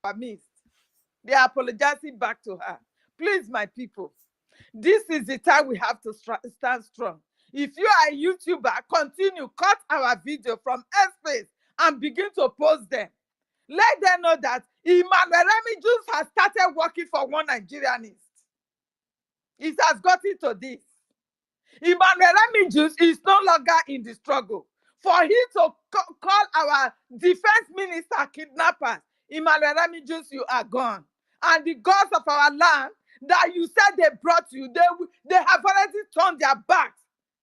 our midst. They are apologizing back to her. Please, my people, this is the time we have to stand strong. If you are a YouTuber, continue, cut our video from airspace and begin to post them. Let them know that Emmanuel Remijus has started working for one Nigerianist. It has gotten to this. Emmanuel Remijus is no longer in the struggle. For him to call our defense minister kidnappers, Emmanuel Remijus, you are gone. And the gods of our land that you said they brought you, they have already turned their backs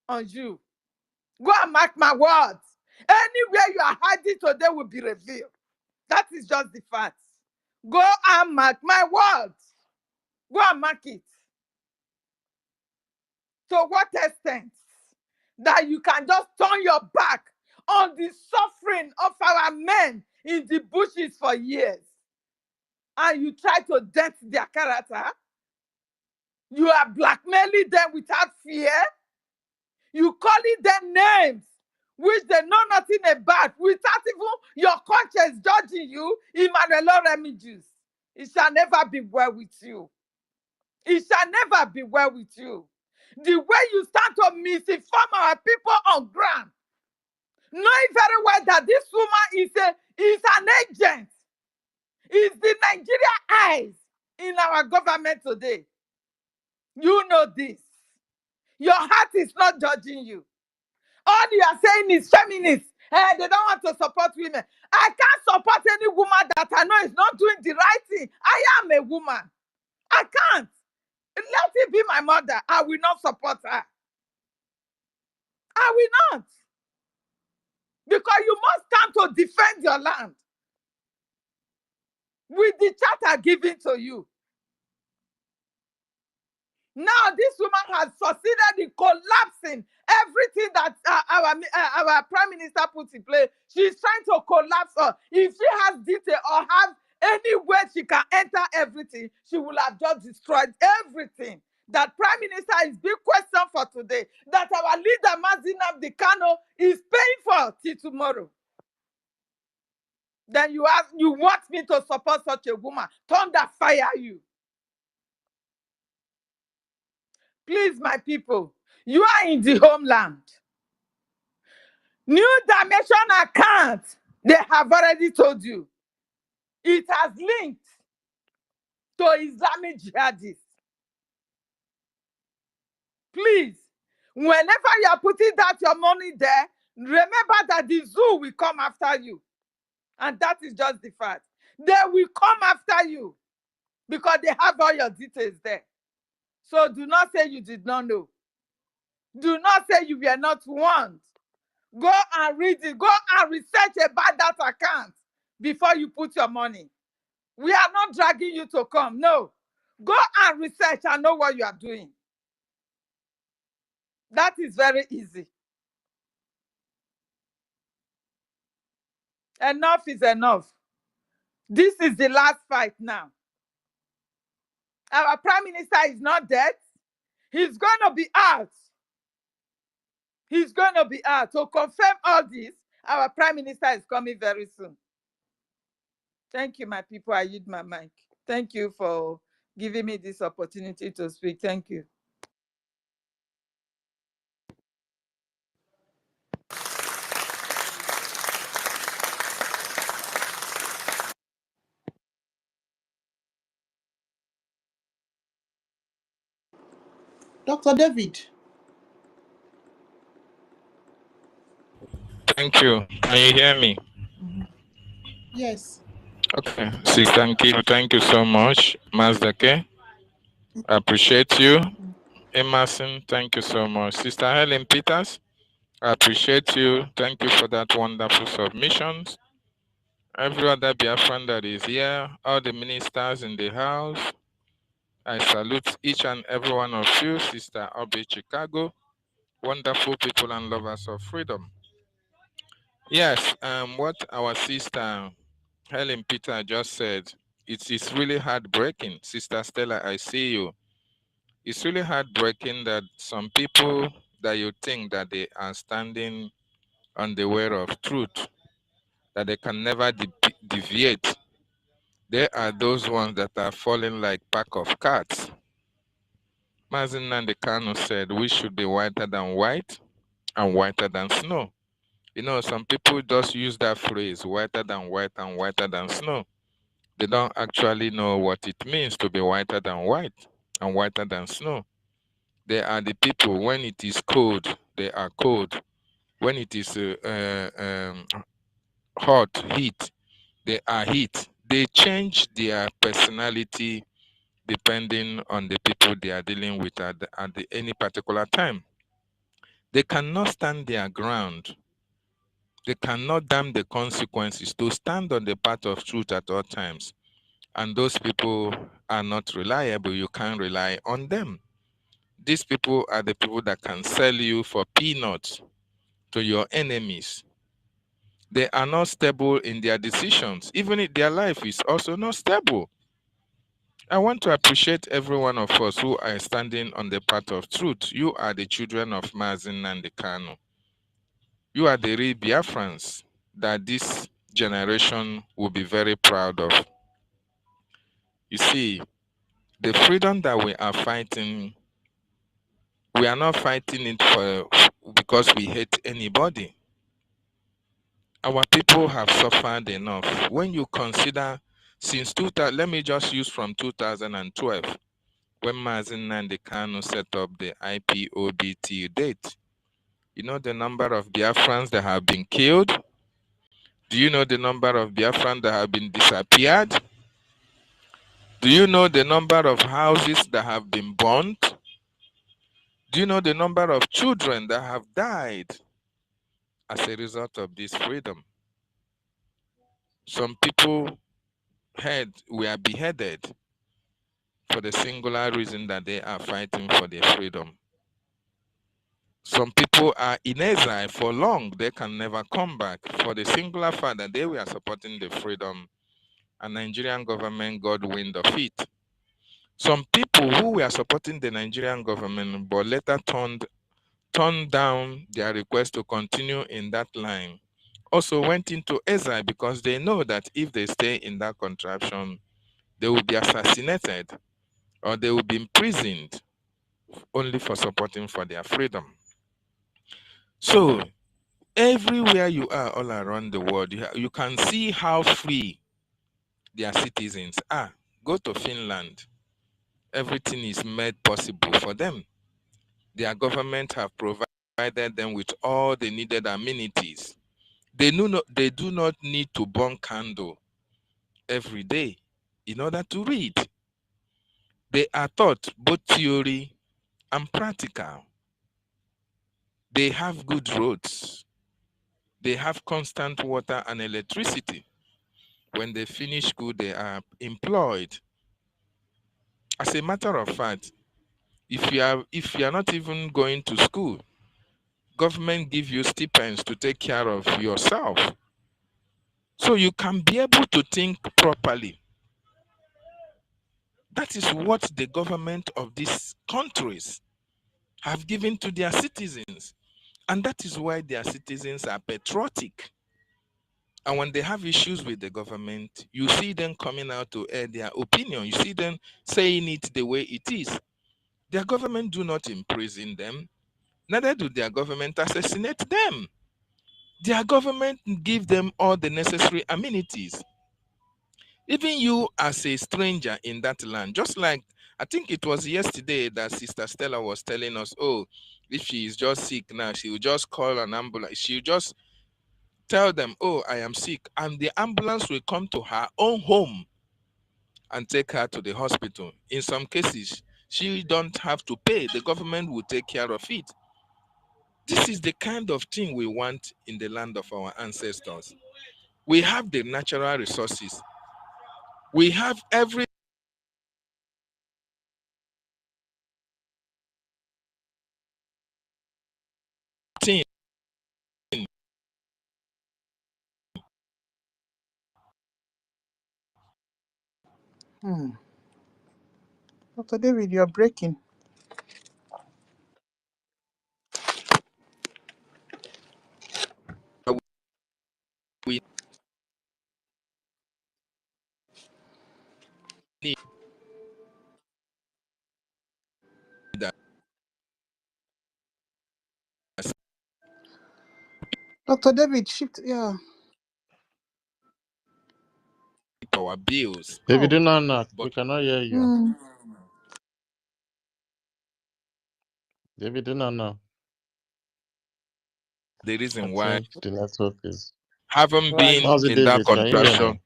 on you. Go and mark my words. Anywhere you are hiding today will be revealed. That is just the facts. Go and mark my words. Go and mark it. To what extent that you can just turn your back on the suffering of our men in the bushes for years, and you try to dent their character? You are blackmailing them without fear. You calling them names which they know nothing about, without even your conscience judging you. Emmanuel Remijus, it shall never be well with you. It shall never be well with you. The way you start to misinform our people on ground, knowing very well that this woman is an agent, is the Nigeria eyes in our government today. You know this. Your heart is not judging you. All you are saying is feminists. They don't want to support women. I can't support any woman that I know is not doing the right thing. I am a woman. I can't. Let it be my mother. I will not support her. I will not. Because you must stand to defend your land with the charter given to you. Now this woman has succeeded in collapsing everything that our prime minister put in place. She's trying to collapse her. If she has detail or has any way she can enter everything, she will have just destroyed everything. That prime minister is big question for today. That our leader Mazi Nnamdi Kanu is paying for till tomorrow. Then you want me to support such a woman? Thunder fire you. Please, my people, you are in the homeland. New Dimension account, they have already told you. It has linked to Islamic jihadists. Please, whenever you are putting that your money there, remember that the zoo will come after you. And that is just the fact. They will come after you because they have all your details there. So do not say you did not know. Do not say you were not warned. Go and read it. Go and research about that account before you put your money. We are not dragging you to come. No. Go and research and know what you are doing. That is very easy. Enough is enough. This is the last fight now. Our prime minister is not dead. He's going to be out. He's going to be out. To confirm all this, our prime minister is coming very soon. Thank you, my people. I yield my mic. Thank you for giving me this opportunity to speak. Thank you. Dr. David. Thank you. Can you hear me? Yes. Okay. See, thank you so much, Mazdake. I appreciate you. Emerson, thank you so much. Sister Helen Peters, I appreciate you. Thank you for that wonderful submissions. Every other Biafran that is here, all the ministers in the house, I salute each and every one of you, Sister Obi Chicago, wonderful people and lovers of freedom. Yes, what our sister Helen Peter just said, it is really heartbreaking. Sister Stella, I see you. It's really heartbreaking that some people that you think that they are standing on the way of truth, that they can never deviate There are those ones that are falling like pack of cards. Mazen Nandekano said we should be whiter than white and whiter than snow. You know, some people just use that phrase, whiter than white and whiter than snow. They don't actually know what it means to be whiter than white and whiter than snow. They are the people, when it is cold, they are cold. When it is hot, heat, they are heat. They change their personality depending on the people they are dealing with at any particular time. They cannot stand their ground. They cannot damn the consequences to stand on the path of truth at all times. And those people are not reliable. You can't rely on them. These people are the people that can sell you for peanuts to your enemies. They are not stable in their decisions. Even if their life is also not stable. I want to appreciate every one of us who are standing on the path of truth. You are the children of Mazen Nandekano. You are the real Biafrans that this generation will be very proud of. You see, the freedom that we are fighting, we are not fighting it for because we hate anybody. Our people have suffered enough. When you consider since 2000, let me just use from 2012, when Mazen Nandekano set up the IPOBT date. You know the number of Biafrans that have been killed? Do you know the number of Biafrans that have been disappeared? Do you know the number of houses that have been burnt? Do you know the number of children that have died as a result of this freedom? Some people were beheaded for the singular reason that they are fighting for their freedom. Some people are in exile for long. They can never come back for the singular fact that they were supporting the freedom and Nigerian government got wind of it. Some people who were supporting the Nigerian government but later turned down their request to continue in that line also went into exile because they know that if they stay in that contraption, they will be assassinated or they will be imprisoned only for supporting for their freedom. So everywhere you are all around the world, you can see how free their citizens are. Go to Finland. Everything is made possible for them. Their government have provided them with all the needed amenities. They do not need to burn candle every day in order to read. They are taught both theory and practical. They have good roads. They have constant water and electricity. When they finish school, they are employed. As a matter of fact, if you are not even going to school, government give you stipends to take care of yourself. So you can be able to think properly. That is what the government of these countries have given to their citizens. And that is why their citizens are patriotic. And when they have issues with the government, you see them coming out to air their opinion. You see them saying it the way it is. Their government do not imprison them, neither do their government assassinate them. Their government give them all the necessary amenities. Even you as a stranger in that land, just like I think it was yesterday that Sister Stella was telling us, oh, if she is just sick now, she will just call an ambulance. She will just tell them, oh, I am sick. And the ambulance will come to her own home and take her to the hospital. In some cases, she don't have to pay. The government will take care of it. This is the kind of thing we want in the land of our ancestors. We have the natural resources. We have everything. Hmm. Dr. David, you're breaking. We Dr. David, shift. Yeah. our bills. David, Oh. do not. We But cannot hear you. Mm. David, do not. the I reason why think the network is. haven't Right. been How's it, in that David? Can you hear contraction. me?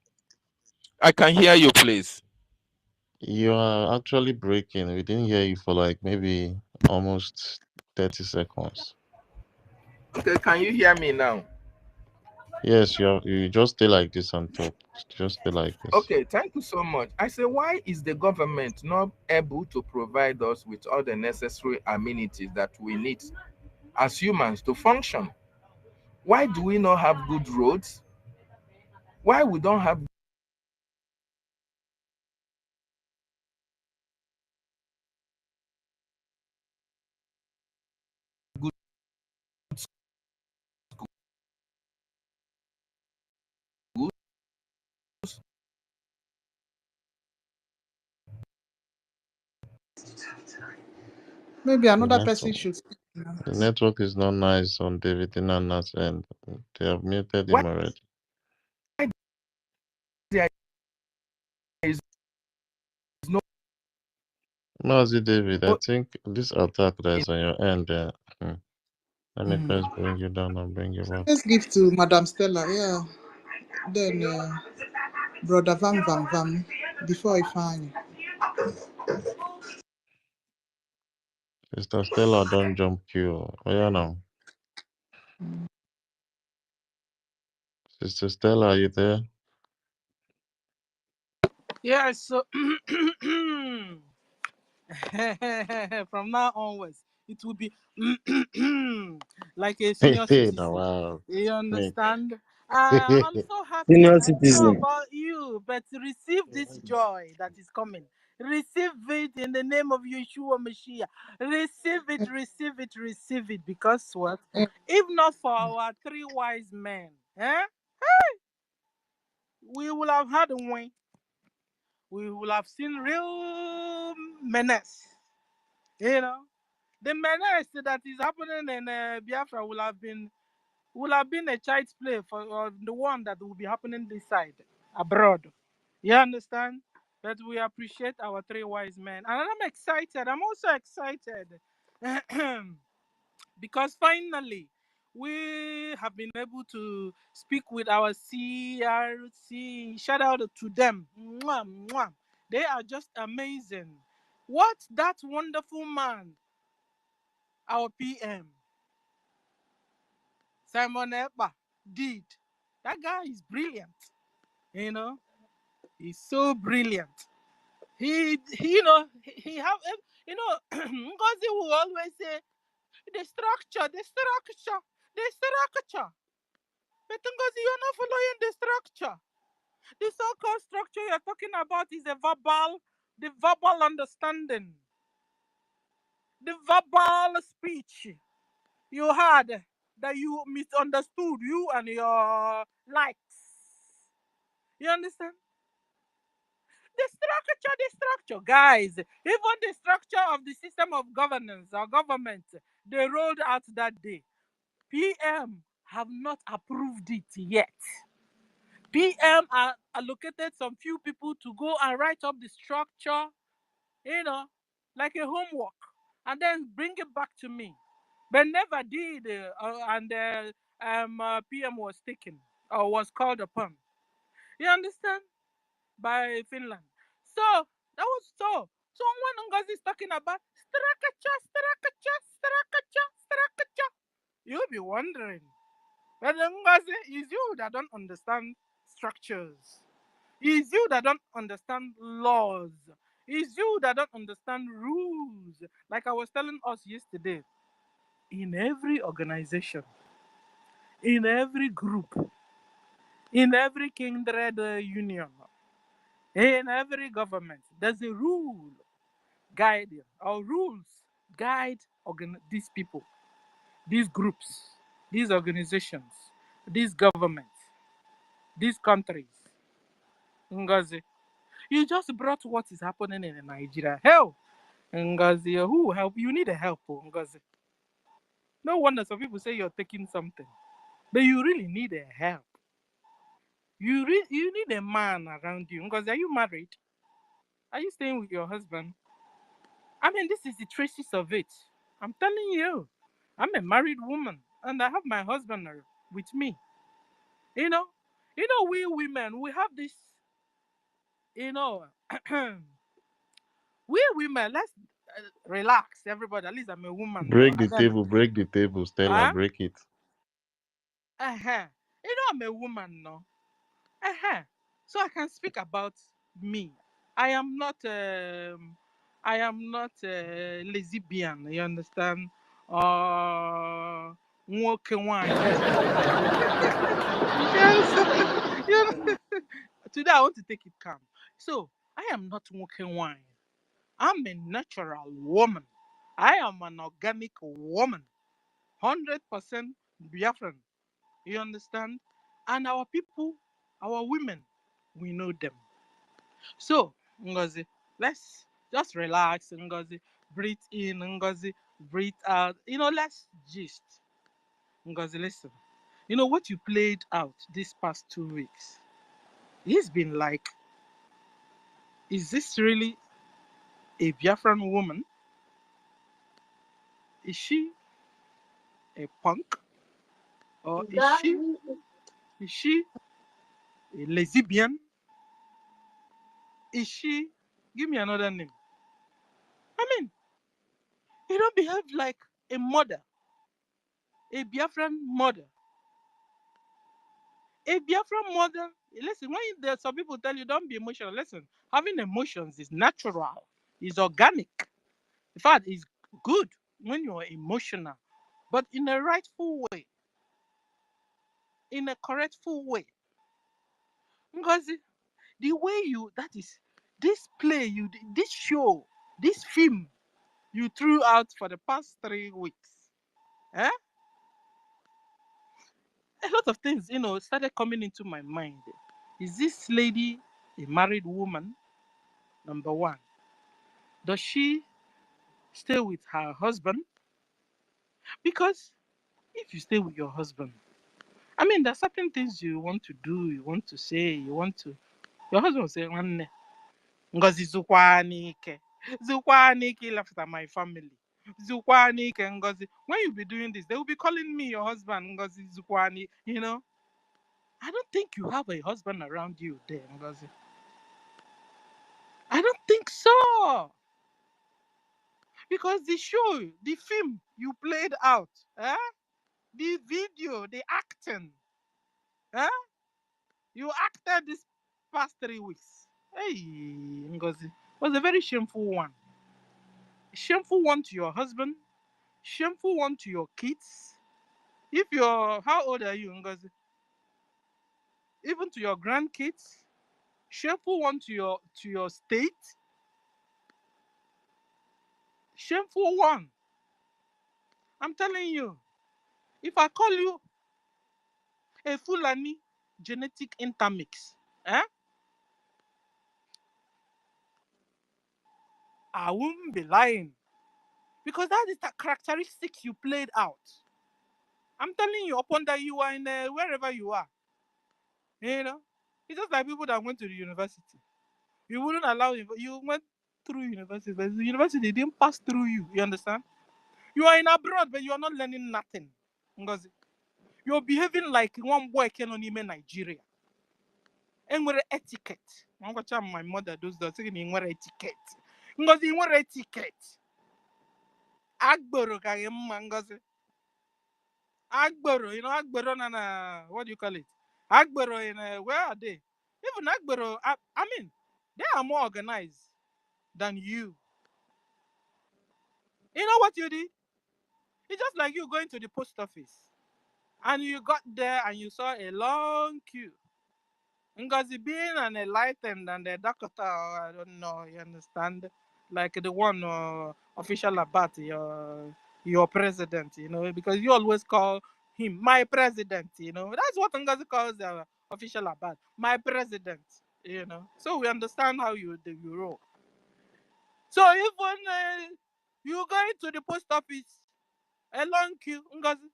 I can hear you, please. You are actually breaking. We didn't hear you for like maybe almost 30 seconds. Okay, can you hear me now? Yes, you just stay like this and talk. Just stay like this. Okay, thank you so much. I say, why is the government not able to provide us with all the necessary amenities that we need as humans to function? Why do we not have good roads? Why we don't have good schools? Maybe The another person network, should speak now. the network is not nice on David Inanna's end. They have muted Why him already. there is no Mazi David, I think this attack that is on your end. Let me Mm. first bring you down and bring you back. Let's give to Madam Stella. Yeah. Then Brother Vam Vam Vam before I find. Sister Stella, don't jump queue. Oh, yeah, now. Sister Stella, are you there? Yeah, so from now onwards, it will be like a senior Hey, now, citizen. wow. You Snake. understand? I'm so happy. Senior I don't know citizen. about you, but receive this joy that is coming. Receive it in the name of Yeshua Mashiach. Receive it, receive it, receive it. Because what? If not for our three wise men, we will have had a win. We will have seen real menace. You know, the menace that is happening in Biafra will have been a child's play for the one that will be happening this side abroad. You understand? But we appreciate our three wise men, and I'm excited. I'm also excited because finally we have been able to speak with our CRC. Shout out to them. Mwah, mwah. They are just amazing. What that wonderful man, our PM, Simon Ekpa, did. That guy is brilliant. You know, he's so brilliant. He have, Ngozi will always say, the structure, the structure, the structure. But Ngozi, you're not following the structure. The so-called structure you're talking about is the verbal understanding, the verbal speech you had that you misunderstood, you and your likes. You understand? The structure, guys. Even the structure of the system of governance or government they rolled out that day. PM have not approved it yet. PM allocated some few people to go and write up the structure, you know, like a homework, and then bring it back to me. But never did, and PM was taken or was called upon. You understand? By Finland. So that was so. So when Ngozi is talking about structure, you'll be wondering. But Ngozi, is you that don't understand structures. It's you that don't understand laws. It's you that don't understand rules. Like I was telling us yesterday, in every organization, in every group, in every kindred union, in every government, there's a rule guiding or rules guide these people, these groups, these organizations, these governments, these countries. Ngozi, You just brought what is happening in Nigeria. Hell, Ngozi, who will help? You need a help, Ngozi. No wonder some people say you're taking something, but you really need a help. You need a man around you. Ngozi, are you married? Are you staying with your husband? I mean, this is the traces of it. I'm telling you, I'm a married woman, and I have my husband with me. You know, we women, we have this. You know, we women, let's relax, everybody. At least I'm a woman now, and then, Break the table, Stella, uh, break it. uh-huh. I'm a woman now. Uh-huh. So I can speak about me. I am not lesbian, you understand? Nwoke nwanyị. Yes. Today I want to take it calm. So I am not nwoke nwanyị. I'm a natural woman. I am an organic woman. 100% Biafran. You understand? And our people, our women, we know them. So, Ngozi, let's just relax, Ngozi. Breathe in, Ngozi. Breathe out. Let's gist. Ngozi, listen. What you played out these past 2 weeks? It's been like, is this really a Biafran woman? Is she a punk? Or is she a lesbian? Is she, give me another name. I mean, you don't behave like a mother, a Biafran mother. A Biafran mother, listen, when there's some people tell you don't be emotional, listen, having emotions is natural, is organic. In fact, it's good when you're emotional, but in a rightful way, in a correctful way. Because the way that is, this play, this show, this film you threw out for the past 3 weeks, eh? A lot of things, started coming into my mind. Is this lady a married woman? Number one. Does she stay with her husband? Because if you stay with your husband, I mean, there's certain things you want to do, you want to say, your husband will say, "Nwanne, Ngozi zukwanike. Zukwanike left at my family. Zukwanike, Ngozi." When you be doing this, they will be calling me your husband, Ngozi Zukwani. I don't think you have a husband around you there, Ngozi. I don't think so. Because the show, the film you played out, the video, the acting, eh? You acted this past 3 weeks. Hey, Ngozi, was a very shameful one. Shameful one to your husband, shameful one to your kids. How old are you, Ngozi? Even to your grandkids, shameful one to your state, shameful one. I'm telling you, if I call you a Fulani genetic intermix, eh? I won't be lying. Because that is the characteristics you played out. I'm telling you, upon that you are in wherever you are. It's just like people that went to the university. You wouldn't allow you went through university, but the university didn't pass through you. You understand? You are in abroad, but you are not learning nothing. Ngozi. You're behaving like one boy can only in Nigeria. And with etiquette. I'm going to tell my mother those that saying in etiquette. Ngozi, in etiquette. Agboro kage mma, Ngozi. Agboro, Agboro what do you call it? Agboro where are they? Even Agboro, I mean, they are more organized than you. You know what you did? It's just like you going to the post office and you got there and you saw a long queue. Ngozi being an enlightened and a doctor, I don't know, you understand? Like the one official about your president, because you always call him my president, That's what Ngozi calls the official about, my president. you know. So we understand how you roll. So even you going to the post office, a long queue, Ngozi,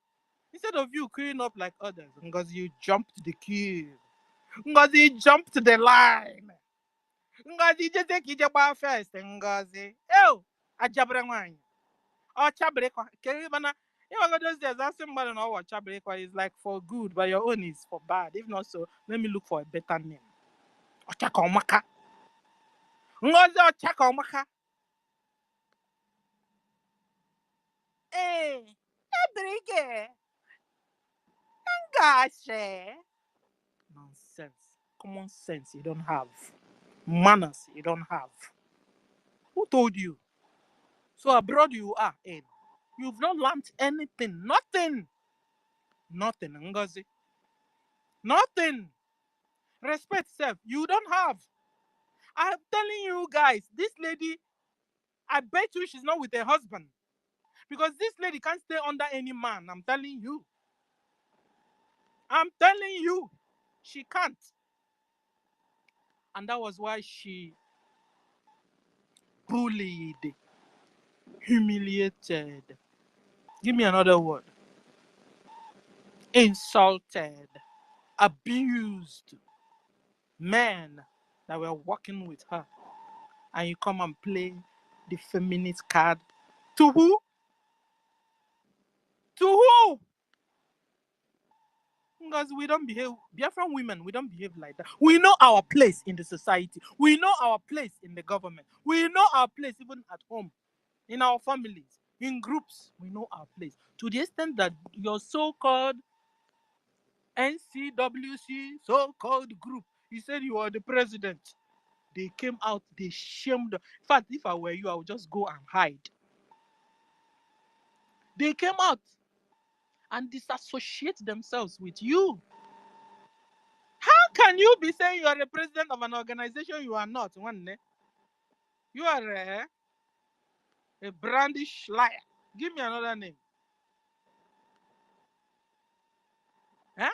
instead of you queuing up like others, Ngozi, you jumped the queue. Ngozi jumped the line. Ngozi just take you first, Ngozi. Ew, ajabra nwanyị. Ọ chabrekwa. Kere mana you go those days asking somebody know what chabrekwa is like for good, but your own is for bad. If not so, let me look for a better name. Ochaka Omaka. Ngozi Ochaka Omaka. Eh, Ebrige. Gosh. Nonsense. Common sense you don't have. Manners you don't have. Who told you? So abroad you are in. You've not learned anything. Nothing. Nothing, Ngozi. Nothing. Respect self. You don't have. I'm telling you guys, this lady, I bet you she's not with her husband. Because this lady can't stay under any man. I'm telling you. I'm telling you. She can't. And that was why she bullied, humiliated. Give me another word. Insulted, abused men that were working with her. And you come and play the feminist card. To who? To who? Because we don't behave, Biafran women, we don't behave like that. We know our place in the society. We know our place in the government. We know our place even at home, in our families, in groups. We know our place. To the extent that your so-called NCWC so-called group, you said you are the president. They came out, they shamed. In fact, if I were you, I would just go and hide. They came out and disassociate themselves with you. How can you be saying you are the president of an organization you are not? You are a brandish liar. Give me another name. Huh?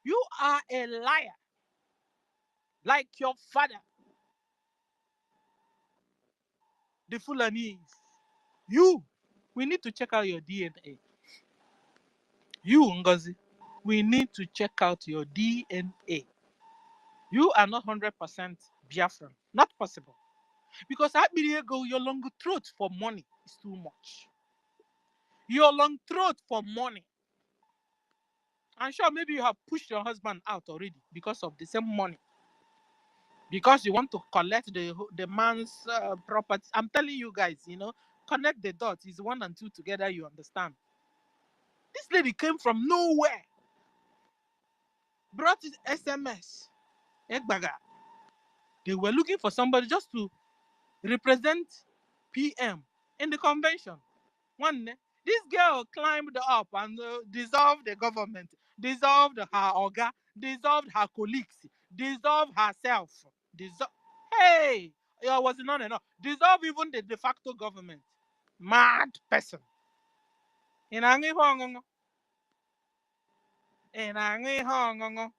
You are a liar. Like your father. The Fulanese. You. We need to check out your DNA. You, Ngozi. We need to check out your DNA. You are not 100% Biafran. Not possible. Because your long throat for money is too much. Your long throat for money. I'm sure maybe you have pushed your husband out already because of the same money. Because you want to collect the man's property. I'm telling you guys, connect the dots. It's 1 and 2 together, you understand. This lady came from nowhere. Brought his SMS. Egbaga. They were looking for somebody just to represent PM in the convention. This girl climbed up and dissolved the government, dissolved her orga, dissolved her colleagues, dissolved herself. Hey, it was not enough. Dissolve even the de facto government. Mad person. In Angi Hongongo. In Angi Hongongo.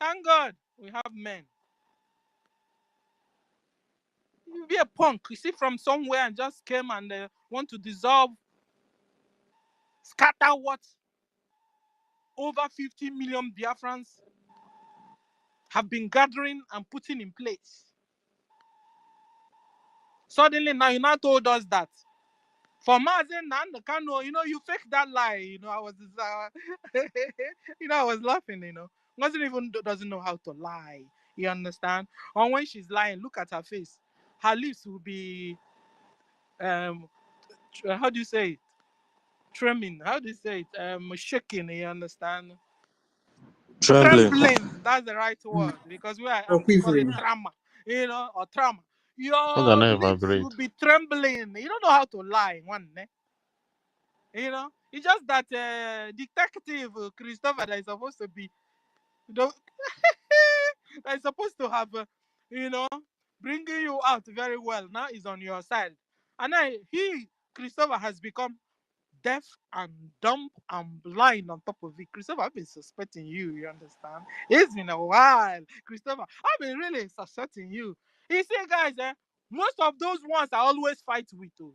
Thank God we have men. You be a punk, you see, from somewhere and just came and want to dissolve, scatter what over 50 million Biafrans have been gathering and putting in place. Suddenly now you now told us that. For Mazen and Kano, you faked that lie. I was I was laughing, Mazen even doesn't know how to lie. You understand? Or when she's lying, look at her face. Her lips will be how do you say it? Trembling. How do you say it? Shaking, you understand? Trembling. Trembling. That's the right word. Because Or we call it quivering. trauma, or trauma. How can Your I lips will evaporate? be trembling. You don't know how to lie, one. It's just that detective Christopher that is supposed to be, that is supposed to have, you know, bringing you out very well. Now is on your side, and Christopher has become deaf and dumb and blind on top of it. Christopher, I've been suspecting you, you understand? It's been a while. Christopher, I've been really suspecting you. You see, guys, most of those ones I always fight with, too.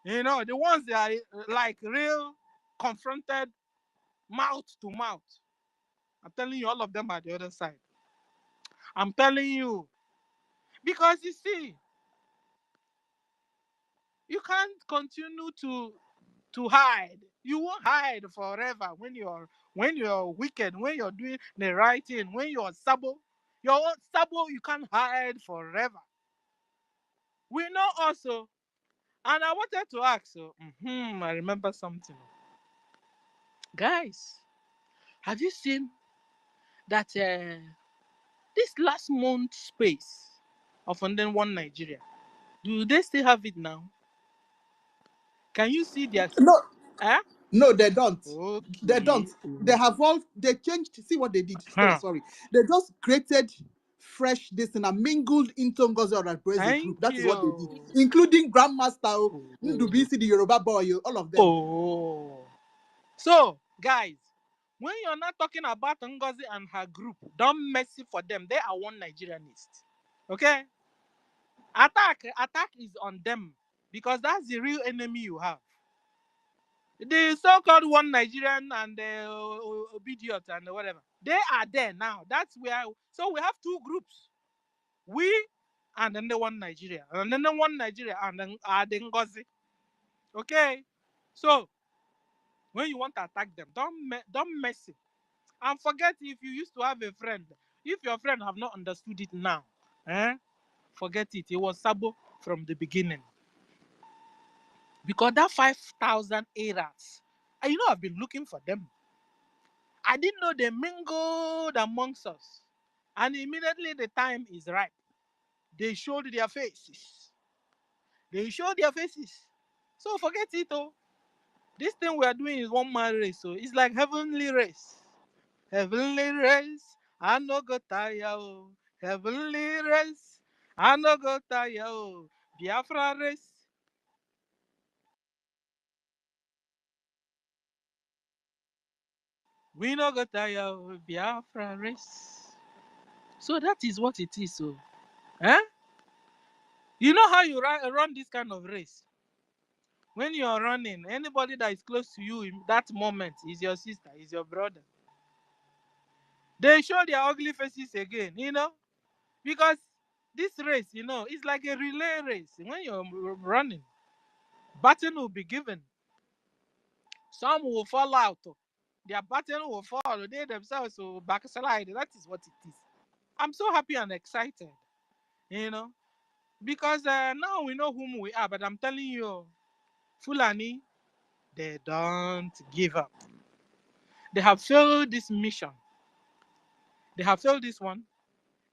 You know, the ones that are like real confronted mouth to mouth. I'm telling you, all of them are the other side. I'm telling you. Because you see, you can't continue to hide. You won't hide forever when you're wicked, when you're doing the right thing, when you're sabo. You're sabo, you can't hide forever. We know also, and I wanted to ask, so I remember something. Guys, have you seen that this last month space of London One Nigeria? Do they still have it now? Can you see their No, eh? no, they don't. They don't. Okay. They have all. They changed. See what they did. Huh. Sorry. They just created fresh this and mingled into Ngozi Oradbreze Thank group. That is what they did, you. including Grandmaster Oh. Ndubisi, the Yoruba boy, all of them. Oh. So, guys, when you're not talking about Ngozi and her group, don't mess it for them. They are one Nigerianist. Okay? Attack is on them because that's the real enemy you have. The so-called one Nigerian and the Obidiot and whatever. They are there now. That's where. So we have two groups. We and then the one Nigeria. And then the one Nigeria and then the Ngozi. Okay? So when you want to attack them, don't mess it. And forget if you used to have a friend. If your friend have not understood it now, forget it. It was Sabo from the beginning. Because that 5,000 errors, and you know I've been looking for them. I didn't know they mingled amongst us. And immediately the time is right. They showed their faces. They showed their faces. So forget it, oh. This thing we are doing is one man race, so it's like heavenly race. Heavenly race, I no go tire, oh. Heavenly race, I no go tire, oh. Biafra race. We no go tire, oh. Biafra race. So that is what it is, so. Eh? You know how you run this kind of race? When you're running, anybody that is close to you in that moment is your sister, is your brother. They show their ugly faces again, you know, because this race, you know, it's like a relay race. When you're running, baton will be given. Some will fall out. Their baton will fall. They themselves will backslide. That is what it is. I'm so happy and excited, you know, because now we know whom we are. But I'm telling you, Fulani, they don't give up. They have failed this mission. They have failed this one.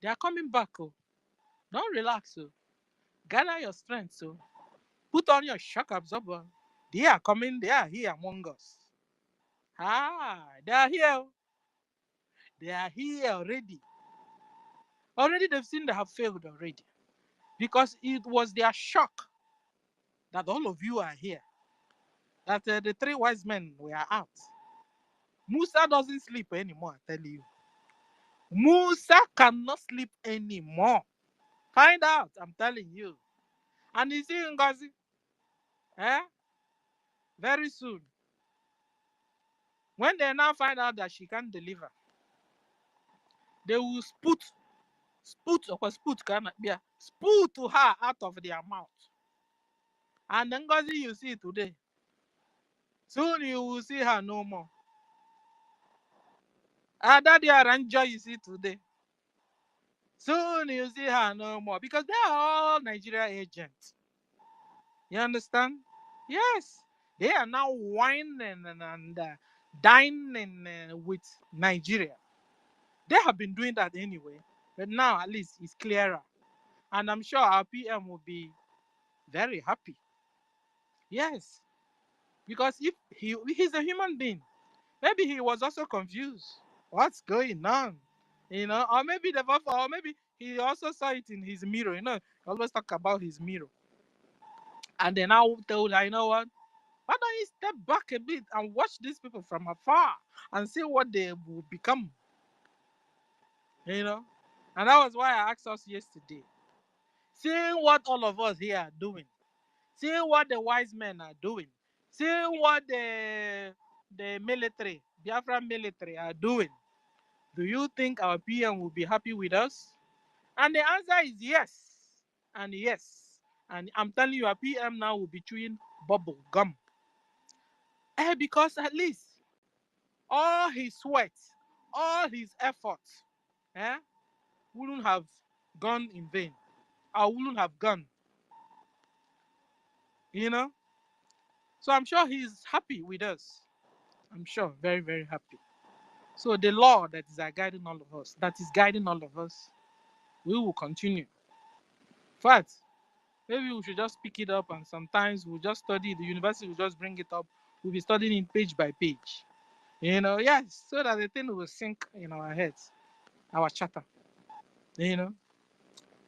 They are coming back. Oh. Don't relax. Oh. Gather your strength. So put on your shock absorber. They are coming. They are here among us. They are here. They are here already. Already they've seen they have failed already. Because it was their shock that all of you are here. That the three wise men were out. Musa doesn't sleep anymore, I tell you. Musa cannot sleep anymore. Find out, I'm telling you. And you see Ngozi, very soon, when they now find out that she can't deliver, they will sput to her out of their mouth. And then Ngozi you see today, soon you will see her no more. Daddy Aranja you see today, soon you see her no more because they are all Nigeria agents. You understand? Yes, they are now whining and dining with Nigeria. They have been doing that anyway, but now at least it's clearer. And I'm sure our PM will be very happy. Yes, because if he's a human being, maybe he was also confused. What's going on? You know, or maybe or maybe he also saw it in his mirror. You know, he always talk about his mirror. And then I told her, you know what? Why don't you step back a bit and watch these people from afar and see what they will become? You know? And that was why I asked us yesterday. Seeing what all of us here are doing, seeing what the wise men are doing, seeing what the military, Biafra military are doing, do you think our PM will be happy with us? And the answer is yes. And yes. And I'm telling you, our PM now will be chewing bubble gum. Because at least all his sweat, all his effort, eh, wouldn't have gone in vain. I wouldn't have gone, you know? So I'm sure he's happy with us. I'm sure, very, very happy. So the law that is guiding all of us, we will continue. In fact, maybe we should just pick it up and sometimes we'll just study. The university will just bring it up. We'll be studying it page by page. Yes, so that the thing will sink in our heads, our chatter, you know.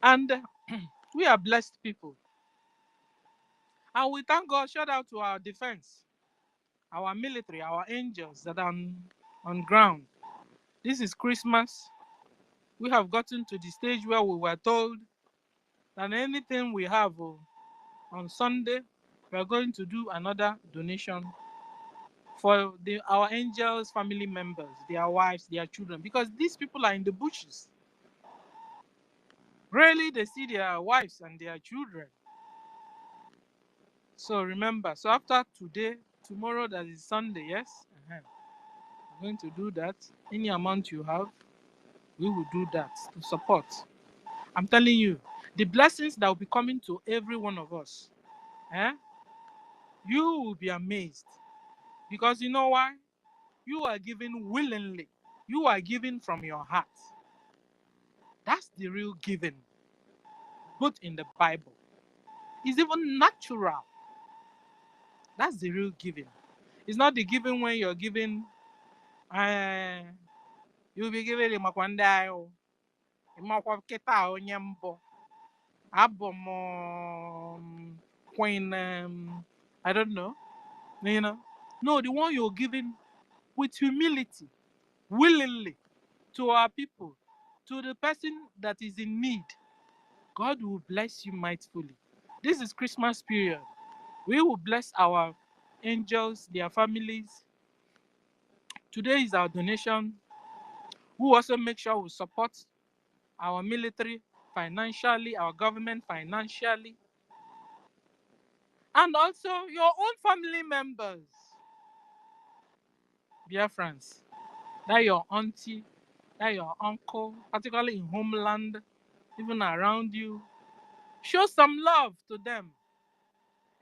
And we are blessed people. And we thank God, shout out to our defense, our military, our angels that are on ground. This is Christmas. We have gotten to the stage where we were told that anything we have on Sunday, we are going to do another donation for our angels' family members, their wives, their children, because these people are in the bushes. Rarely they see their wives and their children. So remember, so after today, tomorrow that is Sunday, yes? We're going to do that. Any amount you have, we will do that to support. I'm telling you, the blessings that will be coming to every one of us, you will be amazed. Because you know why? You are giving willingly. You are giving from your heart. That's the real giving, both in the Bible. It's even natural. That's the real giving. It's not the giving when you're giving, you'll be giving him a kwandayo, kita onyembo, abom, queen, I don't know, you know. No, the one you're giving with humility, willingly, to our people, to the person that is in need. God will bless you mightily. This is Christmas period. We will bless our angels, their families. Today is our donation. We will also make sure we support our military financially, our government financially, and also your own family members. Dear friends, that your auntie, that your uncle, particularly in homeland, even around you, show some love to them.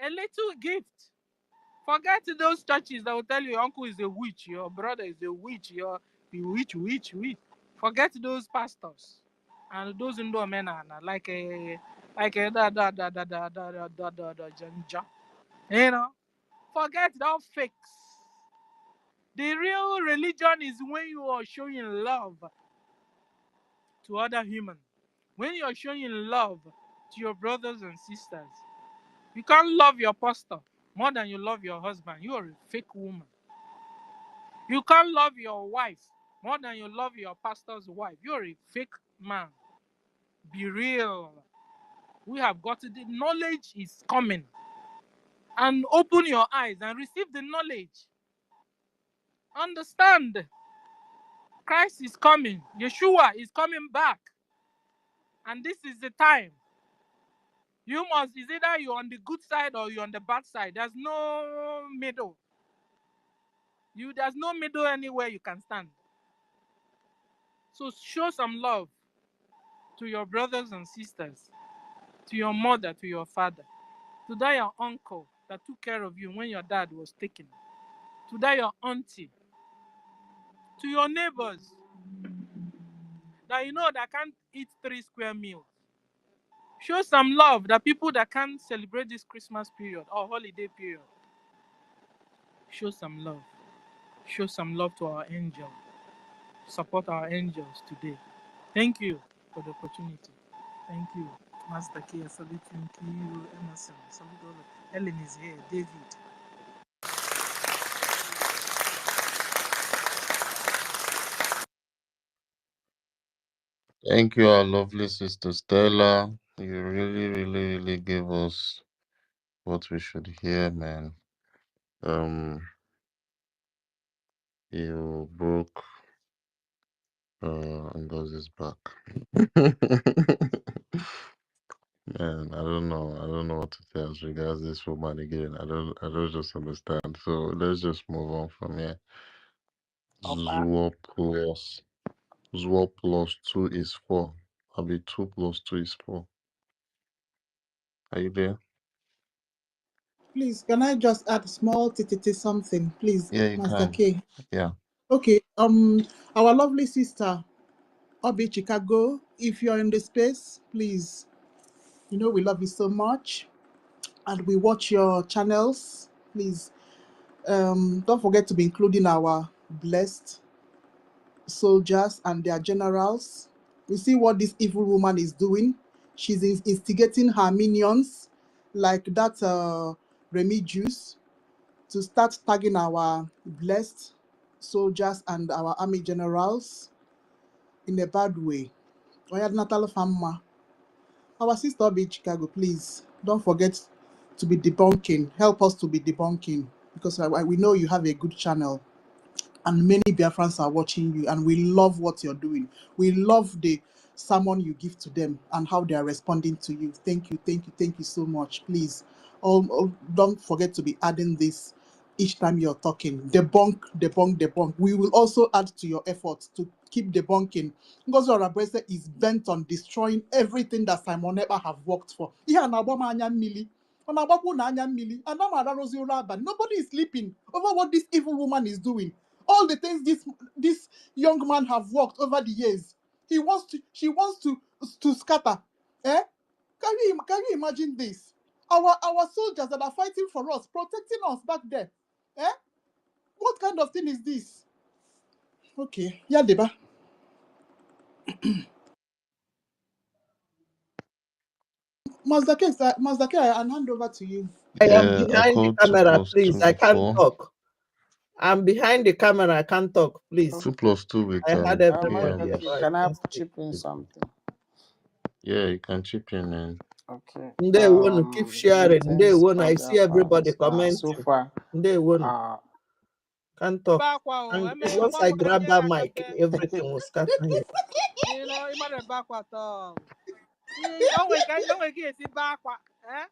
A little gift. Forget those churches that will tell you your uncle is a witch, your brother is a witch, you're a witch. Forget those pastors and those Indo men like a janja. You know, forget that fakes. The real religion is when you are showing love to other humans. When you are showing love to your brothers and sisters. You can't love your pastor more than you love your husband. You are a fake woman. You can't love your wife more than you love your pastor's wife. You're a fake man. Be real. We have got to, the knowledge is coming. And open your eyes and receive the knowledge. Understand. Christ is coming. Yeshua is coming back. And this is the time. You must, is either you're on the good side or you're on the bad side. There's no middle. There's no middle anywhere you can stand. So show some love to your brothers and sisters, to your mother, to your father, to that your uncle that took care of you when your dad was taken, to that your auntie, to your neighbors that you know that can't eat 3 square meals. Show some love that people that can't celebrate this Christmas period or holiday period. Show some love. Show some love to our angel. Support our angels today. Thank you for the opportunity. Thank you. Master K, I salute you, Emerson. Salute all of Ellen is here, David. Thank you, our lovely sister Stella. You really gave us what we should hear, man. You broke Ngozi's back. Man, I don't know. I don't know what to say as regards this woman again. I don't just understand. So let's just move on from here. Okay. Zwo plus 2 is 4. I'll be 2 plus 2 is 4. Are you there? Please, can I just add small something, please, Yeah, you Master can. K? Yeah. Okay, our lovely sister, Obi Chicago, if you're in the space, please, you know we love you so much and we watch your channels. Please, don't forget to be including our blessed soldiers and their generals. We see what this evil woman is doing. She's instigating her minions, like that Remy Juice, to start tagging our blessed soldiers and our army generals in a bad way. Oya Natal Famma. Our sister be Chicago, please don't forget to be debunking. Help us to be debunking because we know you have a good channel and many Biafrans are watching you, and we love what you're doing. We love the sermon you give to them and how they are responding to you. Thank you so much. Please, don't forget to be adding this each time you're talking. Debunk. We will also add to your efforts to keep debunking. Ngozi Orabrese is bent on destroying everything that Simon Ekpa have worked for. Ihe na-agba m anya mmiri. Ọ na-agbakwa unu anya mmiri. Ana m ararozi ụra abalị. Nobody is sleeping over what this evil woman is doing. All the things this young man have worked over the years, she wants to scatter. Eh? Can you imagine this? Our soldiers that are fighting for us, protecting us back there. Eh? What kind of thing is this? Okay, yeah, Deba. Mazdake, I hand over to you. I am I behind the called 2 camera, plus please. 2 I is can't 4. talk. I'm behind the camera. I can't talk, please. 2 plus 2 with I had everybody. PM. So I Can I can't speak. chip in something? Yeah, you can chip in. Okay. They want to keep sharing. They Greetings, want. I see everybody So commenting. far, They want. Can't talk. And once I grab that mic, everything will scatter here. You know, you might have backward. Oh, wait, sit backward. Eh?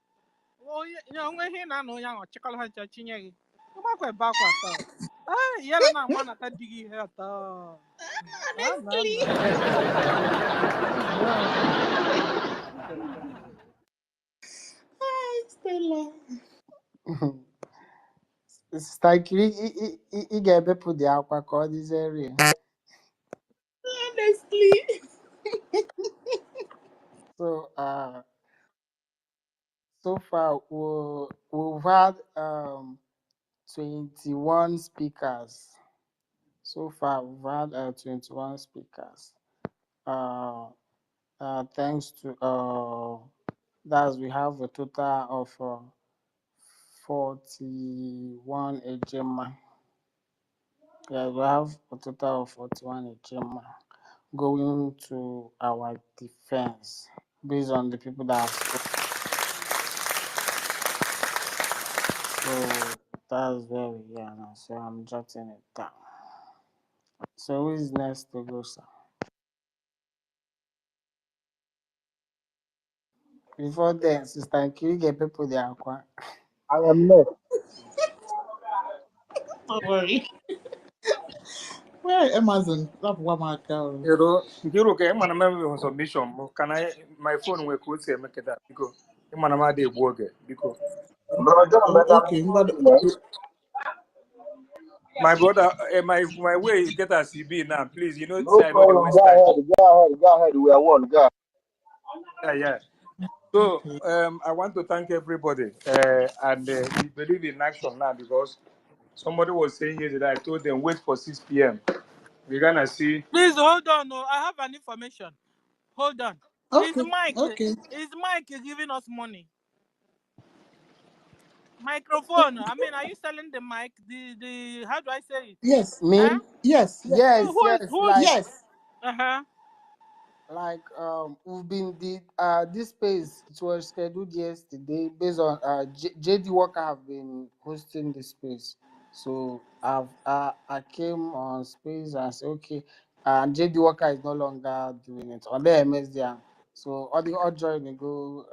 Oh, you know, when he now know young or chicken hunter chinny. You might go backward. Ah, yellow now, man, at that diggy head. Honestly. Hi, Stella. Sister Ikiri, ị ga-ebepụ dị akwa ka ọ dịzie. Honestly. So far we've had 21 speakers. So far we've had 21 speakers. Thanks to we have a total of 41 ejema. Yeah, we have a total of 41 ejema going to our defense based on the people that have spoken. So that's where we are now. So I'm jotting it down. So who is next to go, sir? Before then, Sister Nkiri get people the aqua. I am next. Don't worry. Where Amazon? That's one my account. Nkiru ka ịma na m submission m can I my phone nwere ka o si eme kịta biko ịma na m adị egbu oge biko. Okay, My brother, my way get as you be now, please. You know, No say I know the problem. waste time. Go ahead. We are one. Go. Yeah. So okay. I want to thank everybody, and we believe in action now because somebody was saying here that I told them wait for 6 p.m. We're gonna see. Please hold on. No, I have an information. Hold on. Is Mike giving us money? Microphone. I mean, are you selling the mic? The how do I say it? Yes. Me? Huh? Yes. Yes. Who is Like yes. Uh-huh. like we've been this space, it was scheduled yesterday based on JD Walker have been hosting the space. So I came on space and said okay, and JD Walker is no longer doing it on the MSD. So all the all join go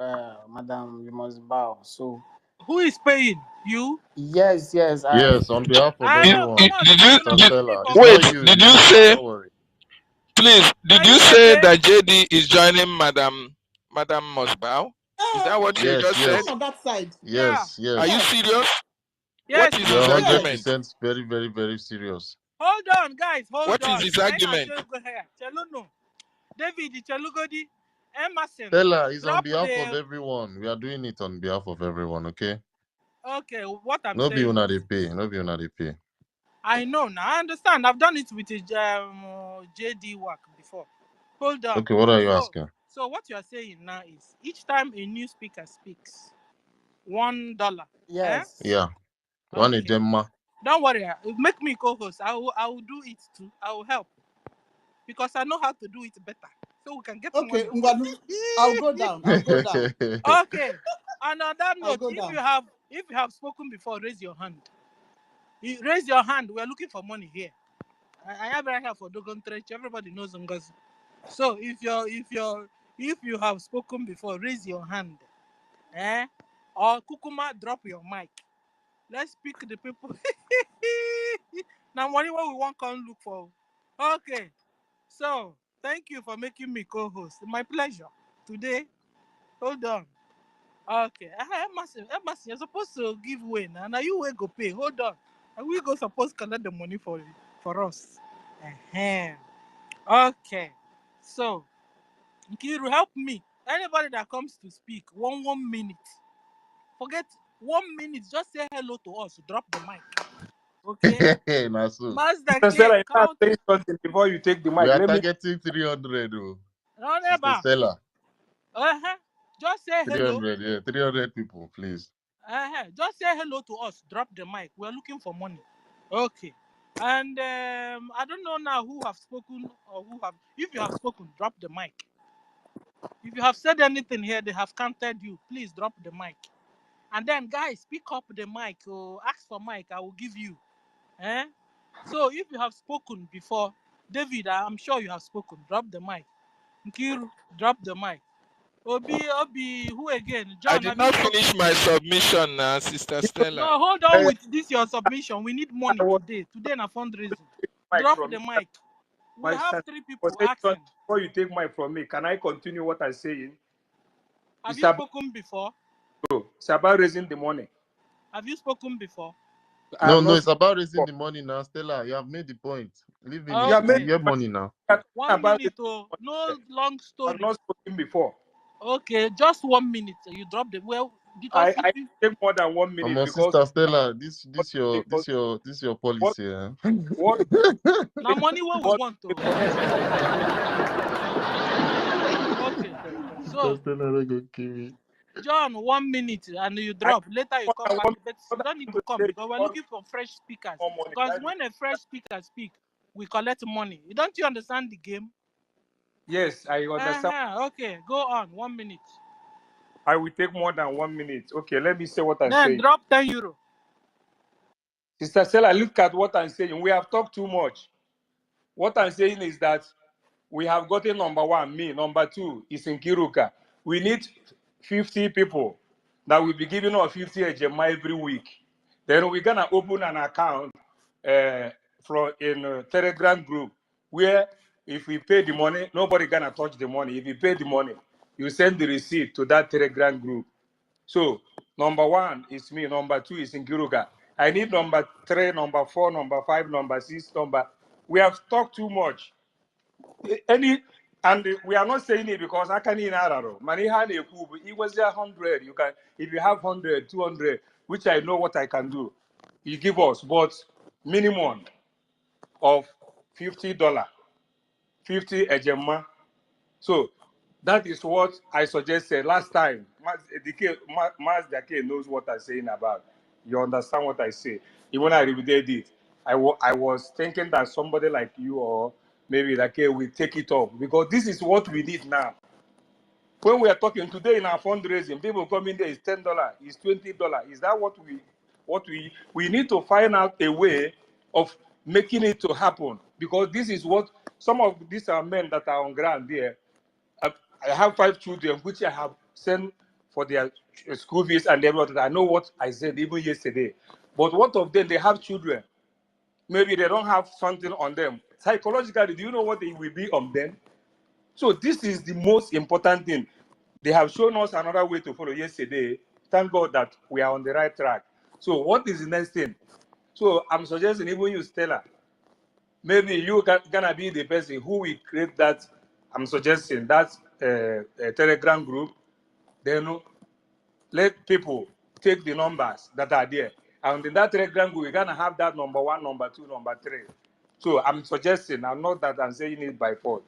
madam, you must bow. So Who is paying? You? yes, Yes, on behalf of I know. Come everyone, on, Did make you you not Sister go did, sleep Stella. on It's me. wait? not you, Did it's you me. say, Don't worry. please? Now Did you you they say pay? that JD is joining Madam Mosbow? Is that what you Yes, just said? I'm on that side. Yeah. Are you Yes, serious? What Yes, is we now. his are yes. argument? 100% very, very, very serious. Hold on, guys. Hold What is on. his I na argument? show go here. Cheluno. David Chelugodi. Emerson. Stella is on Drop behalf of the. everyone. We are doing it on behalf of everyone, okay? Okay, what I'm No be saying una is, dey pay. No be una dey pay. I know now. I understand. I've done it with JD work before. Hold on. Okay, what are you So, asking? so what you are saying now is each time a new speaker speaks, $1. Eh? yes. Yeah. One Okay. Gemma. Don't worry. Make me co-host. I will do it too. I will help because I know how to do it better, so we can get Okay, money. Ngwanu, I'll go down. I'll go down. Okay. And on that I'll note, go if down. you have spoken before, raise your hand. Raise your hand. We are looking for money here. I have right here for Dogon Trench. Everybody knows Ngozi. So if you have spoken before, raise your hand. Eh? Or Kukuma, drop your mic. Let's pick the people. Now money what we want come look for. Okay. So thank you for making me co-host. My pleasure. Today, hold on. Okay. Emerson, you're supposed to give way now. Now you will go pay. Hold on. And we go supposed to collect the money for us. Okay. So Nkiru, help me. Anybody that comes to speak, 1 minute. Forget 1 minute. Just say hello to us. Drop the mic. Okay. Nasu. Mazda Sister K Stella, you start count. saying something before you take the We mic. are Let me. targeting 300. Oh. No, Sister never. Stella. Just say hello. 300, yeah. 300 people, please. Just say hello to us. Drop the mic. We're looking for money. Okay. And I don't know now who have spoken or who have. If you have spoken, drop the mic. If you have said anything here, they have counted you. Please drop the mic. And then, guys, pick up the mic or ask for mic. I will give you. Eh? So if you have spoken before, David, I'm sure you have spoken. Drop the mic. Nkiru, drop the mic. Obi, who again? I John, did have you not spoken? finish my submission now, Sister Stella. No, hold on I, with this your submission. We need money I was today. Today na fundraising. mic Drop from the me. mic. We My have sister 3 was people saying something asking. before you take mic from me. Can I continue what I'm saying? Have It's you about, spoken before? it's about raising the money. Have you spoken before? I No, have no, not it's spoken about raising before. the money now. Stella, you have made the point. Leave him. You have made Okay. You get money now. talking 1 about minute. raising Oh, the no money. long I have story. not spoken before. Okay, just 1 minute. You drop the well because if I you take more than 1 minute My because sister Stella, this what this your what this your this your what policy. Eh? what now money what we what want to. for me. Okay, Sister so Stella, don't go kill me. John, 1 minute and you I drop. Later you more come than back, 1 minute. but What you I don't need want to to come say because we're because looking for fresh speakers. more money. Because when a fresh speaker speak, we collect money. Don't you understand the game? Yes, I understand. Okay, go on. 1 minute. I will take more than 1 minute. Okay, let me say what I'm Then saying. drop €10. Sister Stella, look at what I'm saying. We have talked too much. What I'm saying is that we have gotten number one, me. Number two is in Kiruka. We need 50 people that will be giving us 50 HMI every week. Then we're gonna open an account from in a Telegram group where if we pay the money, nobody gonna touch the money. If you pay the money, you send the receipt to that Telegram group. So number one is me. Number two is in Kiruka. I need number three, number four, number five, number six, number. We have talked too much. Any and we are not saying it because I can in Araro. Manihan it was 100. You can if you have 100, 200, which I know what I can do. You give us, but minimum of $50, 50 a gemma. So that is what I suggested last time. Mas Dake knows what I'm saying about. You understand what I say. Even when I reviewed it, I was thinking that somebody like you or maybe like we take it off, because this is what we need now. When we are talking today in our fundraising, people come in there is $10, is $20. Is that what we need to find out a way of making it to happen? Because this is what some of these are men that are on ground there. I have 5 children which I have sent for their school fees and everything. I know what I said even yesterday. But what of them? They have children. Maybe they don't have something on them. Psychologically, do you know what it will be on them? So this is the most important thing. They have shown us another way to follow yesterday. Thank God that we are on the right track. So what is the next thing? So I'm suggesting even you, Stella, maybe you gonna be the person who will create that. I'm suggesting that Telegram group. Then let people take the numbers that are there. And in that Telegram group, we're gonna have that number 1, number 2, number 3. So I'm suggesting, I'm not that I'm saying it by force.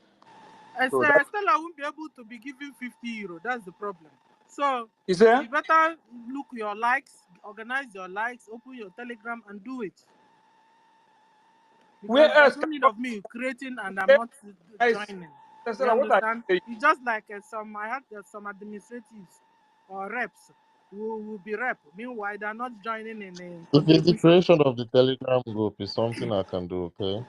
So that, Stella won't be able to be giving €50. That's the problem. So is there? you better look your likes, organize your likes, open your Telegram and do it. Because Where else there's no can need of me creating and I'm not joining. You understand? It's just like I had some administratives or reps who will be rep. Meanwhile, they're not joining in a If it's the contribution. creation of the Telegram group is something I can do, okay?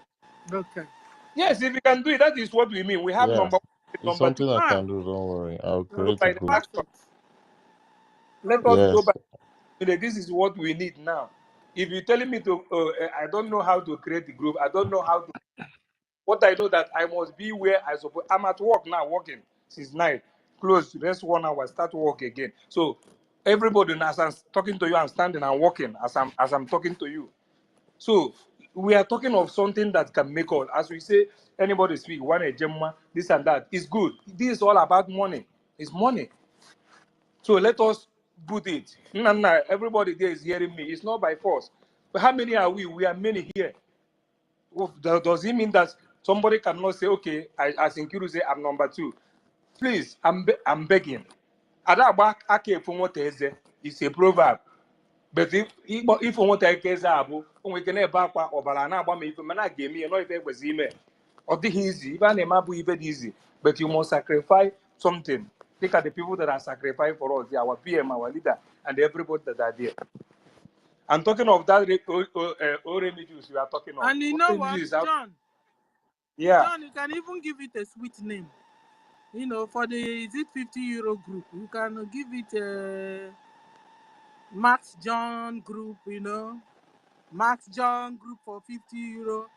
Okay. Yes, if you can do it, that is what we mean. We have Yeah. number 1, It's number 2. something I can do, don't worry. I'll So create a by the group. last one, let us go back. This is what we need now. If you're telling me to, I don't know how to create the group. I don't know how to. What I know that I must be where I suppose. I'm at work now, working since 9. Close, rest 1 hour, start work again. So everybody, as I'm talking to you, I'm standing and working as I'm talking to you. So we are talking of something that can make us, as we say, anybody speak, one a gemma, this and that. It's good. This is all about money. It's money. So let us put it. No, everybody there is hearing me. It's not by force. But how many are we? We are many here. Does it mean that somebody cannot say, okay, as Nkiru say, I'm number 2? Please, I'm begging. Adaba ake fumoteze is a proverb. But if fumoteze abu, we can never back or balana bomb if man gave me, if it was email. Or the easy, even a map even easy. But you must sacrifice something. Look at the people that are sacrificing for us, our PM, our leader, and everybody that are there. I'm talking of that orange juice you are talking of. And you know Orange what, juice John? Yeah. John, you can even give it a sweet name. You know, for the is it €50 group, you can give it a Max John group. You know, Max John group for €50.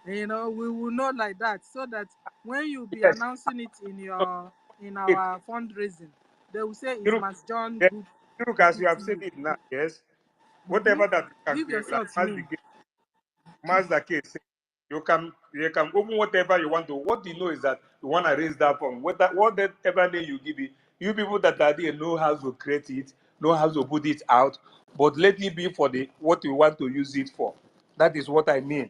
You know, we will know like that, so that when you be Yes. announcing it in It, our fundraising, they will say it's you Max John yes, group look, for as you have said €50. it now, yes. Whatever that you can Give create, like yourself name. Mazda case, you can open whatever you want to. What you know is that you want to raise that fund. Whatever name you give it, you people that are there know how to create it, know how to put it out, but let it be for the what you want to use it for. That is what I mean.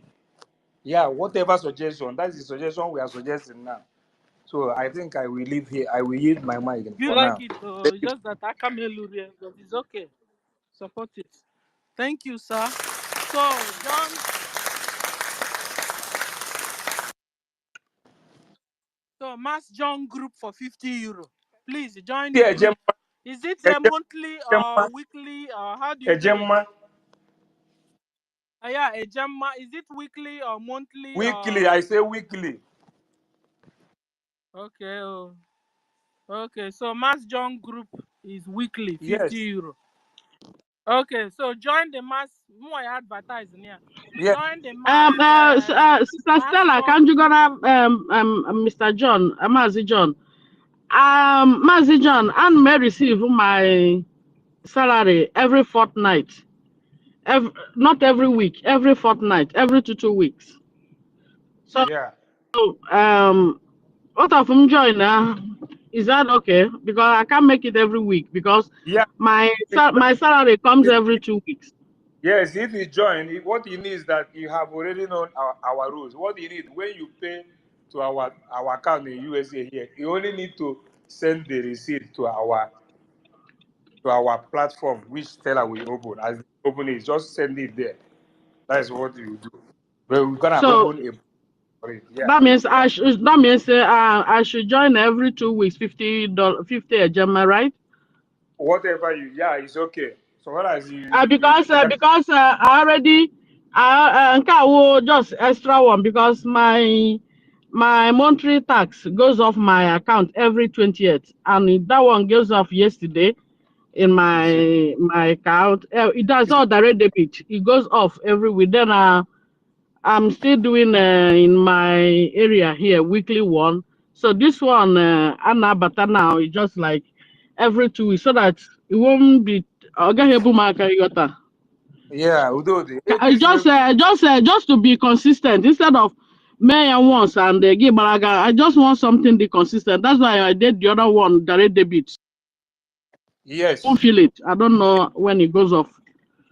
Yeah, whatever suggestion, that is the suggestion we are suggesting now. So I think I will leave here. I will yield my mic You for like now. it, just that I come here, but it's okay. Support it. Thank you, sir. So, John, Mass John group for €50. Please join the Yeah, group. Gemma, Is it a monthly or weekly, or how do you do it? Gemma, Yeah, a Gemma. Is it weekly or monthly weekly. or? I say weekly. Okay, okay. So Mass John group is weekly, Yes. €50. Okay, so join the Mass. More advertising here. Yes. Join the Mass. Sister Mass Stella, John. can't you go to Mr. John, Mazi John? Mazi John, and may receive my salary every fortnight. Not every week, every fortnight, every 2 weeks. So, Yeah. what of them join now? Is that okay? Because I can't make it every week because Yeah. my salary comes every 2 weeks. Yes, if you join, what you need is that you have already known our rules. What you need when you pay to our account in USA here, you only need to send the receipt to our platform, which teller will open. As you open it, just send it there. That is what you do. But we're gonna So open it. Yeah. That means I should. That means I should join every 2 weeks, $50, a gem, right? Whatever you, yeah, it's okay. So what as Because I already I will just extra one because my monthly tax goes off my account every 20th, and that one goes off yesterday in my account. It does all direct debit. It goes off every week. Then I'm still doing in my area here weekly one. So this one Anna Bata now is just like every 2 weeks so that it won't be. yeah, Udodi. This Just to be consistent instead of mayor once and give balaga. I just want something be consistent. That's why I did the other one direct debit. Won't yes. feel it. I don't know when it goes off.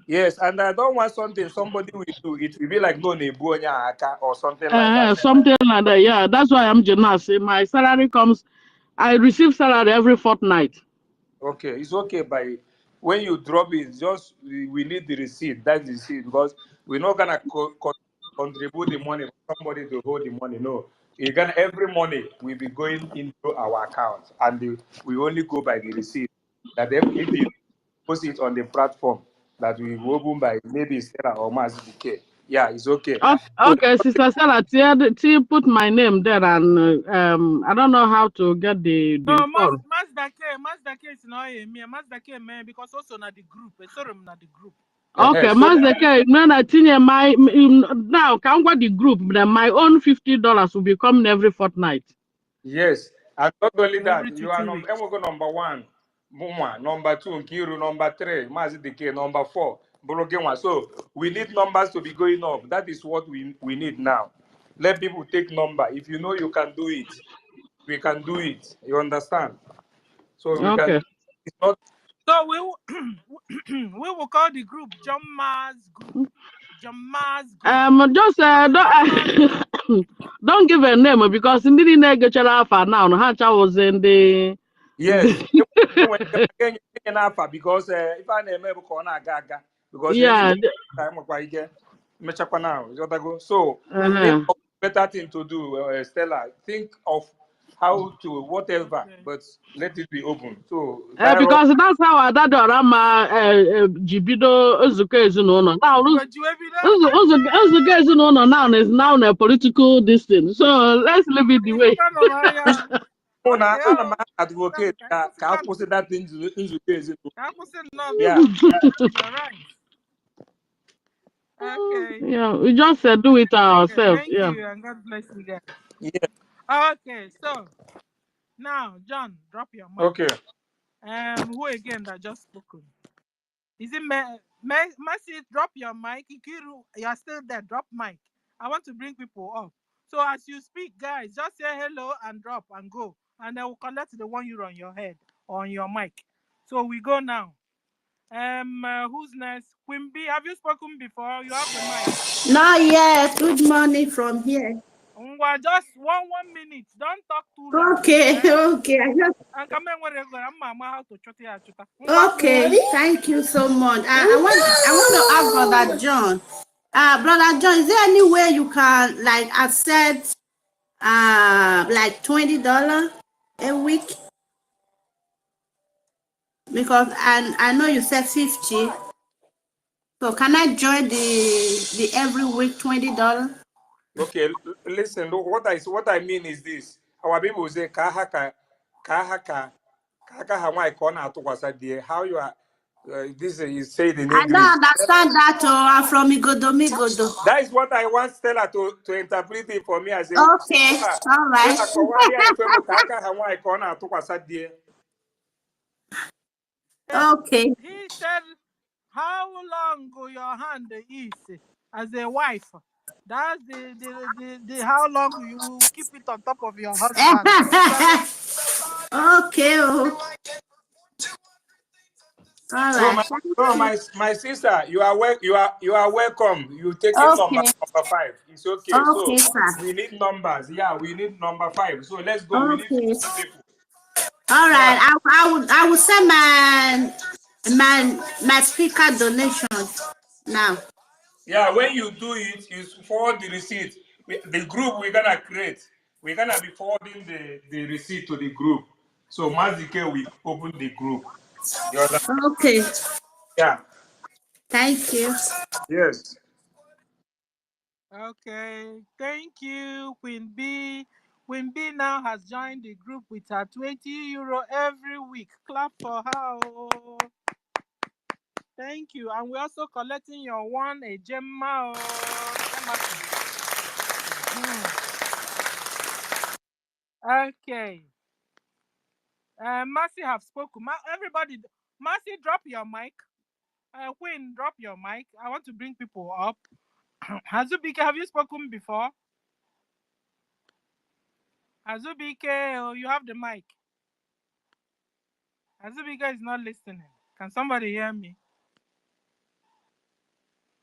Yes, and I don't want something somebody will do. It will be like no nebuonya aka or something like that. Something like that. Yeah, that's why I'm generous. My salary comes. I receive salary every fortnight. Okay, it's okay by when you drop it, just we need the receipt. That's the receipt because we're not gonna contribute the money for somebody to hold the money. No, you gonna every money will be going into our account, and we only go by the receipt. That if you post it on the platform that we open by maybe Stella or Mazike, yeah, it's okay. So Okay, Sister Sarah, put my name there, and I don't know how to get the No, phone. Mazda K is not me. Mazda K man because also na the group. Sorry, na the group. Okay, so Mazda, no, I think now can what the group, then my own $50 will be coming every fortnight. yes, and not only Every that, two you are two weeks. number one, Muma, number two, Nkiru, number three, Mazidike, number four, Borogenwa. So we need numbers to be going up. That is what we need now. Let people take number. If you know you can do it, we can do it. You understand? So we can. Okay. It's not. So we will, we will call the group Jama's group. Jama's group. Just don't give a name because in the negative alpha now, no hatch was in the Yes. Because if I name corner gaga because yeah. anybody time of get mechapa now. So think Uh-huh. of better thing to do, Stella. Think of how to whatever, Okay. but let it be open. So virus. Because that's how I did Rama Jibido Uzuka Ezinụlọ. Now But you have Uzuka Ezinụlọ now is now a political distance. So let's leave it the way. Una Okay. ana m advocate ka akwụsị that nzukọ ezinụlọ. Yeah. You're right. Okay. Yeah, we just do it Okay. ourselves. Thank Yeah. you and God bless you guys. Yeah. Okay. So now, John, drop your mic. Okay. Who again that just spoken? Is it Mercy? Drop your mic. Ikiru, you're still there. Drop mic. I want to bring people up. So as you speak, guys, just say hello and drop and go, and then we'll collect the €1 on your head or on your mic. So we go now. Who's next? Quimby, have you spoken before? You have the mic. Not yet. Good morning from here. Just one minute. Don't talk too long. Okay, okay. And come on, I'm how to Okay, thank you so much. I want to ask Brother John. Brother John, is there any way you can like accept like $20 a week? Because I know you said 50. So can I join the every week $20? Okay, listen. What I mean is this. Our people say kahaka Hawaii corner to was there. How you are this is said in I don't English. understand that. Oh, I'm from Igodo. That is what I want Stella to interpret it for me as a Okay, all right. Stella Kawali and Femo Kaka Hawaii corner to was there. Okay. He said, how long go your hand is as a wife? That's the how long you will keep it on top of your husband. Okay. Oh. All right. So my sister, you are welcome. You take it number 5. It's okay. Okay, So sir. we need numbers. Yeah, we need number 5. So let's go. We need Okay. 50 people. All right. Yeah. I will send my speaker donations now. Yeah, when you do it, you forward the receipt. the group we're gonna create, we're gonna be forwarding the receipt to the group. So Mazike will open the group. You understand? Okay. Yeah. Thank you. Yes. Okay, thank you, Queen B. Queen B now has joined the group with her 20 euro every week. Clap for her. Oh. Thank you. And we're also collecting your one a Gemma. Okay. Mercy have spoken. Everybody, Mercy, drop your mic. Queen, drop your mic. I want to bring people up. Azubike, have you spoken before? Azubike, oh, you have the mic. Azubike is not listening. Can somebody hear me?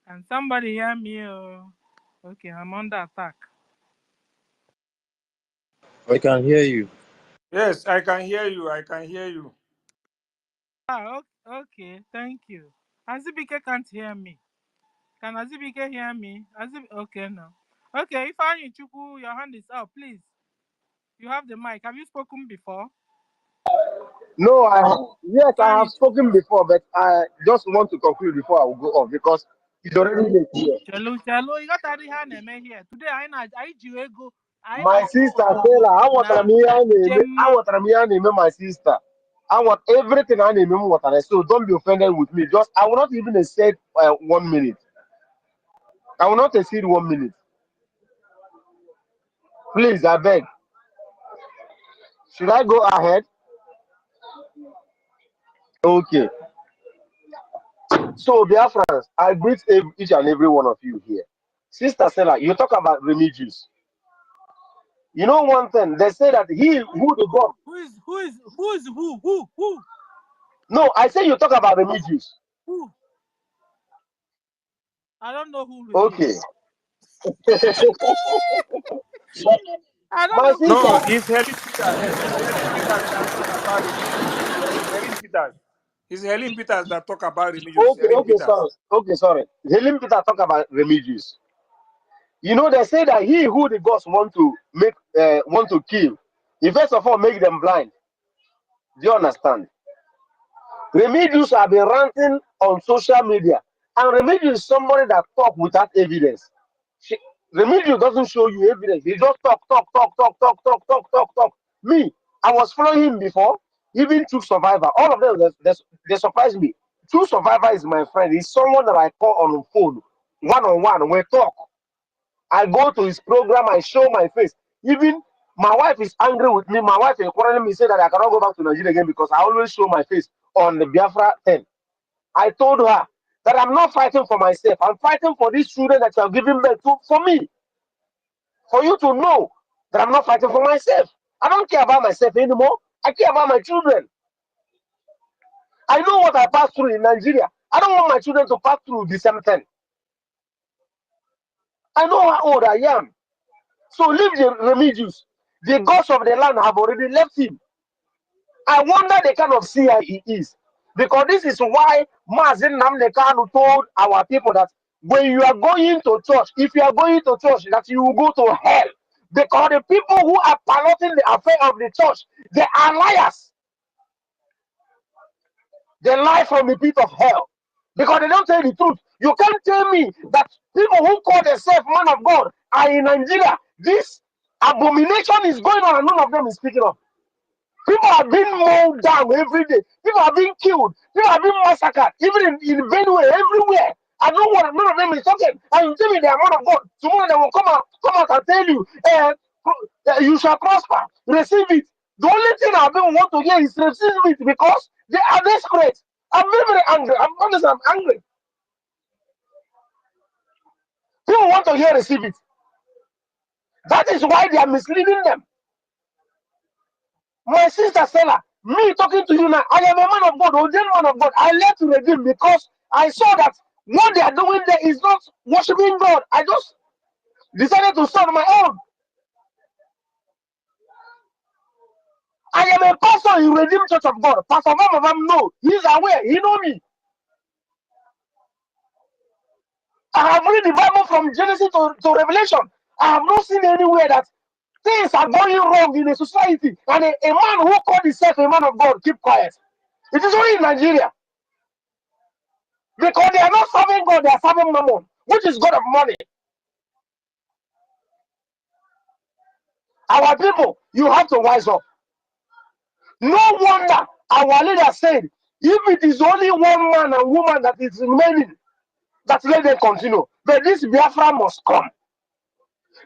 Can somebody hear me? Oh, okay, I'm under attack. I can hear you. Yes, I can hear you. I can hear you. Okay, thank you. Azubike can't hear me. Can Azubike hear me? Okay, no. Okay, Ifeanyi Chukwu, your hand is up, please. You have the mic. Have you spoken before? No, yes, I have Ifeanyi spoken before, but I just want to conclude before I will go off because it's already late here. Chelo, you got here. Today, I go. My sister Stella, I want Na to name my sister. I want everything I name what I so don't be offended with me. Just I will not even exceed 1 minute. I will not exceed 1 minute. Please, I beg. Should I go ahead? Okay. So, dear friends, I greet each and every one of you here. Sister Stella, you talk about religious. You know one thing, they say that he who the God. Who? No, I say you talk about religious. Who? I don't know who it Okay. is. I don't My know who No, sister. it is. it's Helen Peters. It's Helen Peters that talk about religious. It's Helen Peters. It's Helen Peters that talk about religious. Okay, Helen okay, Peters. sorry. Okay, sorry. Helen Peter talk about religious. You know, they say that he who the gods want to kill, he first of all make them blind. Do you understand? Remedios have been ranting on social media, and Remedios is somebody that talk without evidence. She, Remedios doesn't show you evidence. He just talk. Me, I was following him before. Even True Survivor, all of them they surprised me. True Survivor is my friend. He's someone that I call on the phone, one on one. We talk. I go to his program. I show my face. Even my wife is angry with me. My wife is quarreling me, say that I cannot go back to Nigeria again because I always show my face on the Biafra 10. I told her that I'm not fighting for myself. I'm fighting for these children that you are giving birth to for me. For you to know that I'm not fighting for myself. I don't care about myself anymore. I care about my children. I know what I passed through in Nigeria. I don't want my children to pass through the same thing. I know how old I am. So leave the Remedios. The gods of the land have already left him. I wonder the kind of seer he is. Because this is why Mazin Namdekanu told our people that when you are going to church, if you are going to church, that you will go to hell. Because the people who are piloting the affair of the church, they are liars. They lie from the pit of hell. Because they don't tell the truth. You can't tell me that people who call themselves man of God are in Nigeria. This abomination is going on and none of them is speaking up. People are being mowed down every day. People are being killed. People are being massacred. Even in Benue, everywhere. I don't want none of them is talking. And you tell me they are man of God. Tomorrow they will come out and tell you, you shall prosper. Receive it. The only thing I don't want to hear is receive it because they are desperate. I'm very, very angry. I'm honest, I'm angry. People want to hear receive it. That is why they are misleading them. My sister Stella, me talking to you now, I am a man of God, ordained man of God. I left to redeem because I saw that what they are doing there is not worshiping God. I just decided to start my own. I am a pastor in Redeemed Church of God. Pastor Mama know. He's aware. He know me. I have read the Bible from Genesis to Revelation. I have not seen anywhere that things are going wrong in a society, and a man who called himself a man of God keep quiet. It is only in Nigeria. Because they are not serving God, they are serving Mammon, which is God of money. Our people, you have to wise up. No wonder our leader said, if it is only one man and woman that is remaining, that let them continue. But this Biafra must come.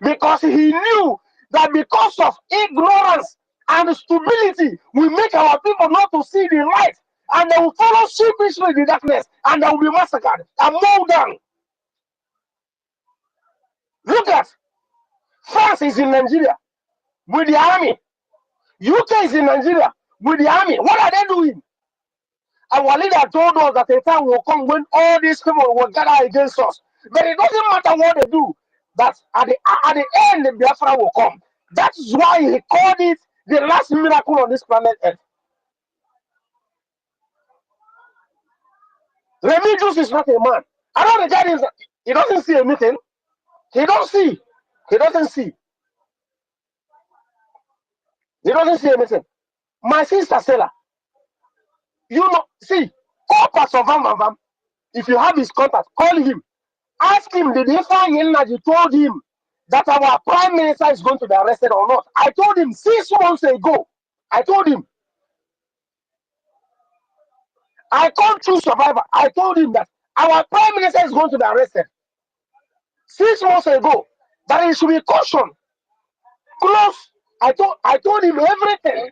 Because he knew that because of ignorance and stupidity, we make our people not to see the light. And they will follow sheepishly the darkness, and they will be massacred and mowed down. Look at France is in Nigeria with the army. UK is in Nigeria with the army. What are they doing? Our leader told us that a time will come when all these people will gather against us. But it doesn't matter what they do, that at the end, the Biafra will come. That is why he called it the last miracle on this planet Earth. Remigius is not a man. I don't regard him. He doesn't see anything. He don't see. He doesn't see. He doesn't see anything. My sister Stella, you know, see, call Pastor Van Van Van. If you have his contact, call him. Ask him, did he find energy told him that our prime minister is going to be arrested or not? I told him 6 months ago. I told him. I called True Survivor. I told him that our prime minister is going to be arrested 6 months ago. That he should be cautioned. Close. I told him everything.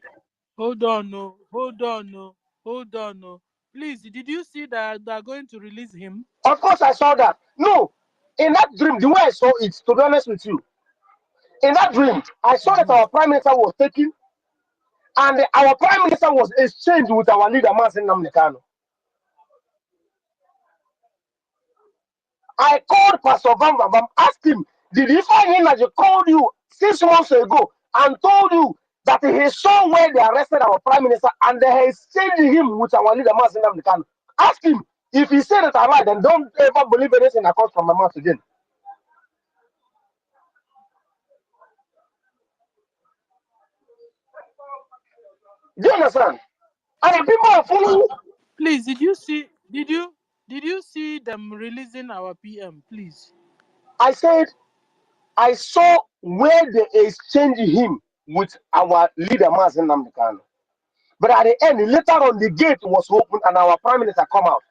Hold on, no. Hold on, no. Hold on, no. Please, did you see that they're going to release him? Of course, I saw that. No, in that dream, the way I saw it, to be honest with you, in that dream, I saw that our prime minister was taken, and our prime minister was exchanged with our leader, Mazen Namdekano. I called Pastor Van Van Van, asked him, did he find energy called you 6 months ago and told you that he saw where they arrested our prime minister and they exchanged him with our leader, Mazen Namdekano? Ask him. If he said that I lied, then don't ever believe anything that comes from my mouth again. Do you understand? And people are following. Please, did you see them releasing our PM, please? I said, I saw where they exchanged him with our leader, Mazen Namdekano. But at the end, later on, the gate was open and our prime minister come out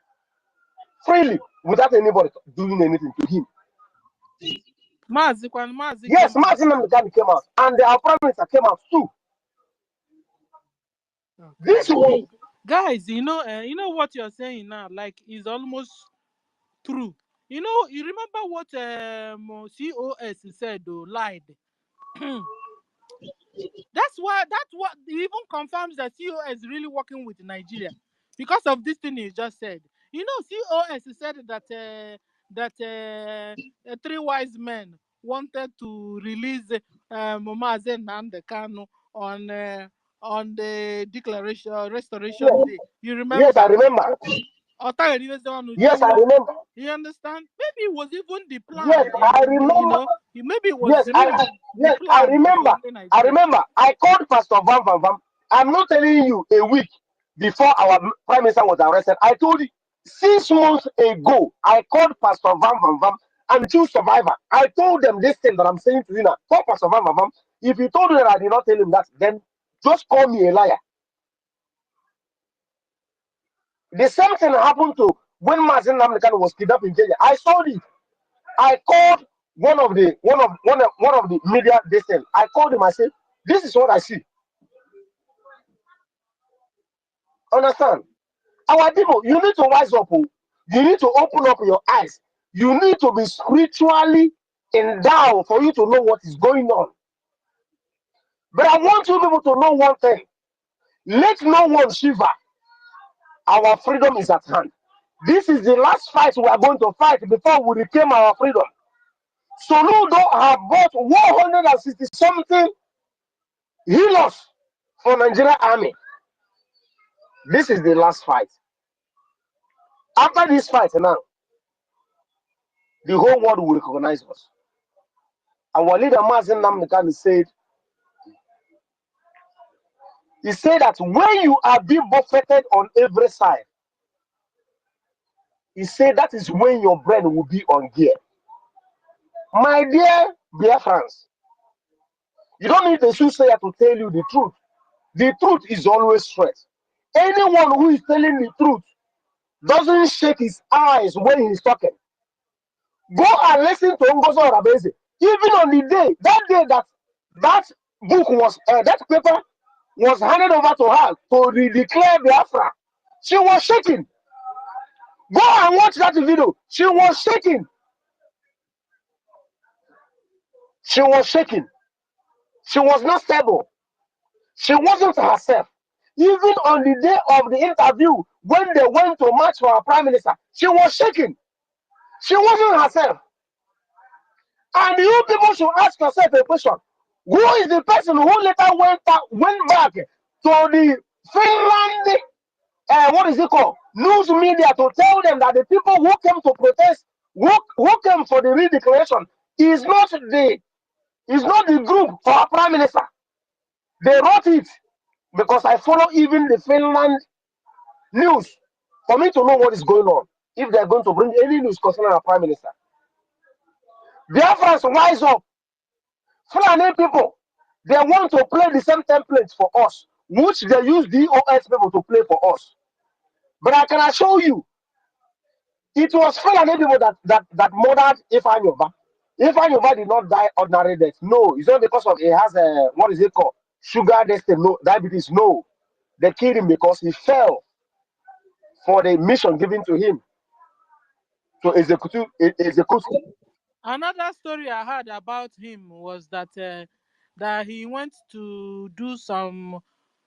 freely without anybody doing anything to him. Mazi Yes, came out. Mazen Namdekano came out and our prime minister came out too. Okay. This way. Guys, you know what you're saying now, like, is almost true. You remember what COS said, though, lied. That's what even confirms that COS is really working with Nigeria because of this thing he just said. COS said that 3 wise men wanted to release Mazen Nnamdi Kanu on the restoration Yes, day. You yes, I remember? remember. Yes, I remember. You understand? Maybe it was even the Yes, plan. I remember. Maybe it was Yes, really the yes, I plan of remember. I Nigeria. remember. I called Pastor Van Van Van. I'm not telling you a week before our prime minister was arrested. I told you 6 months ago. I called Pastor Van Van Van and two survivor. I told them this thing that I'm saying to you now. Call Pastor Van Van Van. If he told you that I did not tell him that, then just call me a liar. The same thing happened to when Mazen Namdekan was kidnapped in Kenya. I saw it. I called one of the media this thing. I called him. I said, "This is what I see." Understand? Our people, you need to wise up. Oh. You need to open up your eyes. You need to be spiritually endowed for you to know what is going on. But I want you people to know one thing. Let no one shiver. Our freedom is at hand. This is the last fight we are going to fight before we reclaim our freedom. Soludo have bought 160 something healers for Nigeria Army. This is the last fight. After this fight now, the whole world will recognize us. Our leader Mazin Namdekan said that when you are being buffeted on every side, he said that is when your brain will be on gear. My dear friends, you don't need a soothsayer to tell you the truth. The truth is always straight. Anyone who is telling the truth doesn't shake his eyes when he's talking. Go and listen to Ngozo Rabeze. Even on the day that book was, that paper was handed over to her to declare Biafra, she was shaking. Go and watch that video. She was shaking. She was shaking. She was not stable. She wasn't herself. Even on the day of the interview, when they went to march for our prime minister, she was shaking. She wasn't herself. And you people should ask yourself a question. Who is the person who later went back to the Finland, what is it called? News media to tell them that the people who came to protest, who came for the redeclaration, is not the group for our prime minister. They wrote it because I follow even the Finland news for me to know what is going on. If they're going to bring any news concerning our prime minister. Biafrans, rise up. Fulani people, they want to play the same templates for us, which they use DOS people to play for us. But I can assure you, it was Fulani people that murdered Ifeanyi Uba. Ifeanyi Uba did not die ordinary death. No, it's not because of he has a, what is it called? Sugar destiny, no, diabetes, no. They killed him because he fell for the mission given to him to execute. Another story I heard about him was that that he went to do some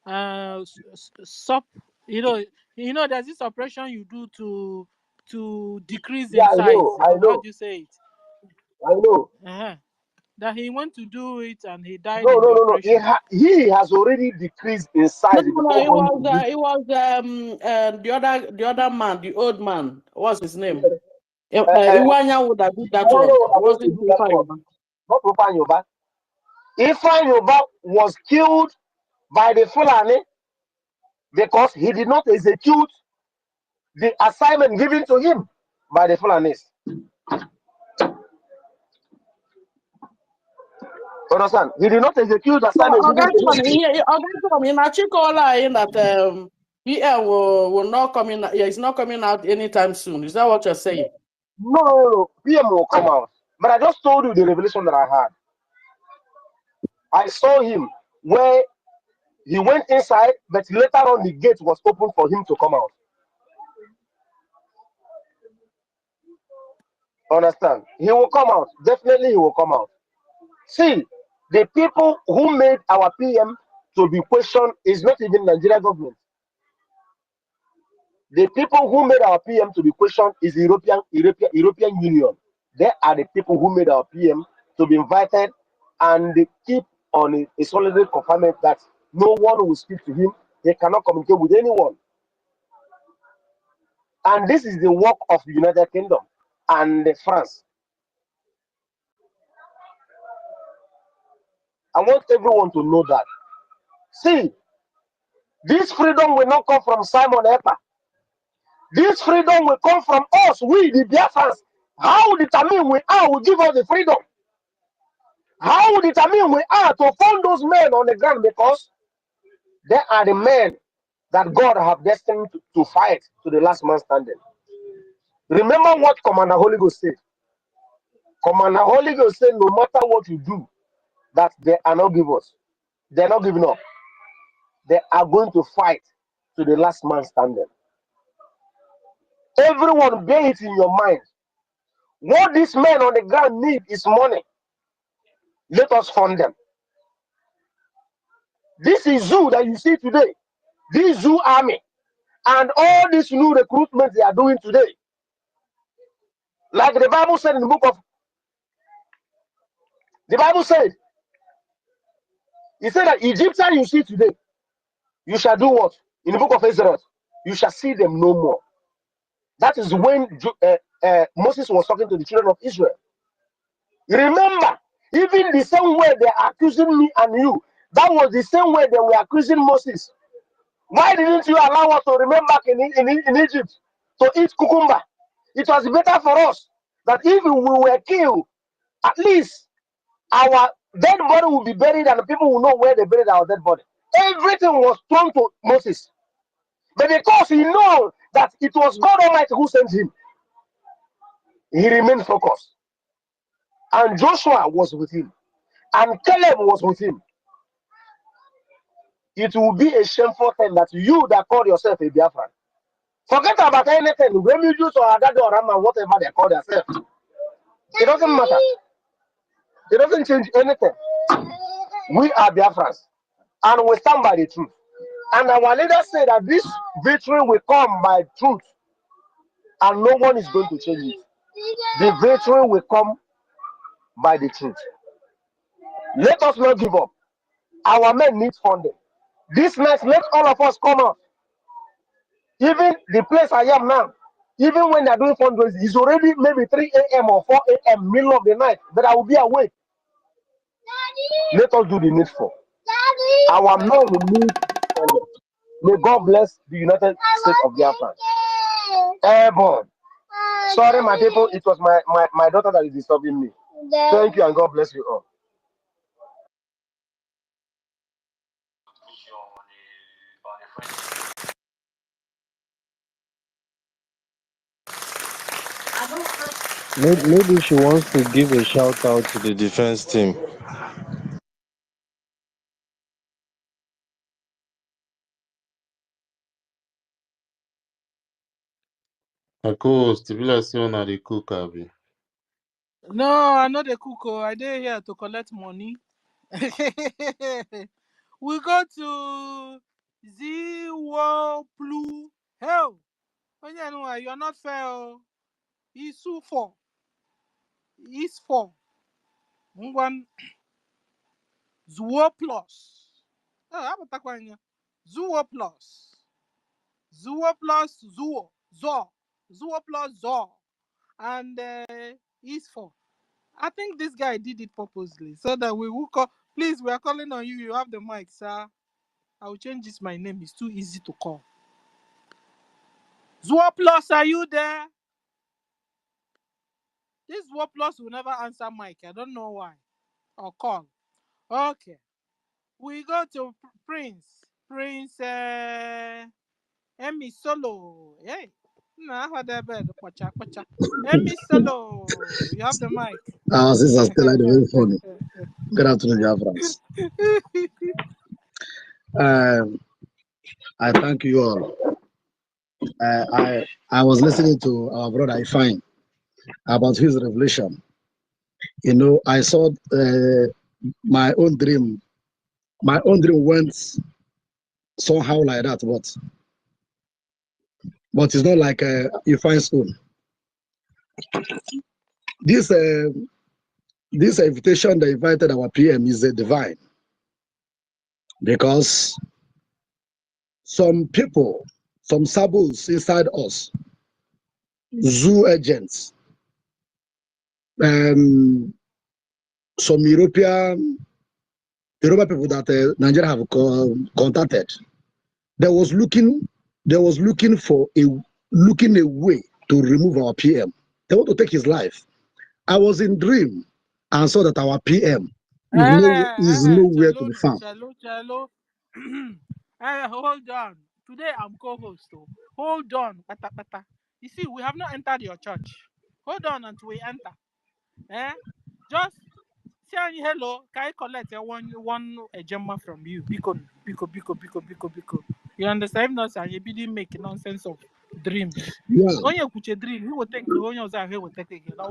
there's this operation you do to decrease Yeah, in I size. know, I How know, do you say it? I know. That he went to do it and he died No, in no, the no, no. operation. He has already decreased in No, size no, no. before going to do. It was the other man, the old man. What's his name? Iwanya would have did that No, one. no, It I'm going to wasn't do that one. Ifeanyi. Not Ifeanyi Uba. Ifeanyi Uba was killed by the Fulani because he did not execute the assignment given to him by the Fulanis. Understand? He did not execute the So, assignment given to him. in Achikola, in that BL will not coming. Yeah, it's not coming out anytime soon. Is that what you're saying? No, no, no, no. PM will come out. But I just told you the revelation that I had. I saw him where he went inside, but later on the gate was open for him to come out. Understand? He will come out. Definitely he will come out. See, the people who made our PM to be questioned is not even Nigeria government. The people who made our PM to be questioned is the European Union. They are the people who made our PM to be invited, and they keep on a solid confinement that no one will speak to him. They cannot communicate with anyone. And this is the work of the United Kingdom and France. I want everyone to know that. See, this freedom will not come from Simon Epa. This freedom will come from us, we the Biafrans. How determined we are will give us the freedom. How determined we are to find those men on the ground, because they are the men that God have destined to fight to the last man standing. Remember what Commander Holy Ghost said. Commander Holy Ghost said, no matter what you do, that they are not giving us. They are not giving up. They are going to fight to the last man standing. Everyone bear it in your mind. What these men on the ground need is money. Let us fund them. This is zoo that you see today. This zoo army and all this new recruitment they are doing today. Like the Bible said in the book of, the Bible said, it said that Egyptian you see today, you shall do what? In the book of Israel, you shall see them no more. That is when Moses was talking to the children of Israel. Remember, Even the same way they are accusing me and you, that was the same way they were accusing Moses. Why didn't you allow us to remain back in Egypt to eat cucumber? It was better for us that if we were killed, at least our dead body will be buried and the people will know where they buried our dead body. Everything was thrown to Moses. But because he knew that it was God Almighty who sent him, he remained focused. And Joshua was with him. And Caleb was with him. It will be a shameful thing that you that call yourself a Biafran, forget about anything, Remigius or Agado or Rama, whatever they call themselves. It doesn't matter. It doesn't change anything. We are Biafrans. And we stand by the truth. And our leaders say that this victory will come by truth. And no one is going to change it. The victory will come by the truth. Let us not give up. Our men need funding. This night, let all of us come out. Even the place I am now, even when they're doing fundraising, it's already maybe 3 a.m. or 4 a.m., middle of the night, but I will be awake. Let us do the needful. Our men will need funding. May God bless the United States of Biafra. Airborne. Sorry, my people, it was my daughter that is disturbing me. Thank you and God bless you all. Maybe she wants to give a shout out to the defense team. I co-host, if you like say una dey cook, abi. No, I know the cook. I dey here to collect money. We go to Ziwo Hell. Oh, yeah, no, you are not fair. Oh. It's 4. It's 4. One Zuo Plus. Oh, how about that one? Zuo Plus. Zuo Plus Zuo. Zo. Zuo Plus Zo. And it's 4. I think this guy did it purposely so that we will call. Please, we are calling on you. You have the mic, sir. I will change this. My name is too easy to call. Zuo Plus, are you there? This Zuo Plus will never answer mic. I don't know why. Or call. Okay. We go to Prince. Prince Emmy Solo. Hey. Nah, how that bed? Pacha, pacha. Emmy Solo. You have the mic. This is still like very funny. Good afternoon, Biafrans. I thank you all. I was listening to our brother Ifine about his revelation. You know, I saw my own dream. My own dream went somehow like that, but it's not like Ifine's own. This invitation they invited our PM is divine, because some people, some sabos inside us, zoo agents, some European people that Nigeria have contacted, they was looking for a way to remove our PM. They want to take his life. I was in dream and saw that our PM is nowhere to be found. Chalo. Hold on. Today I'm co-host. Hold on. Pata, pata. You see, we have not entered your church. Hold on until we enter. Just say hello. Can I collect one gemma from you? Biko. You understand? If not, you didn't make nonsense of dreams. Yeah. When you put a dream, you will think when you will take it. I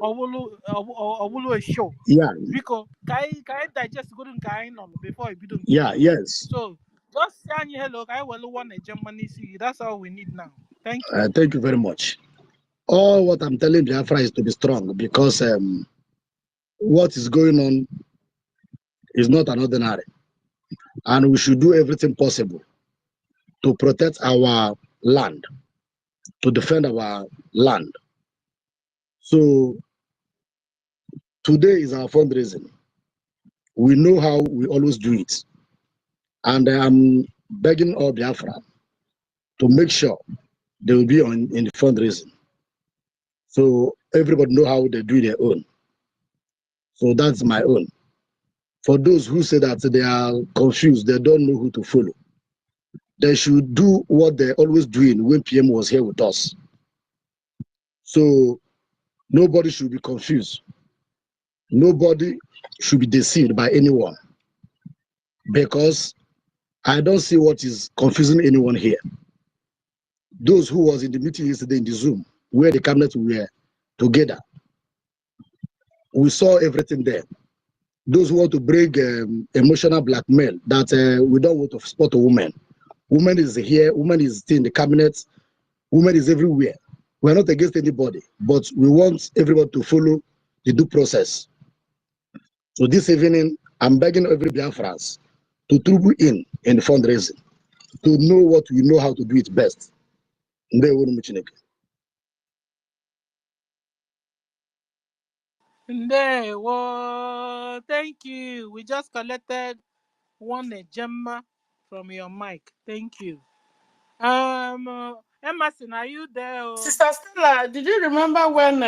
will a show. Yeah. Because can I digest good before I do. Yeah. Yes. So just say hello. I will want a Germany see. That's all we need now. Thank you. Thank you very much. All what I'm telling Biafra is to be strong, because what is going on is not an ordinary, and we should do everything possible to protect our land, to defend our land. So Today is our fundraising. We know how we always do it. And I'm begging all Biafra to make sure they will be in the fundraising. So everybody know how they do their own. So that's my own. For those who say that they are confused, they don't know who to follow, they should do what they're always doing when PM was here with us. So nobody should be confused. Nobody should be deceived by anyone, because I don't see what is confusing anyone here. Those who was in the meeting yesterday in the Zoom, where the cabinet were together, we saw everything there. Those who want to bring emotional blackmail that we don't want to support a woman. Woman is here, woman is still in the cabinet, woman is everywhere. We're not against anybody, but we want everybody to follow the due process. So this evening, I'm begging every Biafrans to trouble in the fundraising, to know what we know how to do it best. Ndewo, thank you. We just collected one Gemma from your mic. Thank you. Emerson, are you there? Sister Stella, did you remember when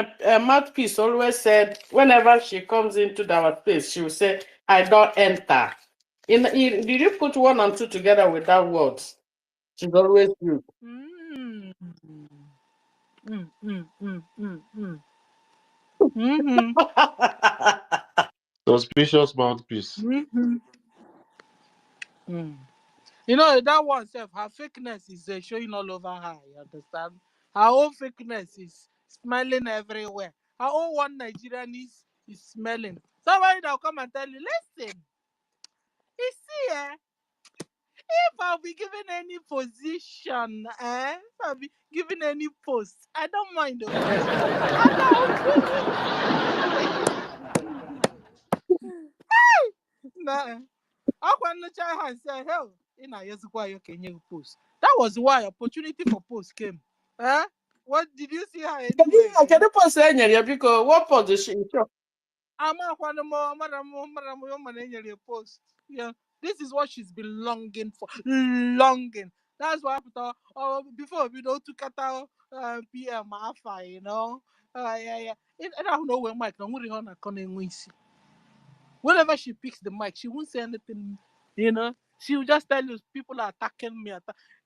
Mouthpiece always said, whenever she comes into our place, she will say, I don't enter. Did you put 1 and 2 together with that word? She's always you. Suspicious mouthpiece. You know, that one self, her fakeness is showing all over her, you understand? Her own fakeness is smelling everywhere. Her own one Nigerian is smelling. Somebody that will come and tell you, listen, you see, if I'll be given any position, if I'll be given any post, I don't mind. I don't. Nah. I want to try and say, hell, in a year's why you can you post. That was why opportunity for post came. Huh? What did you see her anywhere? Can you post any? Because what position? I'm a post. Yeah, this is what she's been longing for. Longing. That's why I thought, before we don't to cut out PM Alpha, you know. Yeah. I don't know where Mike, I'm going to whenever she picks the mic, she won't say anything, you know. She will just tell you people are attacking me.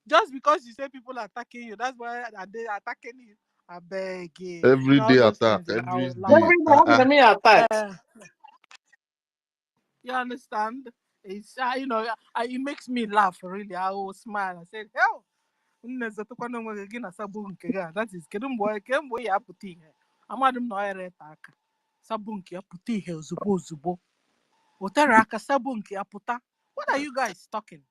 Just because you say people are attacking you, that's why they are attacking you. I beg you. You know, all Everyday those attack. things, I Every will laugh. day. Every attack. You understand? It's it makes me laugh really. I will smile. I said, hell. That is kemgbe ya apụta ihe amadị m na ọ yara ete aka sabụ nke ya pụta ihe ozugbo o tere aka sabụ nke ya pụta. What are you guys talking?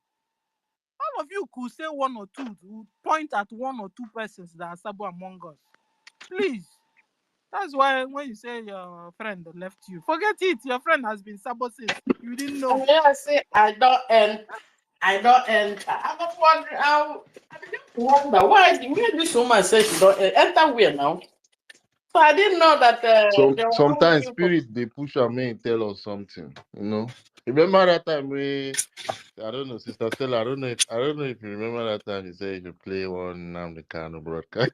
All of you could say one or two, point at 1 or 2 persons that are sabo among us. Please. That's why when you say your friend left you, forget it. Your friend has been sabo since you didn't know. And I say, I don't enter. I was wondering how. I began to wonder why this woman says she don't enter where now. So I didn't know that they were all Sometimes looking for. spirit they push her and tell us something, you know. Remember that time I don't know, Sister Stella, I don't know if you remember that time you said you play one Namdekano broadcast.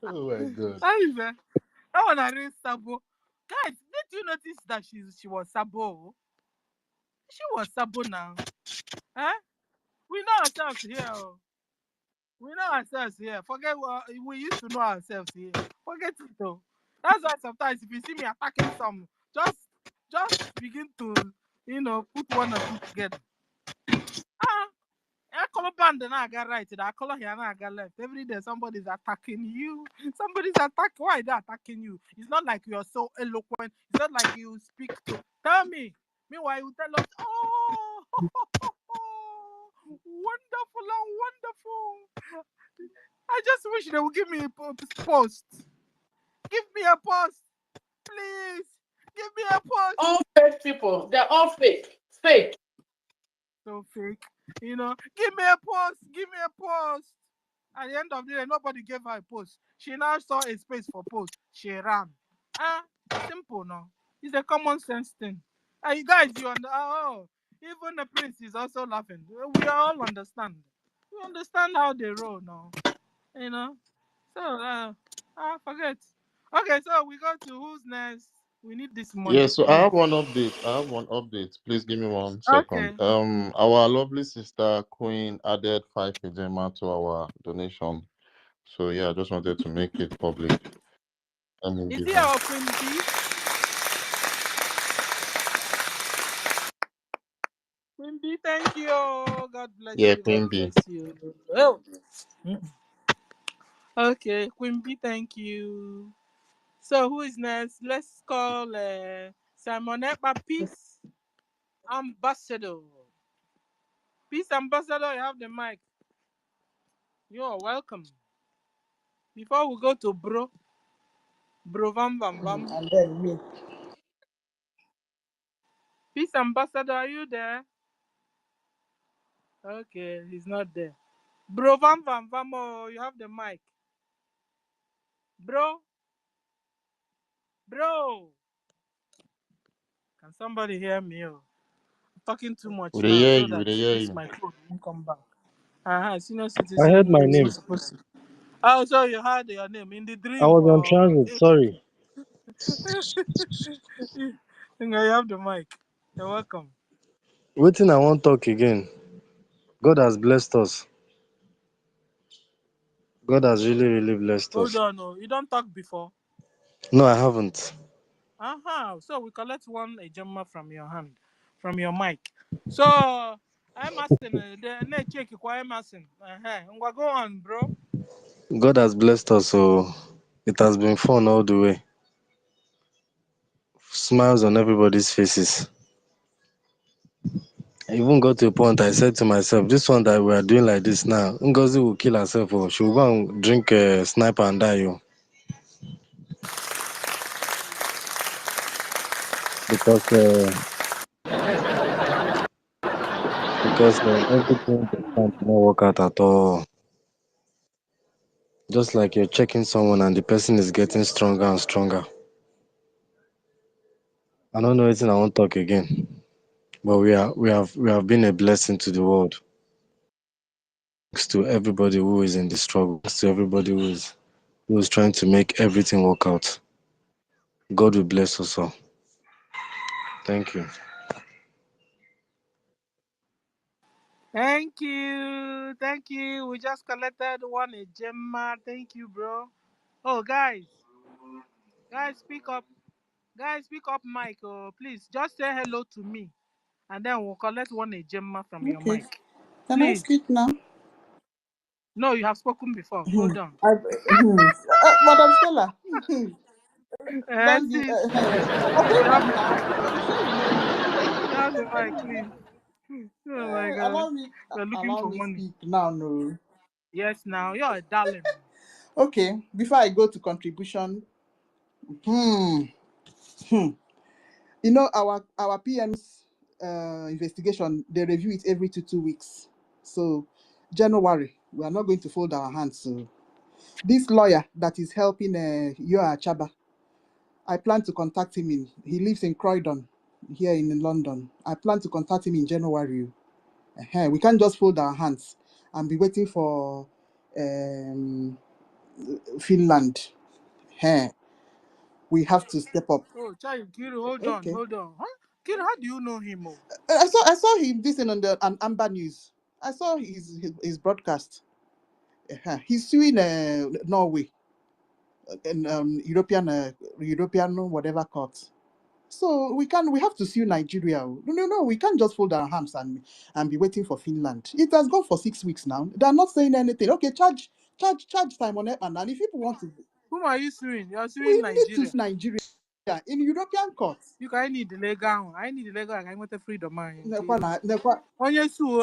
Oh my god. That one I really sabo. Guys, did you notice that she was sabo? She was sabo now. Huh? We know ourselves here. We know ourselves here. Forget what we used to know ourselves here. Forget it though. That's why sometimes if you see me attacking some, just begin to, put 1 or 2 together. I color band and I got right. I color here and I got left. Every day somebody's attacking you. Somebody's attacking. Why are they attacking you? It's not like you're so eloquent. It's not like you speak to. Tell me. Meanwhile, you tell us, oh, wonderful and wonderful. I just wish they would give me a post. Give me a post, please. Give me a post. All fake people. They're all fake. Fake. So fake. Give me a post. Give me a post. At the end of the day, nobody gave her a post. She now saw a space for post. She ran. Simple no. It's a common sense thing. And you guys, even the prince is also laughing. We all understand. We understand how they roll now. You know. So forget. Okay, so we go to who's next. We need this Yeah, money, so I please. have one update. I have one update. Please give me 1 second. Okay. Our lovely sister Queen added 5 ejema to our donation. So yeah, I just wanted to make it public. Let me Is give he her. our Queen B? Queen B, thank you. God bless Yeah, you. God Queen B. bless you. Oh. Okay, Queen B, thank you. So who is next? Let's call Simon Ekpa Peace Ambassador. Peace Ambassador, you have the mic. You are welcome. Before we go to Bro Vam Vam Vam. And then me. Peace Ambassador, are you there? Okay, he's not there. Bro Vam Vam Vam, oh, you have the mic. Bro, can somebody hear me? Oh, I'm talking too much We now hear so you. that We hear this you. my phone won't come back. Senior I heard citizen my is name. not supposed to. Oh, so you heard your name in the I dream. was on transit. Sorry. You have the mic. You're welcome. Waiting, I won't talk again. God has blessed us. God has really, really blessed Hold us. on, oh, you don't talk before. No, I haven't. So we collect one a gemma from your hand, from your mic. So I'm asking the check I'm asking. Go on, bro. God has blessed us, so it has been fun all the way. Smiles on everybody's faces. I even got to a point I said to myself, this one that we are doing like this now, Ngozi will kill herself or she will go and drink a sniper and die. Oh. Because everything they plan to not work out at all. Just like you're checking someone and the person is getting stronger and stronger. I don't know anything I won't talk again. But we have been a blessing to the world. Thanks to everybody who is in the struggle. Thanks to everybody who is trying to make everything work out. God will bless us all. Thank you. Thank you. Thank you. We just collected one a gemma. Thank you, bro. Oh, guys, speak up. Guys, speak up, Mike. Oh, please, just say hello to me, and then we'll collect one a gemma from your Okay. mic. Can I Please. speak now? No, you have spoken before. Hold on. Madam Stella. Don't give. Sis, Okay, you have man. the Now mic. you sure you know me. You have the mic, please. Oh my God. We're looking Allow for me money. speak now. No. Yes, now you're a darling. Okay. Before I go to contribution, hmm, hmm. You know our PM's investigation. They review it every two weeks. So January, we are not going to fold our hands. So this lawyer that is helping Yoa Chaba, I plan to contact him he lives in Croydon, here in London. I plan to contact him in January. We can't just fold our hands and be waiting for um, Finland. We have to step up. Oh, child, Kiro, Okay. hold on. Huh? Kiro, how do you know him? Oh? I saw him this on the Amber News. I saw his broadcast. He's suing Norway and European whatever court. So we have to sue Nigeria. No, we can't just fold our hands and be waiting for Finland. It has gone for 6 weeks now. They're not saying anything. Okay, charge Simon Ekman. And if people want to, Whom are you suing? You are suing we need to Nigeria. sue Nigeria in European courts. You can need the legal. I need the legal. I want the freedom, man. Nekwa. Onye sue,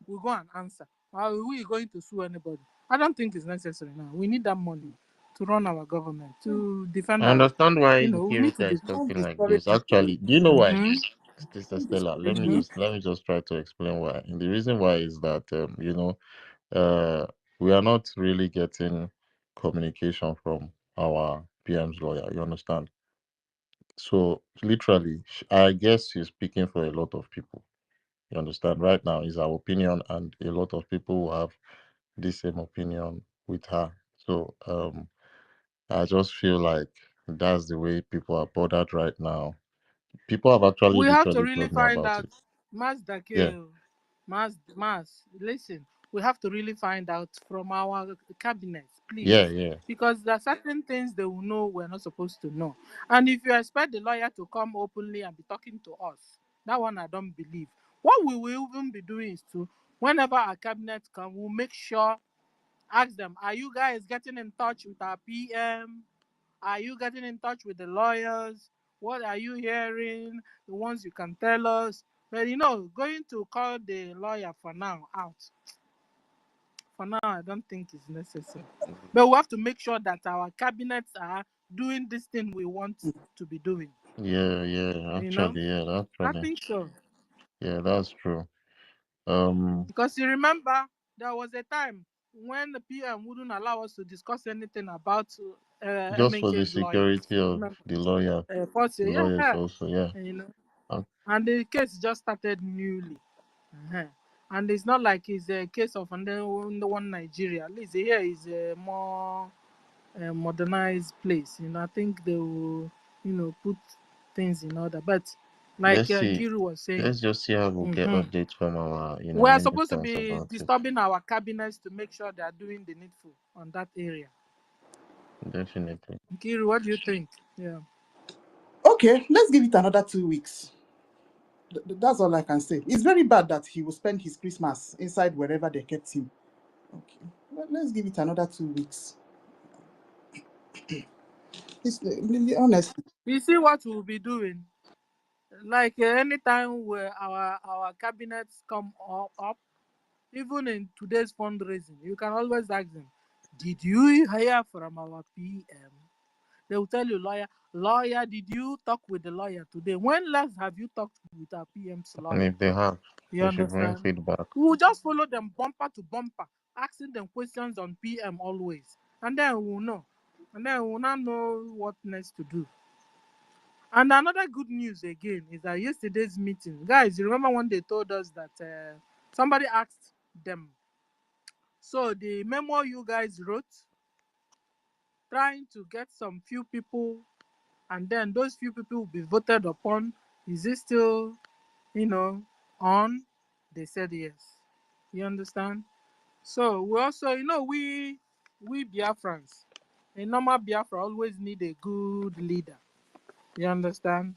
we go and answer. Are we going to sue anybody? I don't think it's necessary now. We need that money to run our government, to defend I our, understand why we need to Nkirika is defend. Don't talking like discourage this. people. Actually, do you know why? Mm-hmm. Sister Don't Stella, discourage Mm-hmm. people. let me just try to explain why. And the reason why is that uh we are not really getting communication from our PM's lawyer. You understand? So literally, I guess she's speaking for a lot of people. You understand? Right now is our opinion, and a lot of people who have the same opinion with her. So I just feel like that's the way people are bothered right now. People have actually We have to literally really told me find about out, it. Mas Yeah, Dakil, Mas, listen, we have to really find out from our cabinets, please. yeah. Because there are certain things they will know we're not supposed to know. And if you expect the lawyer to come openly and be talking to us, that one I don't believe. What we will even be doing is to, whenever our cabinet come, we'll make sure, ask them, are you guys getting in touch with our PM? Are you getting in touch with the lawyers? What are you hearing? The ones you can tell us. But going to call the lawyer for now out. For now, I don't think it's necessary. But we have to make sure that our cabinets are doing this thing we want to be doing. Yeah. I Actually, think so. yeah, that's true. Because you remember, there was a time when the PM wouldn't allow us to discuss anything about just for the MNK's lawyers. security of Remember? the lawyer, First year, lawyers yeah. also, yeah. You know. Uh, And the case just started newly. Uh-huh. And it's not like it's a case of the one Nigeria. At least here is a more modernized place. I think they will, put things in order. But like let's see. Nkiru was saying, Let's just see how we'll get updates from our, we're supposed to ministers be about it. disturbing our cabinets to make sure they are doing the needful on that area. Definitely. Nkiru, what do you think? Yeah. Okay, let's give it another 2 weeks. That's all I can say. It's very bad that he will spend his Christmas inside wherever they kept him. Okay, let's give it another 2 weeks. It's really honest. You see what we'll be doing? Like anytime where our cabinets come up, even in today's fundraising, you can always ask them, did you hear from our PM? They will tell you, lawyer, did you talk with the lawyer today? When last have you talked with our PM's And lawyer? if they have, You they should bring understand? feedback. We will just follow them bumper to bumper, asking them questions on PM always. And then we'll know. And then we'll now know what next to do. And another good news again is that yesterday's meeting, guys, you remember when they told us that somebody asked them, so the memo you guys wrote, trying to get some few people, and then those few people will be voted upon, is it still, on? They said yes. You understand? So we also, we Biafrans, a normal Biafra always need a good leader. You understand?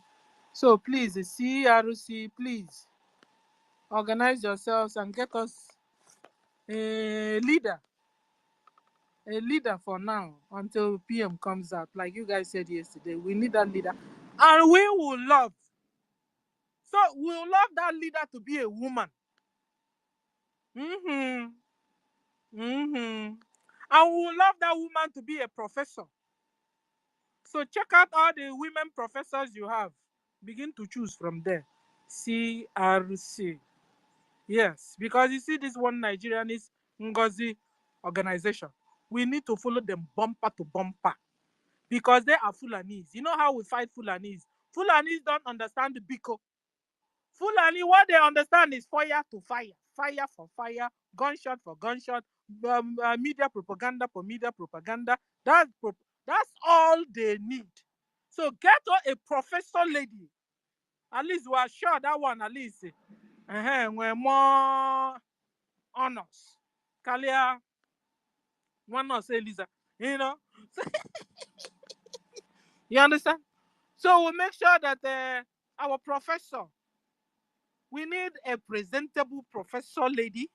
So please, the CRC, please organize yourselves and get us a leader for now until PM comes out. Like you guys said yesterday, we need that leader, and we will love. So we'll love that leader to be a woman. And we will love that woman to be a professor. So check out all the women professors you have. Begin to choose from there. CRC. Yes, because you see this one Nigerian is Ngozi organization. We need to follow them bumper to bumper because they are Fulanis. You know how we fight Fulanis? Fulanis don't understand the Biko. Fulani, what they understand is fire to fire, fire for fire, gunshot for gunshot, media propaganda for media propaganda. That's all they need. So get a professor lady. At least we are sure that one at least we're more honors. Kalia, one not say Lisa, you understand? So we make sure that our professor, we need a presentable professor lady,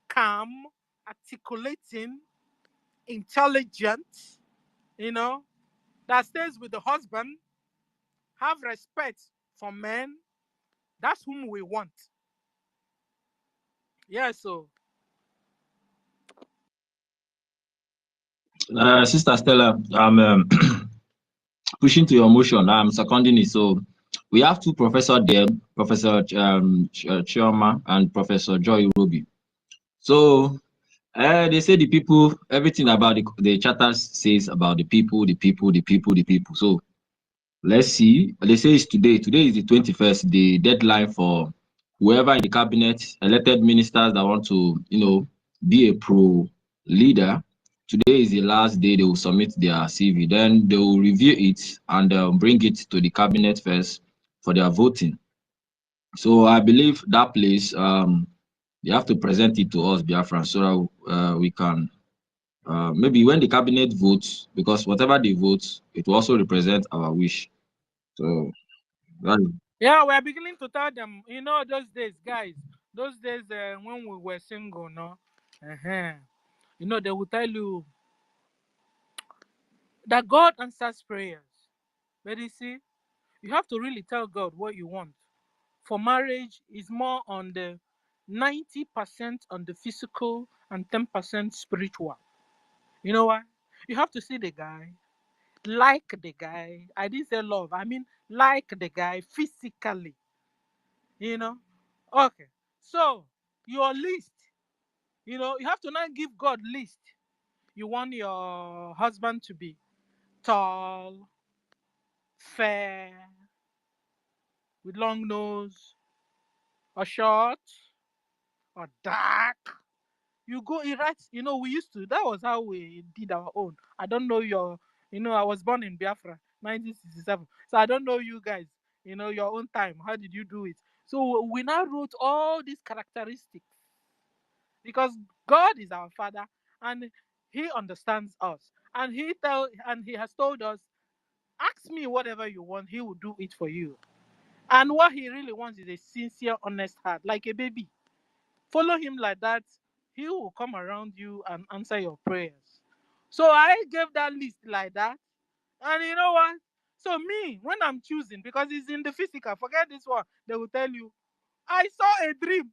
calm, articulating, intelligent, that stays with the husband, have respect for men. That's whom we want. Yeah, so Sister Stella, I'm pushing to your motion. I'm seconding it. So we have two professors there, Professor Chioma and Professor Joy Ruby. So They say the people, everything about the charter says about the people, the people, the people, the people. So let's see. They say it's today. Today is the 21st, the deadline for whoever in the cabinet, elected ministers that want to, be a pro leader. Today is the last day they will submit their CV. Then they will review it and bring it to the cabinet first for their voting. So I believe that place, they have to present it to us, Biafran, so that we can maybe when the cabinet votes, because whatever they vote, it will also represent our wish. So that is, Yeah, we're beginning to tell them, those days, guys, those days when we were single, no? Uh-huh. They will tell you that God answers prayers. But you see, you have to really tell God what you want. For marriage is more on the 90% on the physical and 10% spiritual. You know what? You have to see the guy, like the guy. I didn't say love, I mean like the guy physically. You know? Okay. So your list, you have to now give God list. You want your husband to be tall, fair, with long nose, or short, or dark. You go, he writes, we used to, that was how we did our own. I don't know I was born in Biafra, 1967. So I don't know you guys, your own time. How did you do it? So we now wrote all these characteristics because God is our Father and He understands us. And He has told us, ask me whatever you want, He will do it for you. And what He really wants is a sincere, honest heart, like a baby. Follow Him like that, He will come around you and answer your prayers. So I gave that list like that. And you know what? So me, when I'm choosing, because it's in the physical, forget this one, they will tell you, I saw a dream.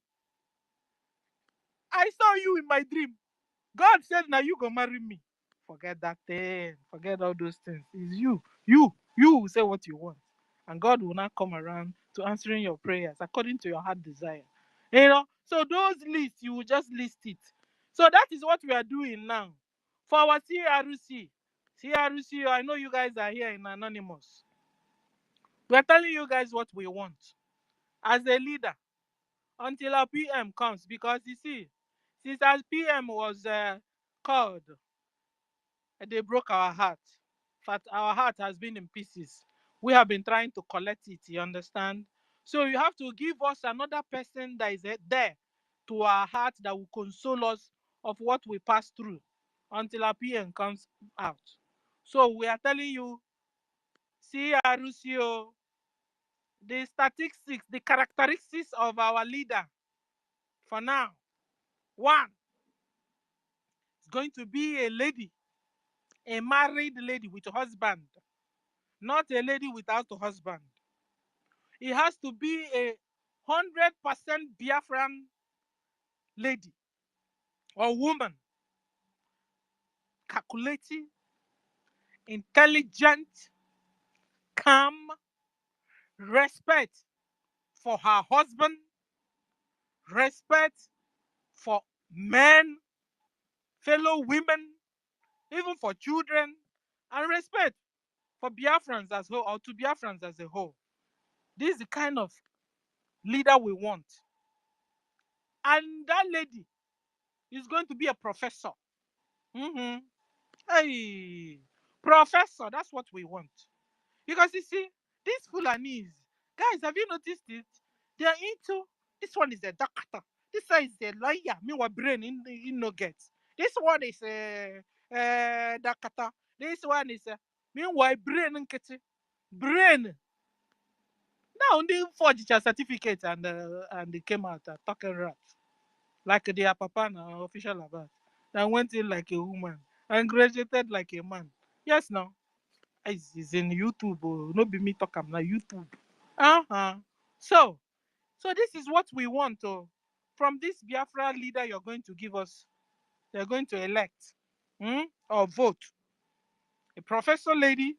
I saw you in my dream. God said, now you go marry me. Forget that thing. Forget all those things. It's you. You will say what you want. And God will not come around to answering your prayers according to your heart desire. So those lists, you will just list it. So that is what we are doing now. For our CRC. CRC, I know you guys are here in Anonymous. We are telling you guys what we want as a leader until our PM comes. Because you see, since our PM was called, they broke our heart. In fact, our heart has been in pieces. We have been trying to collect it, you understand? So you have to give us another person that is there to our heart that will console us of what we pass through until our PM comes out. So we are telling you, see Arusio, the statistics, the characteristics of our leader for now. One, is going to be a lady, a married lady with a husband, not a lady without a husband. It has to be a 100% Biafran lady or woman, calculating, intelligent, calm, respect for her husband, respect for men, fellow women, even for children, and respect for Biafrans as whole, or to Biafrans as a whole. This is the kind of leader we want. And that lady is going to be a professor. Mm-hmm. Hey, professor, that's what we want. Because you see, these Fulanis, guys, have you noticed it? They are into, this one is a doctor, this one is a lawyer, meanwhile brain in no get. This one is a doctor, this one is a, meanwhile brain in brain. Now they forged a certificate and they came out talking rat. Like their papa now, official about. And went in like a woman and graduated like a man. Yes, now. It's in YouTube. Oh, no be me talk am na YouTube. Uh-huh. So this is what we want from this Biafra leader you're going to give us. They're going to elect or vote. A professor lady,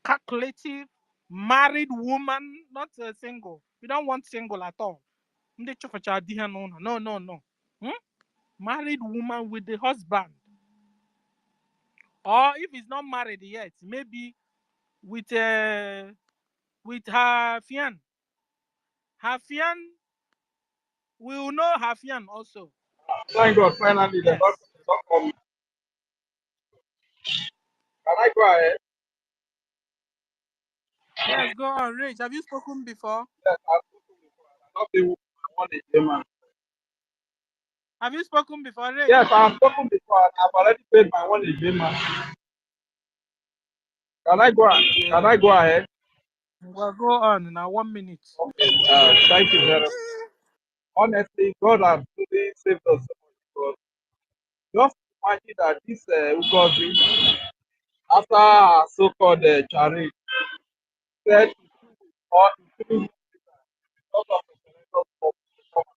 calculative, married woman, not a single. We don't want single at all. No, no, no. Hmm? married woman with the husband, or if he's not married yet, maybe with her fian. Her fian will know her fian also. Thank God, finally, the Yes. doctor come. Can I go ahead? Yes, go on, Rich. Have you spoken before? Yes, I've spoken before. I love the woman. I want a German. Have you spoken before, Rich? Yes, I've spoken before. I've already paid my one a German. Can I go ahead? Okay. Can I go ahead? Well, go on now. 1 minute. Okay. Thank you very much. Honestly, God has really saved us so much because just imagine that this Ugozi, after our so-called charade, said or including because of the senator of the government.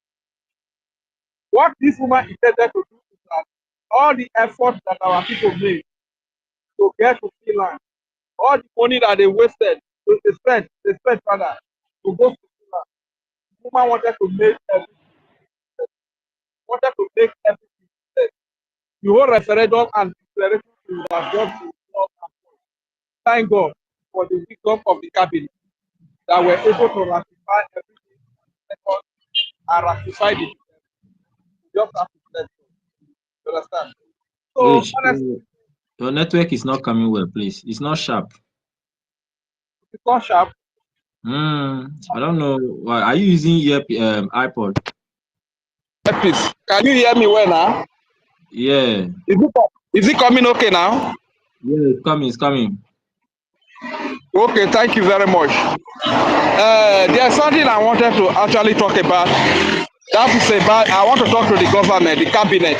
What this woman intended to do is that all the effort that our people made to get to Finland, all the money that they wasted, they spent rather to go to Finland. The woman wanted to make everything set. The whole referendum and declaration would have gone to law and court. Thank God for the wisdom of the cabinet that were able to ratify everything and ratify the just have to let go. You understand? So Rich, honestly, your network is not coming well, please. It's not sharp. it's not sharp. I don't know why. Are you using your iPod? Earpiece. Can you hear me well now? Yeah. Is it coming okay now? Yeah, it's coming. It's coming. Okay, thank you very much. There's something I wanted to actually talk about. That is about, I want to talk to the government, the cabinet,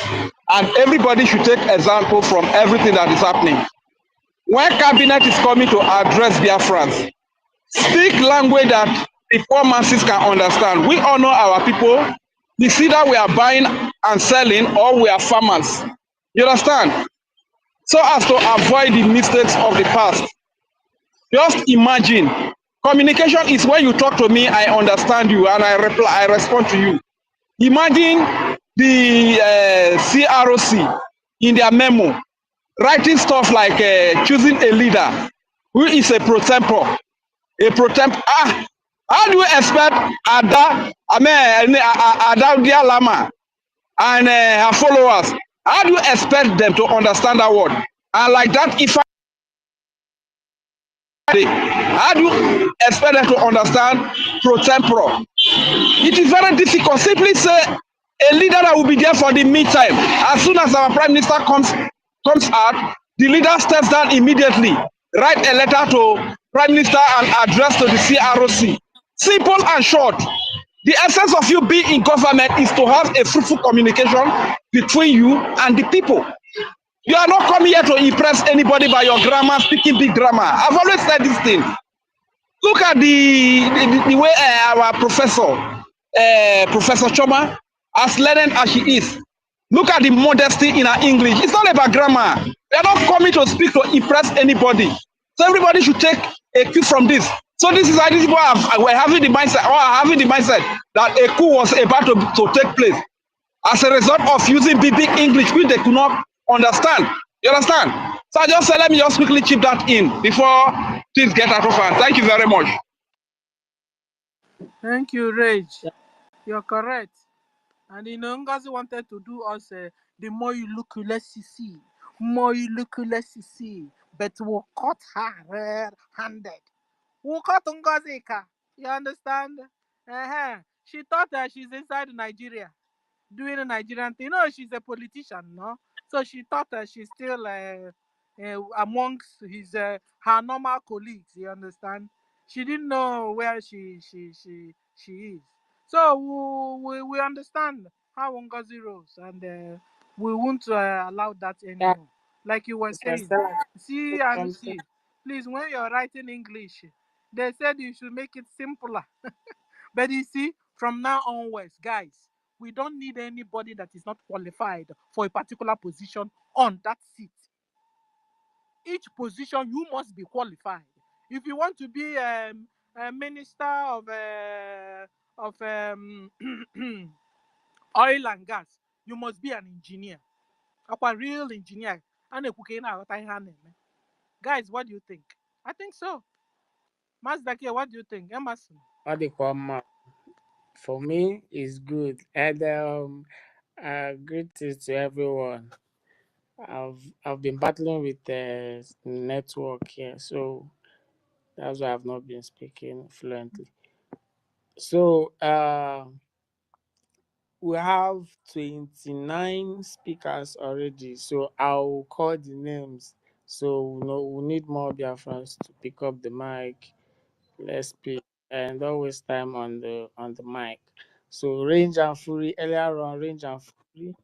and everybody should take example from everything that is happening. When cabinet is coming to address Biafrans, speak language that the poor masses can understand. We all know our people. It's either we are buying and selling or we are farmers. You understand? So as to avoid the mistakes of the past. Just imagine, communication is when you talk to me, I understand you and I respond to you. Imagine the CROC in their memo writing stuff like choosing a leader who is a pro tempore. How do you expect Ada Lama and her followers? How do you expect them to understand that word? And like that, if how do you expect them to understand pro tempore? It is very difficult. Simply say a leader that will be there for the meantime. As soon as our prime minister comes out, the leader steps down immediately. Write a letter to prime minister and address to the CROC. Simple and short. The essence of you being in government is to have a fruitful communication between you and the people. You are not coming here to impress anybody by your grammar, speaking big grammar. I've always said this thing. Look at the way our professor, Professor Choma, as learned as she is. Look at the modesty in her English. It's not about grammar. We are not coming to speak to impress anybody. So everybody should take a cue from this. So this is why these people were having the mindset, or are having the mindset that a coup was about to take place as a result of using big English, which they could not understand. You understand? So I just said, let me just quickly chip that in before things get out of hand. Thank you very much. Thank you, Rage. You're correct. And Ngozi wanted to do us the more you look, less you see. More you look, less you see. But we'll cut her red-handed. We'll cut Ngozi. You understand? She thought that she's inside Nigeria doing a Nigerian thing. No, she's a politician, no? So she thought that she's still amongst her normal colleagues, you understand? She didn't know where she is. So we understand how Ngozi rose, and we won't allow that Yeah, anymore. Like you were Mr. saying, Stella, see and see. Please, when you're writing English, they said you should make it simpler. But you see, from now onwards, guys, we don't need anybody that is not qualified for a particular position on that seat. Each position, you must be qualified. If you want to be a minister of oil and gas, you must be an engineer. A real engineer. Guys, what do you think? I think so. Mazdake, what do you think? Emerson. What they call for me is good. And greetings to everyone. I've been battling with the network here, so that's why I've not been speaking fluently. So we have 29 speakers already, so I'll call the names. So we need more Biafrans to pick up the mic. Let's speak and don't waste time on the mic. So Range and Fury, earlier on, Range and Fury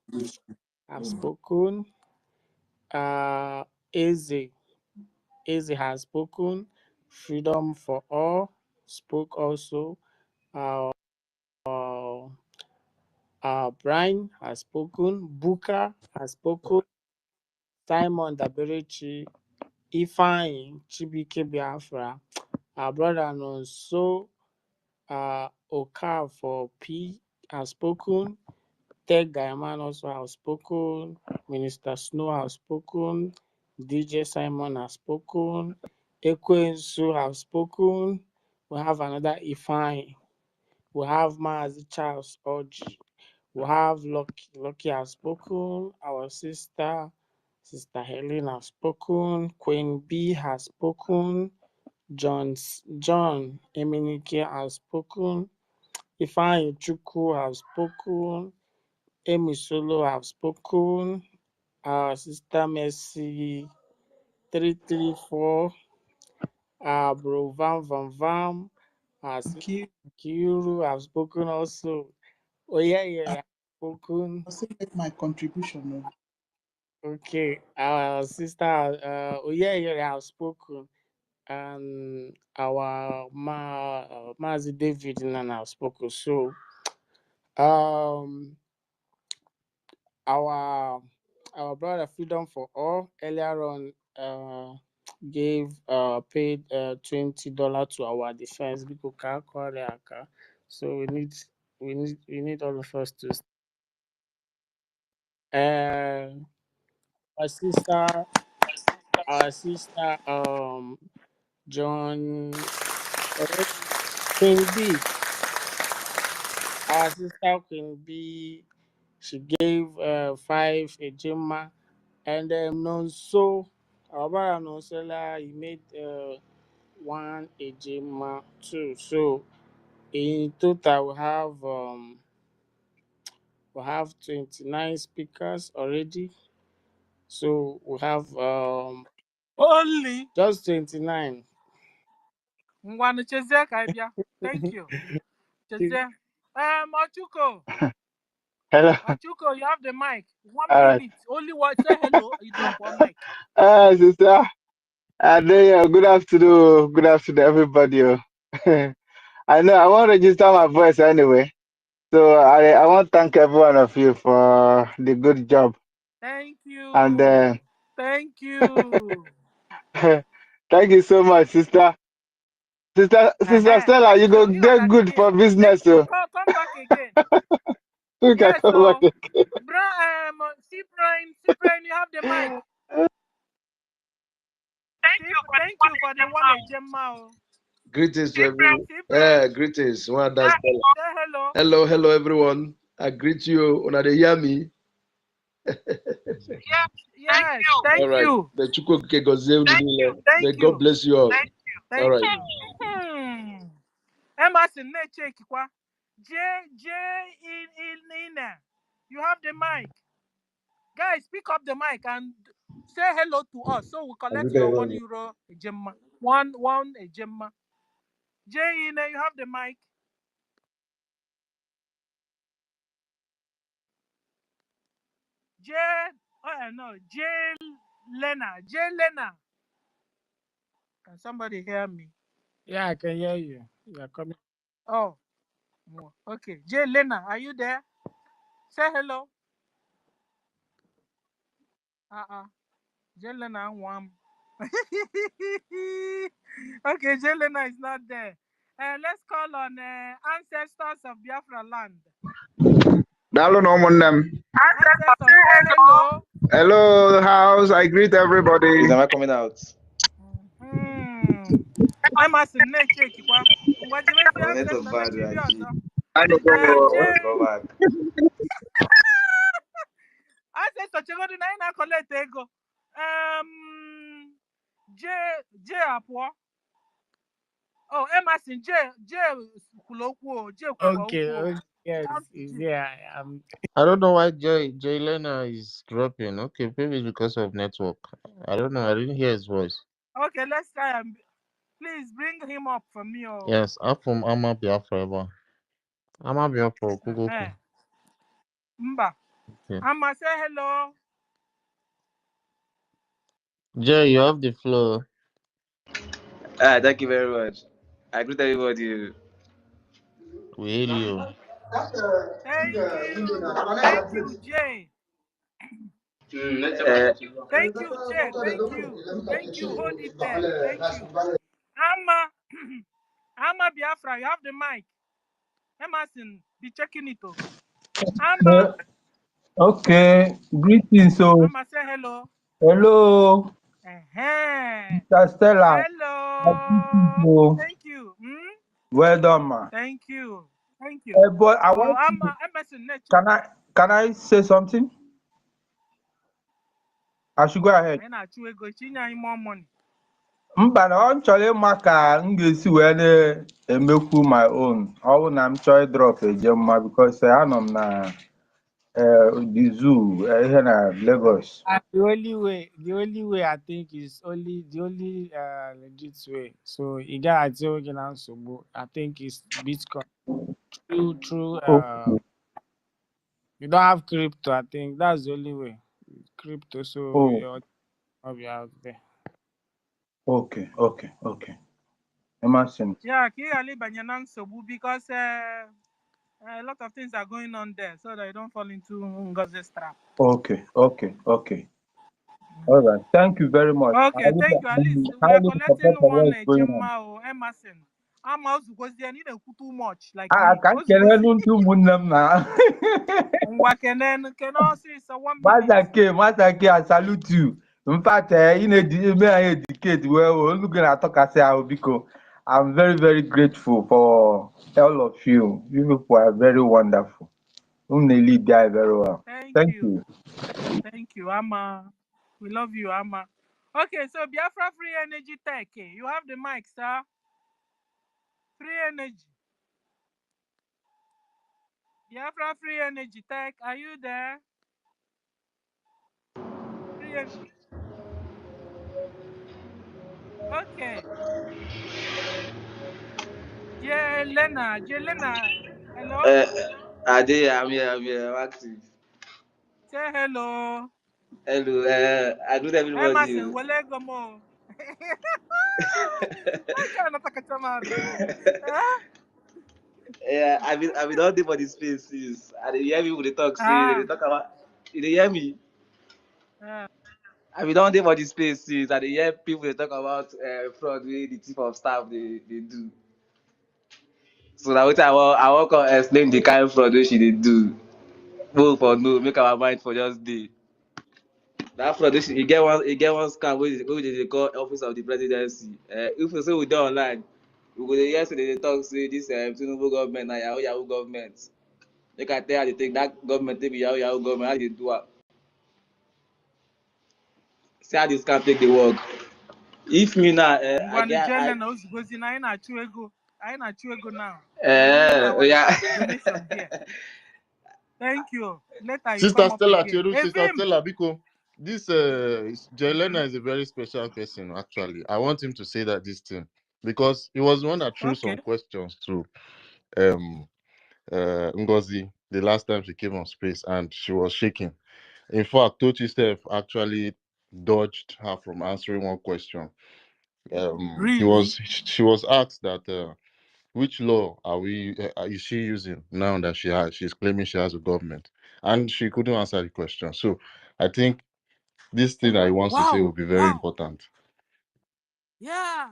have spoken. Eze has spoken. Freedom for All spoke also. Brian has spoken. Booker has spoken. Simon Daberechi, Ifeanyi Chibike Biafra, our brother Nonso Okafor P has spoken. Ted Gaiman also has spoken. Minister Snow has spoken. DJ Simon has spoken. Ekwensu has spoken. We have another Ifeanyi. We have Maazi Charles Oji. We have Lucky has spoken. Our Sister Helen has spoken. Queen B has spoken. John Eminike has spoken. Ifeanyi Chukwu has spoken. Amy Solo have spoken. Our Sister Mercy 334. Bro Vam. Our Sister Kiru have spoken also. Oh yeah, have spoken. I'll still make my contribution. No? Okay, our sister have spoken. And our Mazi David and have spoken. So our brother Freedom for All earlier on gave paid $20 to our defense because so we need all of us to our sister John Queen B, our sister Queen B, she gave 5 ejima, and then Nonso, our brother Nonsela, he made 1 ejima too. So in total we have 29 speakers already. So we have Only just 29. Thank you. Ochuko. Hello. Ochuko, you have the mic. 1 All right. minute. Only one. Say hello. You drop one mic. Sister. Good afternoon. Good afternoon, everybody. I know I won't register my voice anyway. So I want to thank every one of you for the good job. Thank And you. Thank you. thank you so much, sister. Sister Stella, Thank you you. go You are get that good for again. Thank business. you. So Come back again. you can Yes, come back so again. Cyprian, you have the mic. Thank you for the 1 ejema. Greetings to everyone. Greetings. Say hello. Hello, everyone. I greet you. Una dey hear me? Yes. All Thank right. you. May Chukwu okike gozie unu niile. May Thank God you. bless you all. All Thank right. you. Emerson, check kwa. J in there. You have the mic. Guys, pick up the mic and say hello to us. So we collect your €1 ejema. One ejema. J in there, you have the mic. J Lena. Can somebody hear me? Yeah, I can hear you. You are coming. Oh, okay. J Lena, are you there? Say hello. J Lena, one. Okay, J Lena is not there. Let's call on ancestors of Biafra land. Dalo no monam. Ancestors say hello. Hello, house. I greet everybody. Is am I coming out? Emerson na-echeki kwa. Ngwa jibezi Our network ancestor na bad, chibi Aki. ọzọ. I know. Go back. Ancestor chegodi na ị na-akọlete ego. J apụọ. Oh, Emerson, J kwuru okwu o. J kwukwa Okay, okwu o. okay, yes, Count to J. yeah. I don't know why Jay Lena is dropping. Okay, maybe it's because of network. I don't know. I didn't hear his voice. Okay, let's try and please bring him up for me. Oh. Yes, I'm from Ama Biafra. Ama Biafra, Google. Uh-huh. Mba. Okay. Amma, say hello. Jay, you have the floor. Thank you very much. I greet everybody. We hail you. Thank you. Thank you, Jay. Thank you, Jay. Thank you. Thank you. Hold it there. Thank you. Amma, Amma Biafra, you have the mic. Emerson, be checking it. Amma. Okay, greetings. So, Amma, say hello. hello, Uh-huh. Mr. Stella. Hello. Thank you. Well done, man. Thank you. Thank you. But I Oh, want to, Emerson, can I say something? I should go ahead. I not you go chinya more money. Mba na ọ chọrọ ịma ka m ga-esi wee na-emekwu my own. Ọ bụ na m chọọ drop eje mma because anọ m na the zoo here na Lagos. The only way I think is the only legit way. So you got to I think is Bitcoin. True. Okay. You don't have crypto. I think that's the only way. Crypto, so I'll be out there. Okay. Imagine. Yeah, Kigali Banyanan Sobu because a lot of things are going on there, so that you don't fall into Ngozi's trap. Okay. All right. Thank you very much. Okay, thank you. At least we are collecting one Jemma Emerson. I'm also because they need too much like me. I can't get anyone to Munam now. Can also see 1 minute. Master K, I salute you. In fact, you know, I educate well. Looking at talk, I say, because I'm very, very grateful for all of you. You people are very wonderful. You lead there very well. Thank you. Thank you, Amma. We love you, Amma. Okay, so Biafra Free Energy Tech. You have the mic, sir. Free Energy. Biafra Free Energy Tech, are you there? Free Okay. Jelena, hello? Ade, I'm here, I'm active. Say hello. Hello, I greet everybody. Emerson, Walegomo. I can't take a chamado. Yeah, I been all day for the spaces. I dey hear people dey talk say they talk about. You dey hear me? I been all day for the spaces. I dey hear people dey talk about fraud wey the chief of staff they do. So now wetin I wan come explain the kind fraud wey she dey do. Both for no, make our mind for just dey. That fraud wey e get one scam wey dey call office of the presidency. If we say we dey online, we go dey hear say they dey talk say this Tinubu government na yahoo government. Make I tell you how they take that government take be yahoo government, how they do am. See how this scam take dey work. If me now, I get I na achụ ego now. yeah. Donation here. Thank you. Later you Sister come up Stella, again. Sister Stella, because this Jelena is a very special person. Actually, I want him to say that this thing because he was the one that threw some questions to Ngozi the last time she came on space, and she was shaking. In fact, Tochi Steph actually dodged her from answering one question. Really? She was asked that which law is she using now that she's claiming she has a government, and she couldn't answer the question. So I think this thing that he wants to say will be very important. Yeah.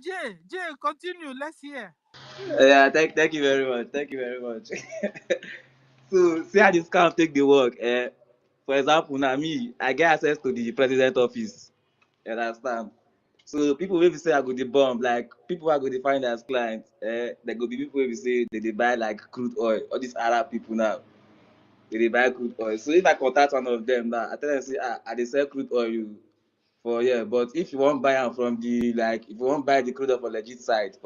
Jay, continue. Let's hear. Yeah, thank you very much. Thank you very much. So see how this scam take the work. For example, now me, I get access to the president office. You understand? So people will say I go the bomb, like people are going to find as clients. There go be people will say they buy like crude oil. All these Arab people now, they buy crude oil. So if I contact one of them now, I tell them say I dey sell crude oil for yeah. But if you want buy am from the like, if you want buy the crude oil for legit side,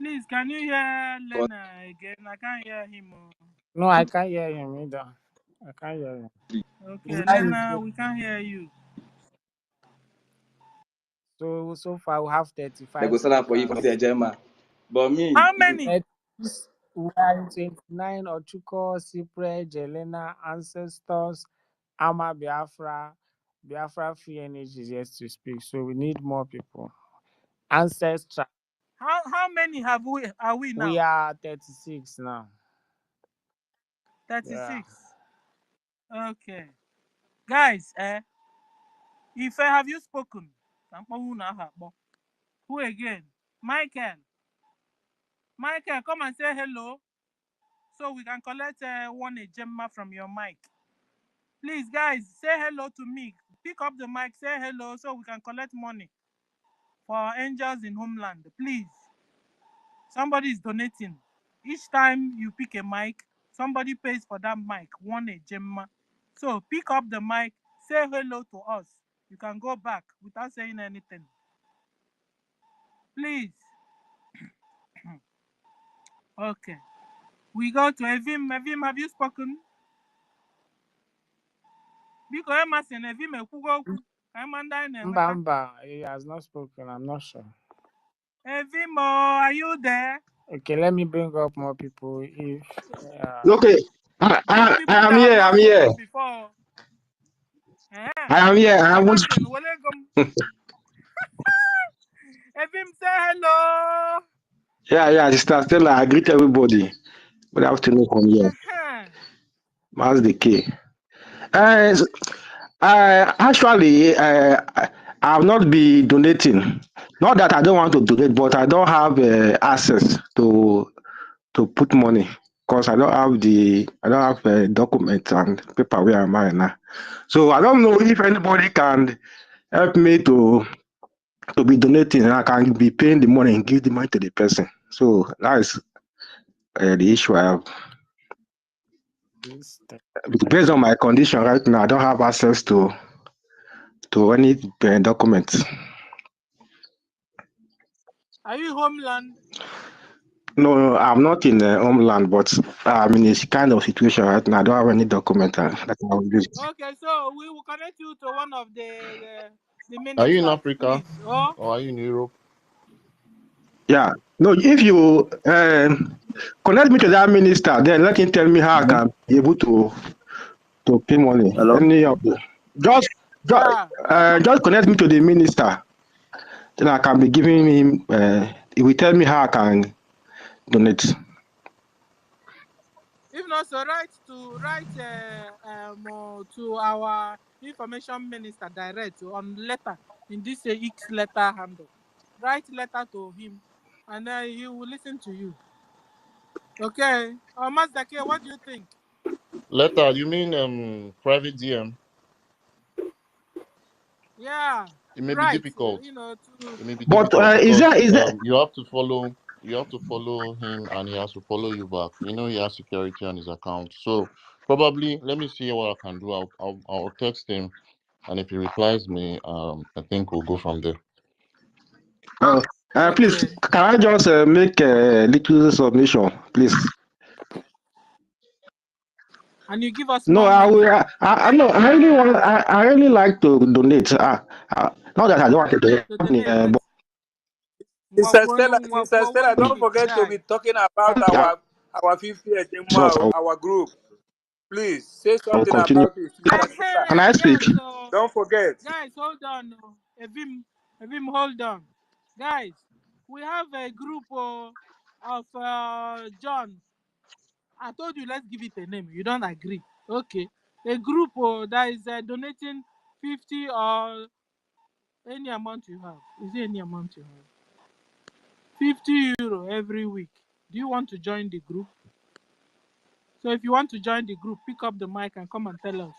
Please, can you hear Lena again? I can't hear him. No, I can't hear him either. I can't hear him. His Okay, line is Lena, breaking. we can't hear you. So far we have they 35 go sell am for you for speakers. the Gemma. But me, How if you many? We are in 29: Ochuko, Cypress, Jelena, Ancestors, Ama Biafra. Biafra Free Energy is yet to speak, so we need more people. Ancestral. How many are we now? We are 36 now. 36. Yeah. Okay. Guys, if have you spoken? Who again? Michael. Michael, come and say hello so we can collect one Gemma from your mic. Please, guys, say hello to me. Pick up the mic, say hello so we can collect money for angels in homeland. Please. Somebody is donating. Each time you pick a mic, somebody pays for that mic, one Gemma. So pick up the mic, say hello to us. You can go back without saying anything. Please. Okay. We go to Evim. Evim, have you spoken? Because Emerson, Evim, Mbamba, he has not spoken. I'm not sure. Evim, are you there? Okay, let me bring up more people. If Okay, You people I am that have here. not I'm here. spoken before. I am here. I won't. Emerson, Evim, say hello. Yeah, Sister Stella. I greet everybody. Good afternoon from here. That's the key. Uh, actually, I have not been donating. Not that I don't want to donate, but I don't have access to put money because I don't have documents and paper where am I now. So I don't know if anybody can help me to be donating, and I can be paying the money and give the money to the person. So that is the issue I have. Based on my condition right now, I don't have access to any documents. Are you homeland? No, I'm not in homeland, but I'm in this kind of situation right now. I don't have any document that I will use. Okay, so we will connect you to one of the Are you in ministers, Africa please. Oh, or are you in Europe? Yeah. No, if you connect me to that minister, then let him tell me how I can be able to pay money. hello. Any of the just just, yeah, we'll connect just connect me to the minister. Then I can be giving him. He will tell me how I can donate. If not, so write to our information minister direct on letter in this X letter handle. Write letter to him, and then he will listen to you. Okay. Master K, what do you think? Letter, you mean private DM? Yeah, It may be right. difficult. To It may be But difficult is because that you have to follow him and he has to follow you back. You know he has security on his account. So probably let me see what I can do. I'll text him, and if he replies me, I think we'll go from there. please, okay. can I just make a little submission, please? And you give us No, more I money. will. No, I really want. I really like to donate. Not that I don't want to donate To money, donate, but but Sister Stella, don't forget to be talking about yeah, our 50th results. our group. Please say I will something continue. about it, Sister Stella. Can I Yeah, speak? so Don't forget. guys, hold on. Evim, hold on. Guys, we have a group of John. I told you let's give it a name. You don't agree. Okay. A group that is donating 50 or any amount you have. Is there any amount you have? 50 euro every week. Do you want to join the group? So if you want to join the group, pick up the mic and come and tell us.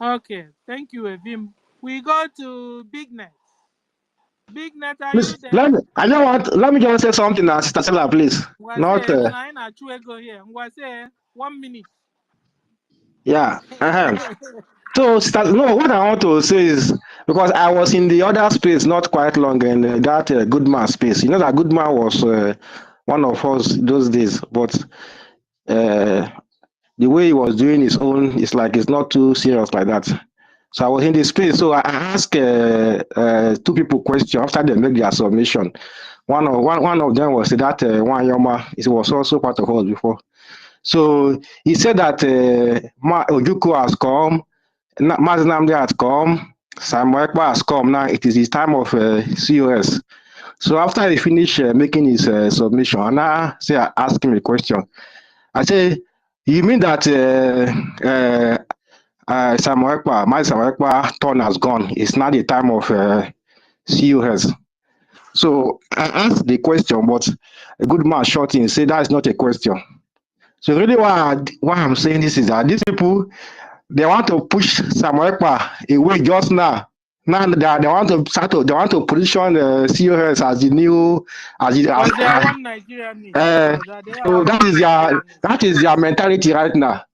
Okay, thank you, Evim. We go to Big Net. Big Net, are you Please, there? let me just say something now, Sister Stella, please. Not, Go here. Say 1 minute. yeah. So, no, what I want to say is, because I was in the other space not quite long, in that Goodman space. You know that Goodman was one of us those days, but the way he was doing his own, it's like it's not too serious like that. So I was in this space. So I asked two people question after they make their submission. One of them was that one Yoma. It was also part of us before. So he said that Ojuku has come, Mazinamde has come, Samuel Ekpa has come. Now it is his time of COS. So after he finished making his submission, and I asked him a question. I say, you mean that Samuel Ekpa turn has gone? It's not the time of COS. So I asked the question, but a good man shot in say that's not a question. So really why I'm saying this is that these people, they want to push Samuel Ekpa away just now. Now they want to position COS as the new Because they are one Nigerian. so that is their mentality right now.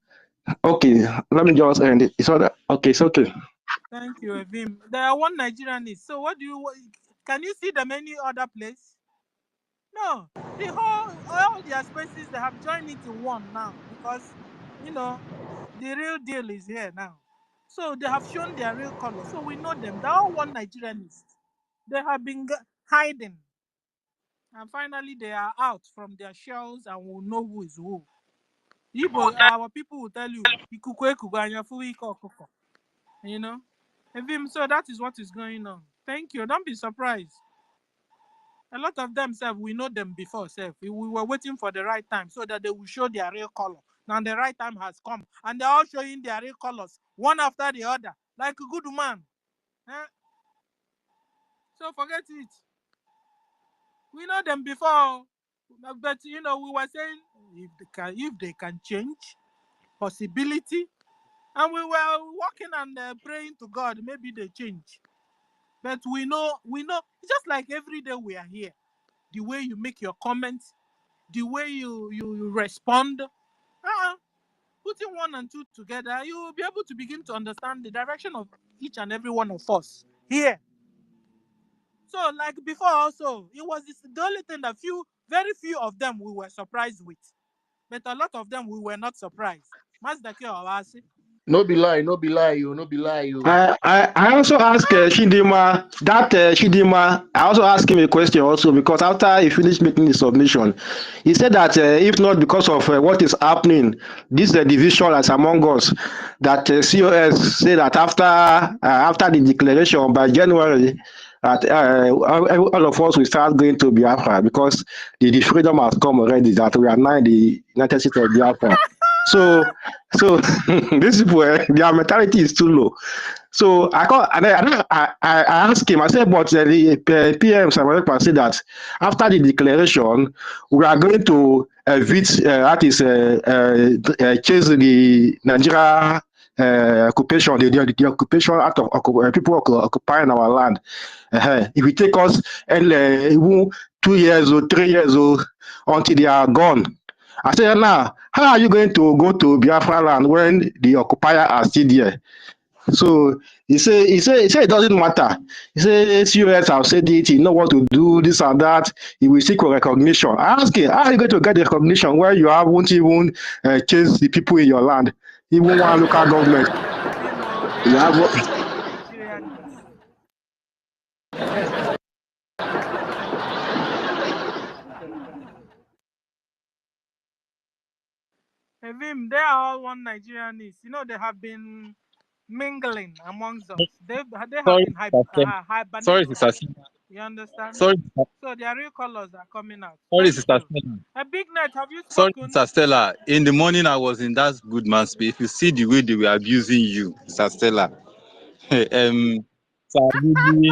Okay, let me just end it. It's okay. Thank you, Evim. They are one Nigerian. So what do you? Can you see them any other place? No. All their spaces, they have joined it in one now because the real deal is here now. So they have shown their real color. So we know them. They're all one Nigerianists. They have been hiding. And finally they are out from their shells and will know who is who. Our people will tell you, you know. So that is what is going on. Thank you. Don't be surprised. A lot of them, we know them before, we were waiting for the right time so that they will show their real color. Now the right time has come, and they're all showing their real colors, one after the other, like a good man. So forget it. We know them before, but we were saying if they can change, possibility, and we were working and praying to God, maybe they change. But we know, just like every day we are here, the way you make your comments, the way you respond, putting 1 and 2 together, you will be able to begin to understand the direction of each and every one of us here. So, like before, also, it was the only thing that very few of them we were surprised with, but a lot of them we were not surprised. No be lie, you. I also asked Chidima, Chidima, I also asked him a question also because after he finished making the submission, he said that if not because of what is happening, this division as among us, that COS say that after the declaration by January, that all of us will start going to Biafra because the freedom has come already, that we are now in the United States of Biafra. So these people, their mentality is too low. So I asked him, I said, but the PM Samuel said that after the declaration, we are going to evict, chase the Nigeria occupation, the occupation out of people occupying our land. If it take us 2 years or 3 years until they are gone. I said, now, how are you going to go to Biafra land when the occupier are still there? So he said it doesn't matter. He said COS have said it, you know what to do, this and that. He will seek recognition. I asked him, how are you going to get the recognition where you haven't even chased the people in your land, even one local government? You have. Evim, they are all one Nigerianese. They have been mingling amongst us. They have been hibernating. Sorry, Sister. You understand? Sorry. So their real colors are coming out. Sorry, Thank Sister you. Stella. A Big Net, have you Sorry, spoken? Sister Stella. In the morning, I was in that good man's space. If you see the way they were abusing you, Sister Stella, So I really,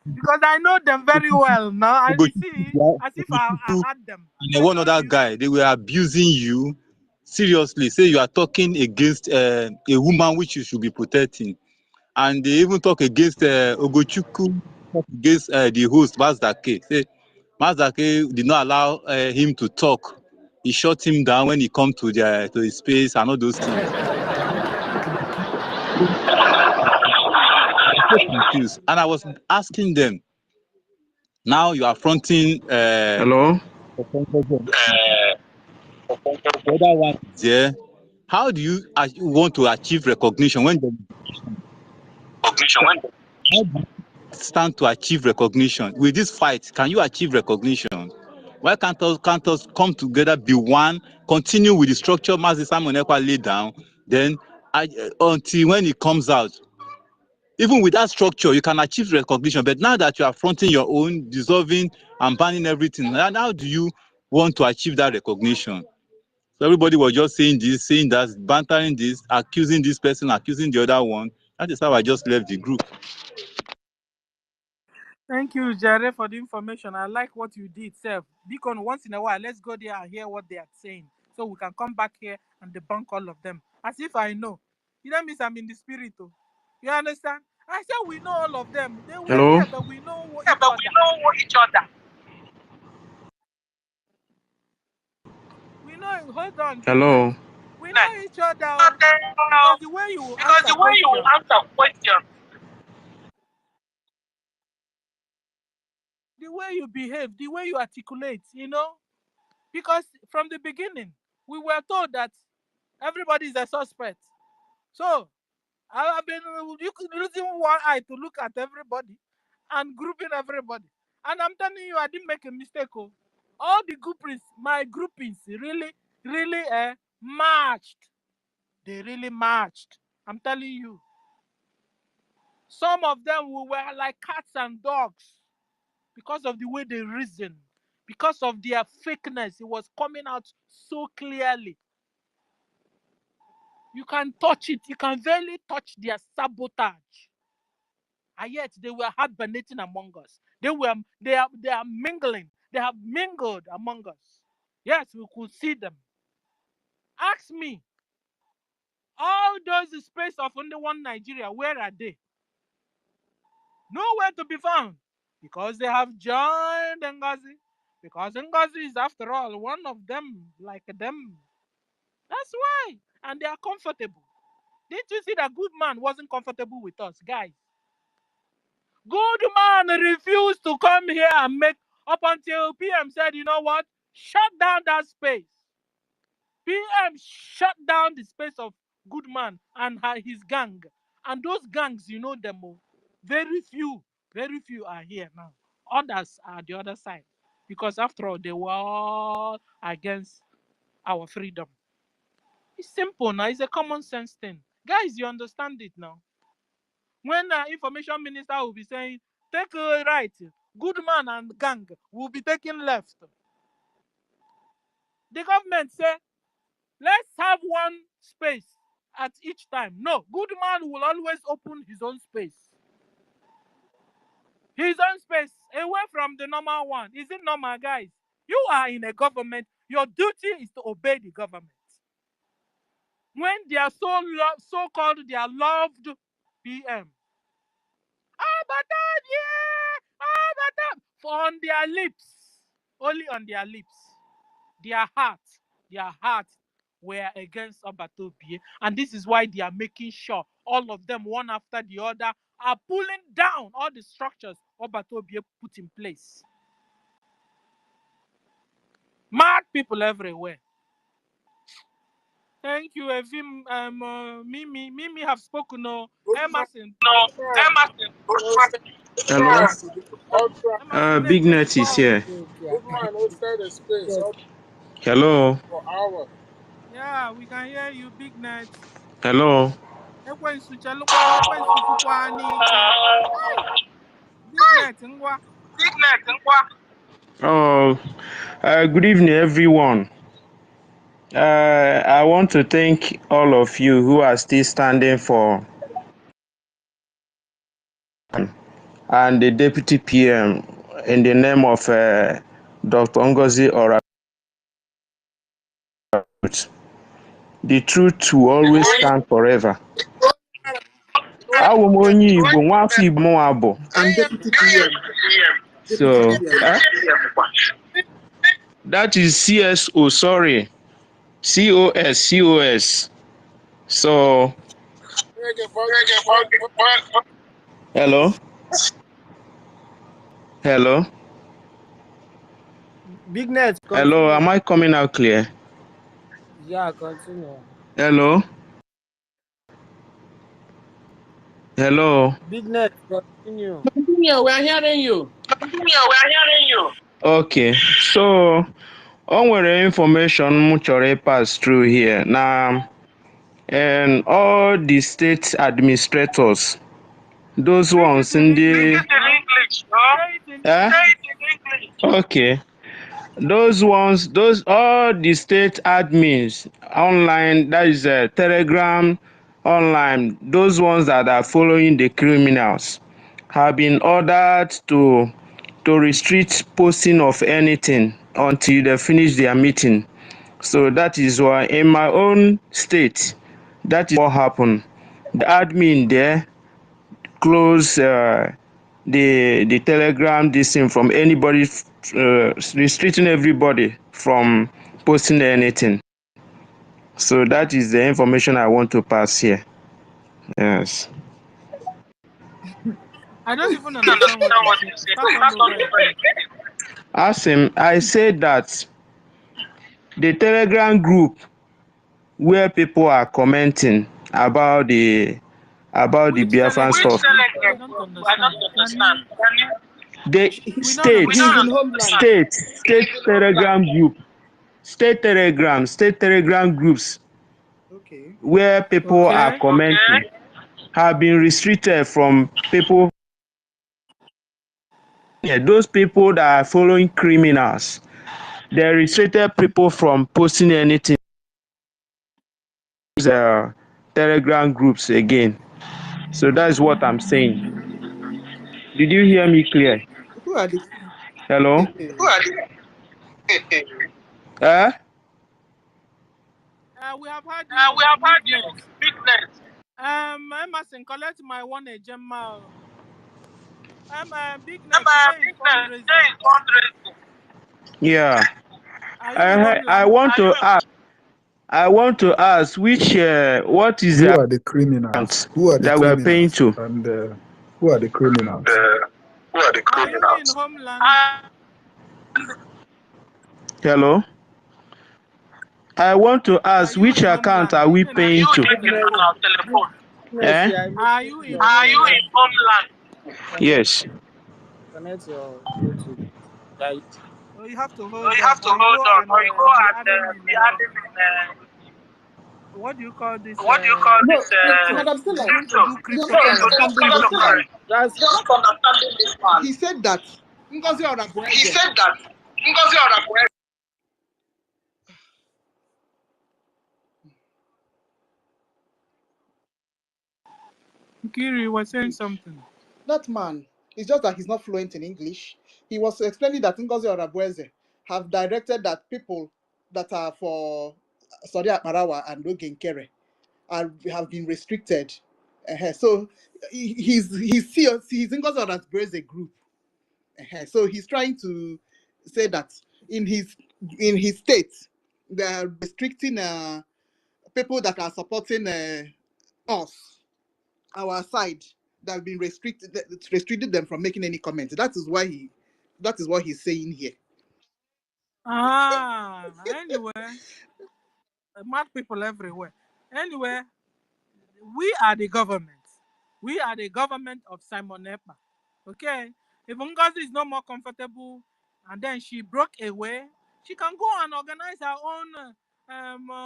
Because I know them very well now. I Ugochukwu see as if I had them. and one other guy, they were abusing you. Seriously, say you are talking against a woman which you should be protecting. And they even talk against Ogochukwu, talk against the host, Mazdake. Say Mazdake did not allow him to talk. He shut him down when he come to his space and all those things. I'm so confused. And I was asking them, now you are fronting Hello? the other one is there. How do you want to achieve recognition when how do you stand to achieve recognition? With this fight, can you achieve recognition? Why can't us come together, be one, continue with the structure Mazi Simon Ekpa laid down, then until when it comes out? Even with that structure, you can achieve recognition. But now that you are fronting your own, dissolving and banning everything, how do you want to achieve that recognition? So everybody was just saying this, saying that, bantering this, accusing this person, accusing the other one. That is how I just left the group. Thank you, Jare, for the information. I like what you did, Seth. Deacon, once in a while, let's go there and hear what they are saying, so we can come back here and debunk all of them. As if I know. You know, means I'm in the spirit, too. You understand? I said we know all of them. They were Hello? here, but we know each other. We know. Hold on, Big Net. Hello? We know each other, because the way you answer question, the way you behave, the way you articulate, because from the beginning we were told that everybody is a suspect. So I've been using one eye to look at everybody and grouping everybody. And I'm telling you, I didn't make a mistake. Oh. All the groupies, my groupings, really marched. They really marched. I'm telling you. Some of them were like cats and dogs because of the way they reason, because of their fakeness. It was coming out so clearly. You can touch it. You can barely touch their sabotage. And yet they were hibernating among us. They are mingling. They have mingled among us. Yes, we could see them. Ask me, all those space of only one Nigeria, where are they? Nowhere to be found. Because they have joined Ngozi. Because Ngozi is, after all, one of them, like them. That's why. And they are comfortable. Didn't you see that good man wasn't comfortable with us, guys? Good man refused to come here and make, up until PM said, you know what? Shut down that space. PM shut down the space of good man and his gang. And those gangs, you know them all. Very few are here now. Others are the other side. Because after all, they were all against our freedom. It's simple now. It's a common sense thing. Guys, you understand it now. When the information minister will be saying, take right, good man and gang will be taking left. The government say, let's have one space at each time. No, good man will always open his own space. His own space, away from the normal one. Is it normal, guys? You are in a government. Your duty is to obey the government. When they are so-called, they are loved PM. On their lips, only on their lips, their hearts were against Obatobie, and this is why they are making sure all of them, one after the other, are pulling down all the structures Obatobie put in place. Mad people everywhere. Thank you, Evim. Mimi have spoken. No, Emerson. Hello? Emerson, Big Net is here. Hello? yeah, we can hear you, Big Net. Hello? Big Net, ngwa. Oh, good evening, everyone. I want to thank all of you who are still standing for and the deputy PM in the name of Dr. Ngozi Ora. The truth will always stand forever. Awụ m onye Igbo, nwafọ Igbo mụnwa bụ. And Deputy PM. Deputy So, PM. that is CSO, sorry. COS. So, hello? Hello? Big Net, Hello, continue. am I coming out clear? Yeah, continue. Hello? Hello? Big Net, continue. Continue, we are hearing you. Okay, so o nwere information m chọrọ pass through here. Now, and all the state administrators, those ones in the okay, those ones, those all the state admins online, that is Telegram online, those ones that are following the criminals have been ordered to restrict posting of anything until they finish their meeting. So that is why in my own state, that is what happened. The admin there close the Telegram this thing from anybody, restricting everybody from posting anything. So that is the information I want to pass here. Yes. I don't even understand what you say. Start all over again. Ask him. I said that the Telegram group where people are commenting about the Which Biafran Telegram stuff. group? I don't understand. Can you? The We don't state understand. Telegram group, state Telegram groups Okay. where people are commenting have been restricted from people. Yeah, those people that are following criminals, they restricted people from posting anything. Telegram groups again. So that's what I'm saying. Did you hear me clear? Who are the Hello? Eh? We have had you, Big Net. I must collect my one Gemma. Big Net. Today is fundraising. Yeah. Are you in Homeland? I want to ask which what is Who the are the criminals? Who are the that we are paying criminals? to? And who are the criminals? Are you in Homeland? Hello? I want to ask which account are we paying to? Eh? Are you in Homeland? Yes. Connect your Bluetooth. Yeah. Oh, you have to hold on, or you go and be adding in. What do you call this? No, Madam Stella, Begin to do you're not cryptocurrency. understanding this man. That's He said that Ngozi Orabueze. Kiri was saying something. That man, it's just that he's not fluent in English. He was explaining that Ngozi Orabueze have directed that people that are for Saudi Akmarawa and Ogenkere have been restricted. So he's Ngozi Orabueze group. So he's trying to say that in his state they are restricting people that are supporting us, our side, that have been restricted them from making any comments. That is what he's saying here. Anyway, mad people everywhere. Anyway, we are the government. We are the government of Simon Epa. Okay? If Ngozi is no more comfortable and then she broke away, she can go and organize her own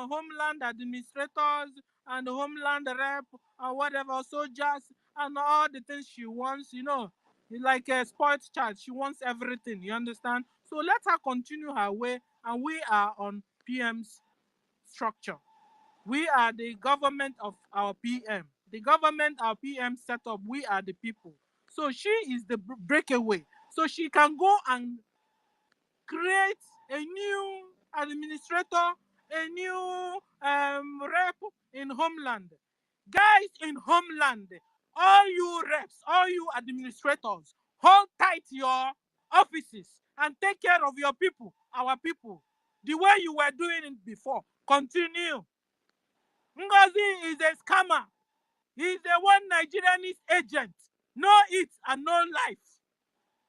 homeland administrators and homeland rep or whatever, soldiers and all the things she wants, like a spoiled child. She wants everything, you understand? So let her continue her way, and we are on PM's structure. We are the government of our PM. The government our PM set up, we are the people. So she is the breakaway. So she can go and create a new administrator, a new rep in Homeland. Guys in Homeland, all you reps, all you administrators, hold tight your offices and take care of your people, our people. The way you were doing it before, continue. Ngozi is a scammer. He's a one Nigerianist agent. No it and no life.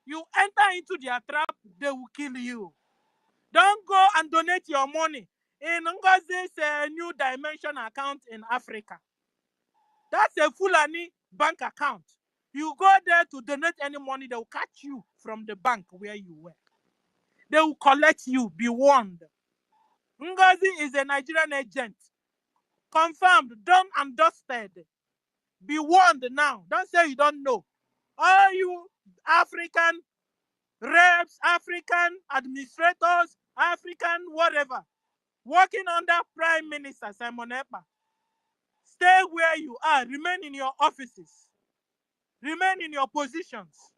You enter into their trap, they will kill you. Don't go and donate your money in Ngozi's New Dimension account in Africa. That's a Fulani bank account. You go there to donate any money, they will catch you from the bank where you were. They will collect you, be warned. Ngozi is a Nigerian agent. Confirmed, done and dusted. Be warned now. Don't say you don't know. All you African reps, African administrators, African whatever, working under Prime Minister Simon Ekpa, stay where you are. Remain in your offices. Remain in your positions.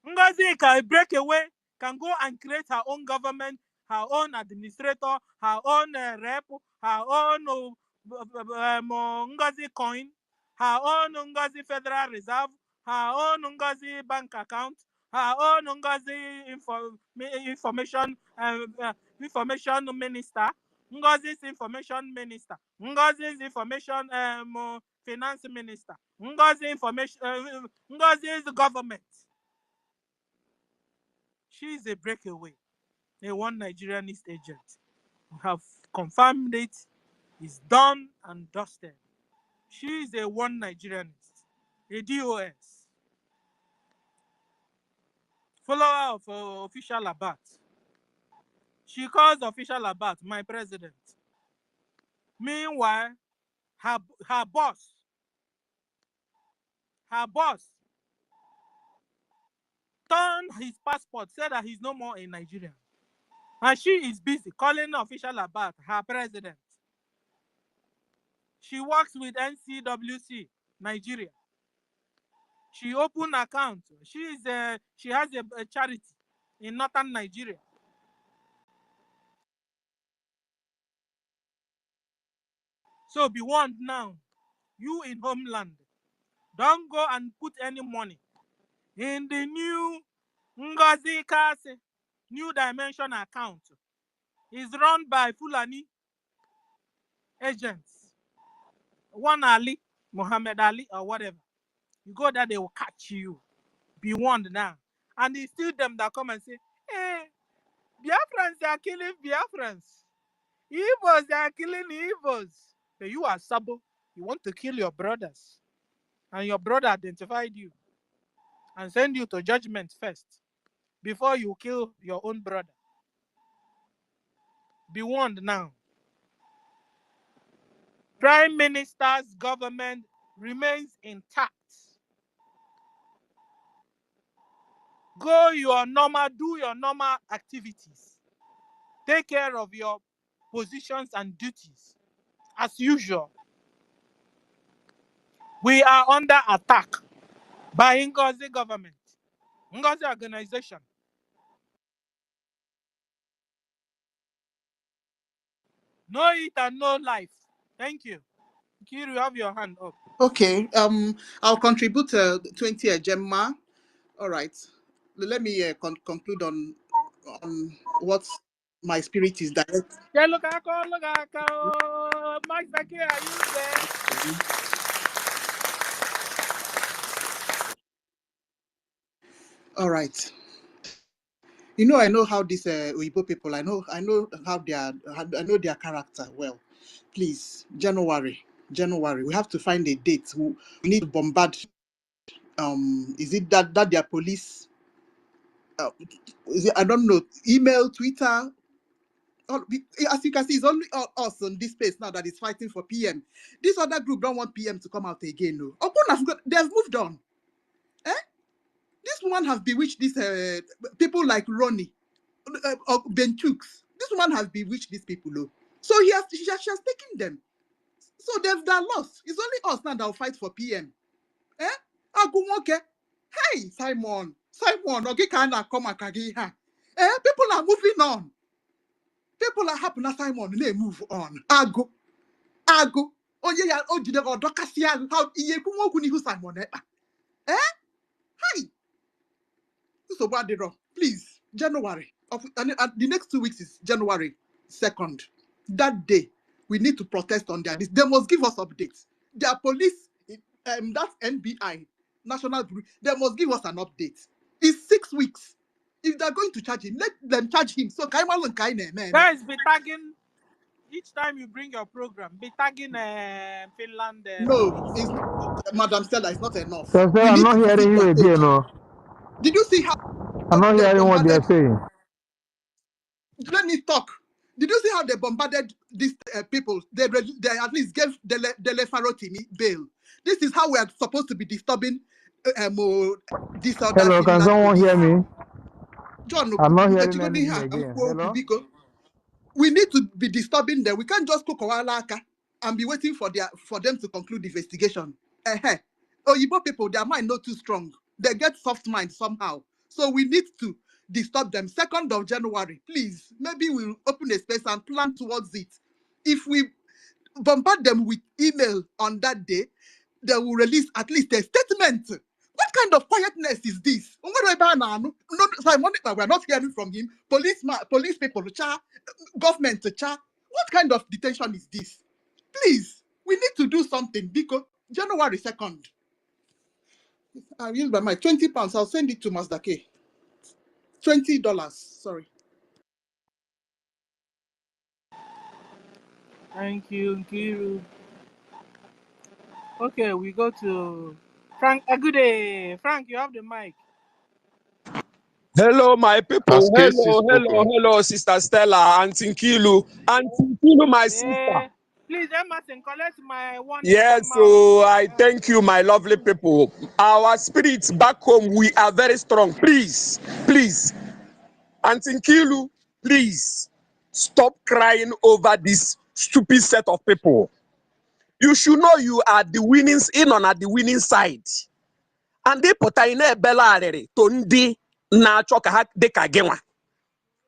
Ngozi can break away, can go and create her own government, her own administrator, her own rep, her own Ngozi coin, her own Ngozi Federal Reserve, her own Ngozi bank account, her own Ngozi information minister, Ngozi's information minister, Ngozi's information finance minister, Ngozi's government. She is a breakaway, a one Nigerianist agent. We have confirmed it. It's done and dusted. She is a one Nigerianist, a DOS, follower of official Abat. She calls official Abat my president. Meanwhile, her boss turned his passport, said that he's no more a Nigerian. And she is busy calling official Abat her president. She works with NCWC, Nigeria. She opened account. She has a charity in northern Nigeria. So be warned now. You in Homeland, don't go and put any money in the new Ngozi Kase New Dimension account. It's run by Fulani agents. One Ali, Muhammad Ali, or whatever. You go there, they will catch you. Be warned now. And it's still them that come and say, hey, Biafrans are killing Biafrans. Igbos are killing Igbos. But you are Sabo. You want to kill your brothers. And your brother identified you. And send you to judgment first. Before you kill your own brother. Be warned now. Prime Minister's government remains intact. Go your normal, do your normal activities. Take care of your positions and duties. As usual. We are under attack by Ngozi government, Ngozi organization. No it and no life. Thank you. Kiru, you have your hand up. Okay. I'll contribute 20 Gemma. All right. Let me conclude on what my spirit is direct. Yeah, look, Mike Zaki, are you there? All right. You know, I know how these Weibo people. I know how I know their character well. Please, January. We have to find a date. We need to bombard. Is it that their police? Is it, I don't know. Email, Twitter. As you can see, it's only us on this space now that is fighting for PM. This other group don't want PM to come out again. No, they've moved on. Eh? This one has bewitched these people like Ronnie, or Ben Chooks. This one has bewitched these people. No. So she has taken them. So they're lost. It's only us now that will fight for PM. Eh? Agumwoke. Hey, Simon, okay, can I come and people are moving on. People are happy now, Simon, they move on. Agu. Oh, yeah, oh, did you Dokasia? How you come on, Simon? Hi. So what they wrong? Please, January. And the next 2 weeks is January 2nd. That day, we need to protest on their list. They must give us updates. Their police, that's NBI, National Bureau, they must give us an update. It's 6 weeks. If they're going to charge him, let them charge him. So Guys, be tagging each time you bring your program. Be tagging Finland. No, it's not, Madam Stella, it's not enough. So, We I'm need not to visit hearing you their page. again. No, Did you see how I'm not they hearing what they are bombarded? saying. Let me talk. Did you see how they bombarded these people? They at least gave Dele Farotimi bail. This is how we are supposed to be disturbing this other Hello, can Finland someone police. hear me? John, I'm not hearing anything again. Hello? we need to be disturbing them. We can't just cook Owalaka and be waiting for them to conclude the investigation. Oyibo people, their mind not too strong. They get soft mind somehow. So we need to disturb them. 2nd of January, please. Maybe we'll open a space and plan towards it. If we bombard them with email on that day, they will release at least a statement. What kind of quietness is this? We're not hearing from him. Police people, government, what kind of detention is this? Please, we need to do something because January 2nd. I use by my £20. I'll send it to Mazda K. $20. Sorry. Thank you, Nkiru. Okay, we go to Frank Agude. Frank, you have the mic. Hello, my people. Has Casey spoken? Hello, Sister Stella, Auntie Kilu, my sister. Please, Emerson, collect my one. Yes, so I thank you, my lovely people. Our spirits back home, we are very strong. Please, Auntie Kilu, please stop crying over this stupid set of people. You should know you are the winnings in on at the winning side. And they put in a bella to ndi na choka de kagenwa.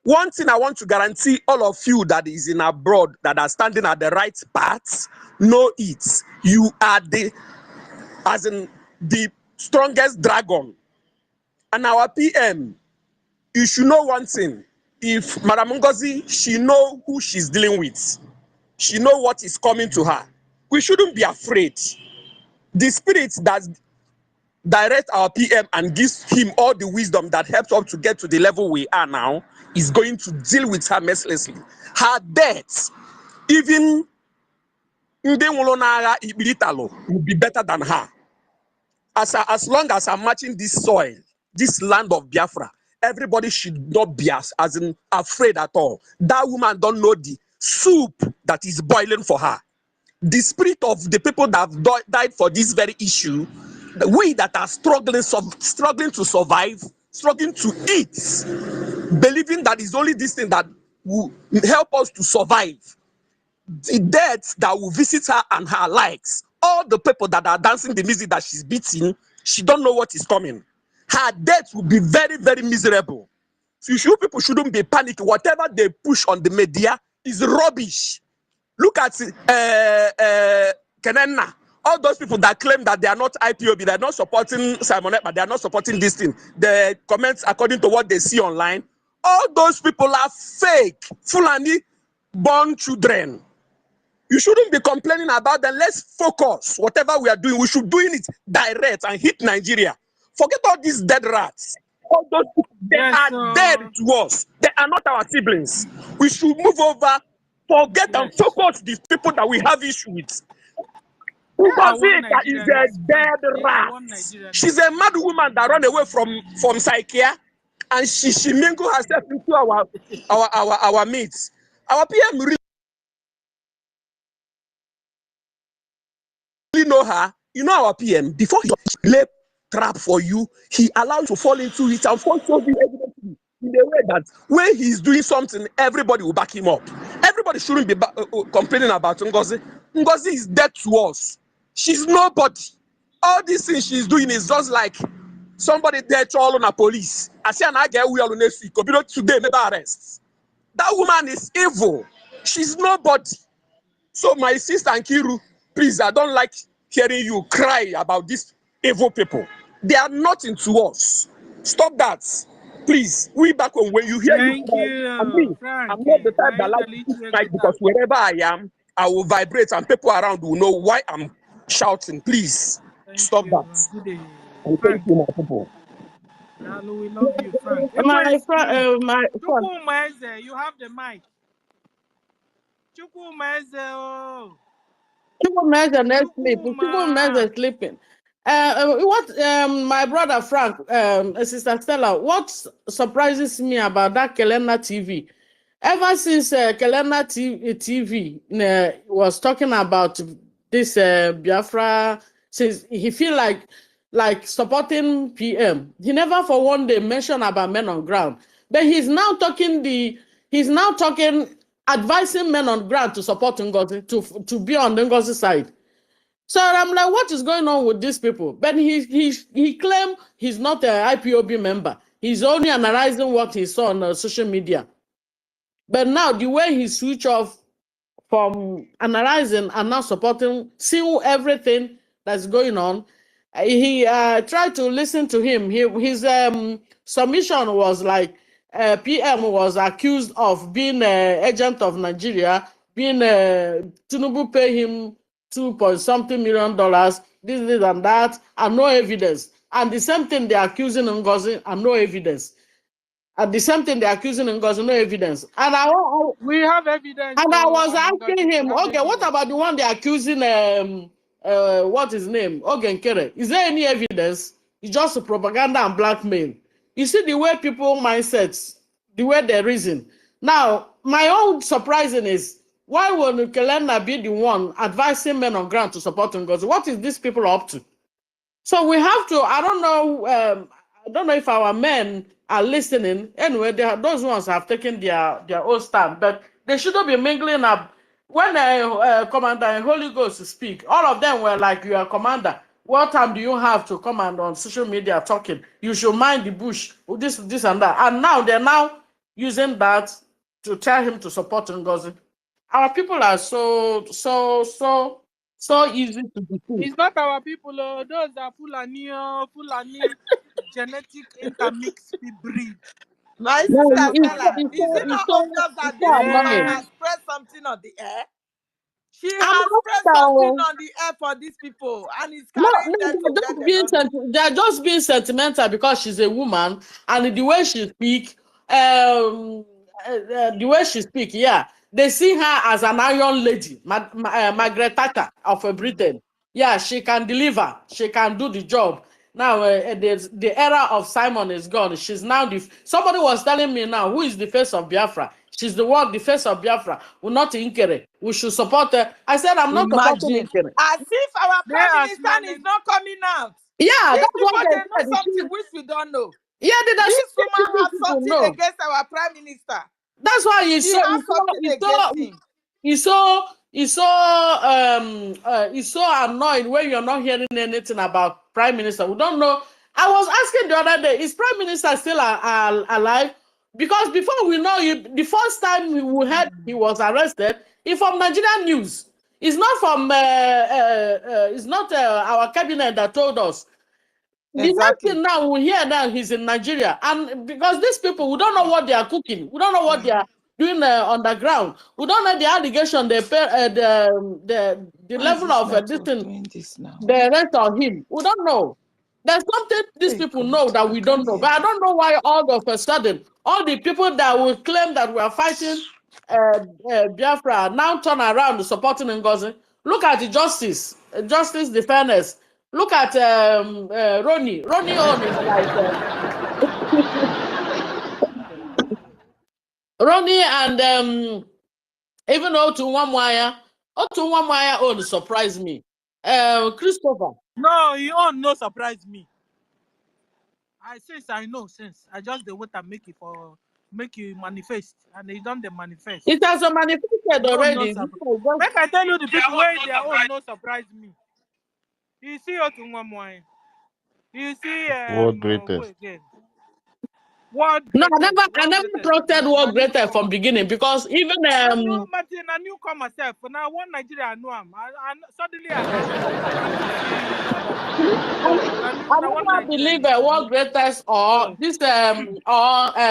One thing I want to guarantee all of you that is in abroad that are standing at the right path, know it. You are the strongest dragon. And our PM, you should know one thing. If Madam Ngozi, she know who she's dealing with. She know what is coming to her. We shouldn't be afraid. The spirit that direct our PM and gives him all the wisdom that helps us to get to the level we are now is going to deal with her mercilessly. Her death, even will be better than her. As long as I'm matching this soil, this land of Biafra, everybody should not be afraid at all. That woman don't know the soup that is boiling for her. The spirit of the people that have died for this very issue, we that are struggling to survive, struggling to eat, believing that is only this thing that will help us to survive. The death that will visit her and her likes, all the people that are dancing the music that she's beating, she don't know what is coming. Her death will be very, very miserable. So people shouldn't be panicking. Whatever they push on the media is rubbish. Look at Kenenna. All those people that claim that they are not IPOB, they are not supporting Simon, but they are not supporting this thing. The comments according to what they see online, all those people are fake, Fulani born children. You shouldn't be complaining about them. Let's focus. Whatever we are doing, we should doing it direct and hit Nigeria. Forget all these dead rats. All those people, they are dead to us. They are not our siblings. We should move over, forget and focus these people that we have issue with. Ngozi is a dead rat. She's a mad woman that ran away from Psychia, and she mingled herself into our midst. Our PM really know her. You know our PM, before he lay trap for you, he allows you to fall into it and fall so evidently in a way that when he's doing something, everybody will back him up. Everybody shouldn't be complaining about Ngozi. Ngozi is dead to us. She's nobody. All these things she's doing is just like somebody there to all on a police. I say, and I get we all next week. Today, maybe arrests. That woman is evil. She's nobody. So my sister Nkiru, please, I don't like hearing you cry about these evil people. They are nothing to us. Stop that. Please, we back home, when you hear you Thank cry, and me, you, I'm not the Frankie. type that like to cry because wherever I am, I will vibrate and people around will know why I'm shouting. Please, Thank stop you. that. Good day, And thank Frank. you, my people. We love you, Frank. My Chukwumeze, son. you have the mic. Chukwumeze. Chukwumeze never sleep. Chukwumeze sleeping. My brother Frank, Sister Stella, what surprises me about that Kelena TV? Ever since Kelena TV was talking about this Biafra, since he feel like supporting PM, he never for one day mentioned about men on ground. But he's now talking advising men on ground to support Ngozi, to be on the Ngozi side. So I'm like, what is going on with these people? But he claimed he's not an IPOB member. He's only analyzing what he saw on social media. But now the way he switched off from analyzing and now supporting, seeing everything that's going on, he tried to listen to him. His submission was like PM was accused of being an agent of Nigeria, being Tinubu pay him $2 million, this and that, and no evidence. And the same thing they're accusing Ngozi and no evidence. And the same thing they're accusing Ngozi, no evidence. And we have evidence. And I was asking him, okay, what about the one they're accusing what is his name? Ogenkere. Is there any evidence? It's just propaganda and blackmail. You see the way people mindsets, the way they reason. Now, my own surprising is, why would Kelena be the one advising men on ground to support Ngozi? What is these people up to? So we have to, I don't know if our men are listening. Anyway, those ones have taken their own stand, but they shouldn't be mingling up. When Commander and Holy Ghost speak, all of them were like, you are commander. What time do you have to come on social media talking? You should mind the bush, this and that. And now they're now using that to tell him to support Ngozi. Our people are so easy to defeat. It's not our people, those are Fulani genetic intermix breed. My sister Stella, is it not obvious that this woman has spread something on the air? She has spread something on the air for these people, and it's carrying them. They're just being sentimental because she's a woman, and the way she speak, yeah, they see her as an iron lady, Margaret Thatcher of Britain. Yeah, she can deliver, she can do the job. Now, the era of Simon is gone. She's now somebody was telling me now, who is the face of Biafra? She's the face of Biafra. We're not Inkere. We should support her. I said, I'm not supporting Inkere. As if our prime minister is not coming out. Yeah, these that's people, what they know something which we don't know. Yeah, this woman has something against our prime minister. That's why he's so annoyed when you're not hearing anything about prime minister. We don't know. I was asking the other day, is prime minister still alive? Because before we know, the first time we heard he was arrested, it's from Nigerian news. It's not from our cabinet that told us. The next thing now we hear now he's in Nigeria, and because these people, we don't know what they are cooking, we don't know what they are doing on the ground, we don't know the allegation they pay, the level of this thing, the rest of him, we don't know. There's something these people know that we don't know, but I don't know why all of a sudden all the people that will claim that we are fighting Biafra now turn around supporting Ngozi. Look at the justice, the fairness. Look at Ronnie. Ronnie on is like Ronnie and even Otu Nwamwaya own surprised me. Christopher. No, you own no surprise me. I know since I just the wait and make you manifest, and they done the manifest. It has manifested already. Make I tell you the people where their own no surprise me. You see Otungwamwai. You see World who greatest. again? World No, greatest. I World never greatest. trusted Na world greater newcomer. from beginning because even I know Martin, a newcomer myself. Now one Nigeria I know him. Suddenly I now begin to see other people. I Now one never Nigerian believe is world greatest or this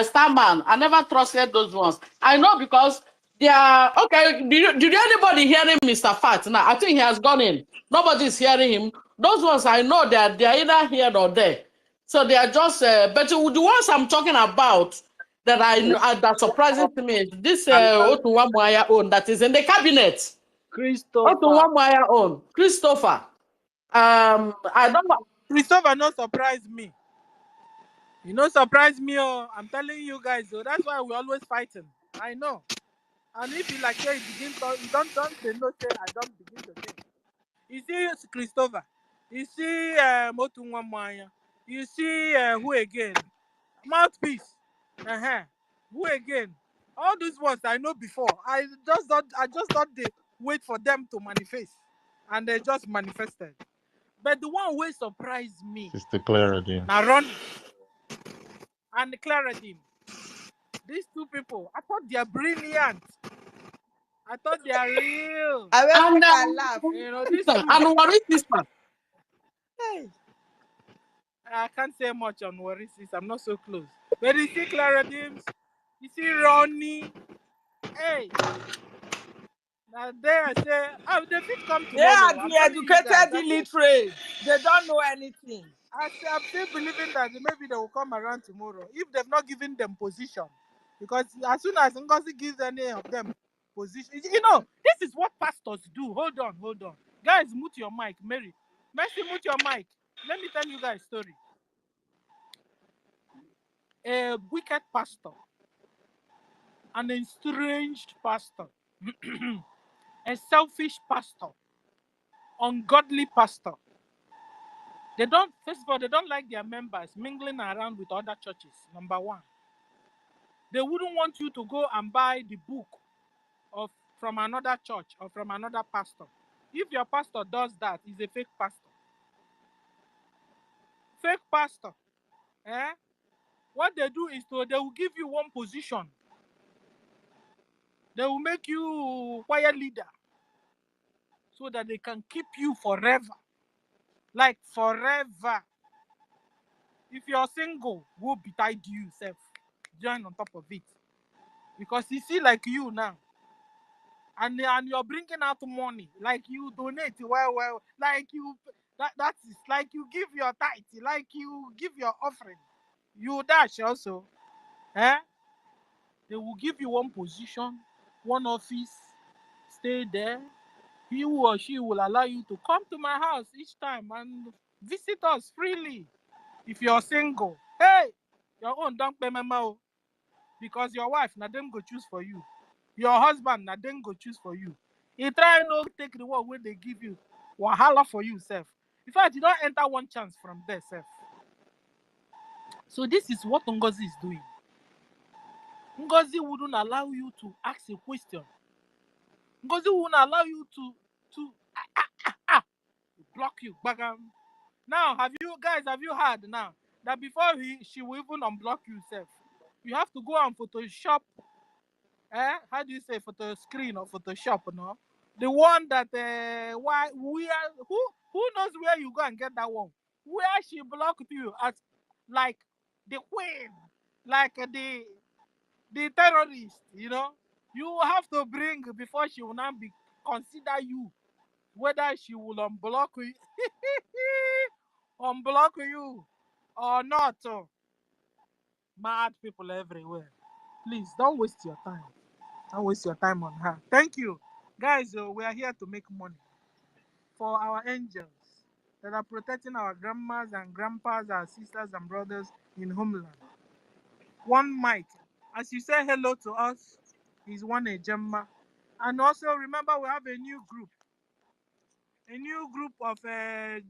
Starman. I never trusted those ones. I know because they are okay. Did anybody hearing Mr. Fat now? I think he has gone in. Nobody's hearing him. Those ones I know that they are either here or there. So they are just but the ones I'm talking about that I know that surprising to me is this Otunwamwaya own that is in the cabinet. Christopher. Otunwamwaya own Christopher. I don't know. Christopher not surprise me. You know, surprise me. Oh, I'm telling you guys. So that's why we're always fighting. I know. And if you like, say you begin to, you don't say no. Say I don't begin to say. You see Christopher. You see Otunwamwaya. You see who again? Mouthpiece. Who again? All these ones I know before. I just thought they wait for them to manifest, and they just manifested. But the one who surprised me, Sister Clarity. now Ronnie and Clarity. These two people, I thought they are brilliant. I thought they are real. I will And make I laugh. You know, these sister, two. and worry sister. Hey, I can't say much on Worry Sis. I'm not so close. But you see Clara Dims, you see Ronnie. Hey, now there I say, oh, they fit come They are tomorrow. I'm the telling you guys. educated illiterate. They don't know anything. I'm still believing that maybe they will come around tomorrow if they've not given them position. Because as soon as Ngozi gives any of them position, you know, this is what pastors do. Hold on. Guys, mute your mic. Mary, Mercy, mute your mic. Let me tell you guys a story. A wicked pastor, an estranged pastor, a selfish pastor, ungodly pastor. They don't, first of all, they don't like their members mingling around with other churches. Number one. They wouldn't want you to go and buy the book from another church or from another pastor. If your pastor does that, he's a fake pastor. Fake pastor. What they do is they will give you one position. They will make you choir leader so that they can keep you forever. Like forever. If you're single, go betide you self. Join on top of it. Because he see like you now. And you're bringing out money, like you donate well, like you that is like you give your tithe, like you give your offering, you dash also. They will give you one position, one office, stay there. He or she will allow you to come to my house each time and visit us freely. If you're single, hey, your own don't pay memo, because your wife na them go choose for you. Your husband na them go choose for you. He try no take the one when they give you wahala for you self. In fact, you don't enter one chance from there self. So this is what Ngozi is doing. Ngozi wouldn't allow you to ask a question. Ngozi wouldn't allow you to block you. Bagam. Now, have you heard now that before she will even unblock you self, you have to go and Photoshop. How do you say photo screen or Photoshop? No, the one that who knows where you go and get that one? Where she blocked you as like the queen, like the terrorist. You know, you have to bring before she will not be consider you whether she will unblock you, unblock you or not. Mad people everywhere. Please don't waste your time. Don't waste your time on her. Thank you. Guys, we are here to make money for our angels that are protecting our grandmas and grandpas, our sisters and brothers in homeland. One mic. As you say hello to us, is one Ejemma. And also remember we have a new group. A new group of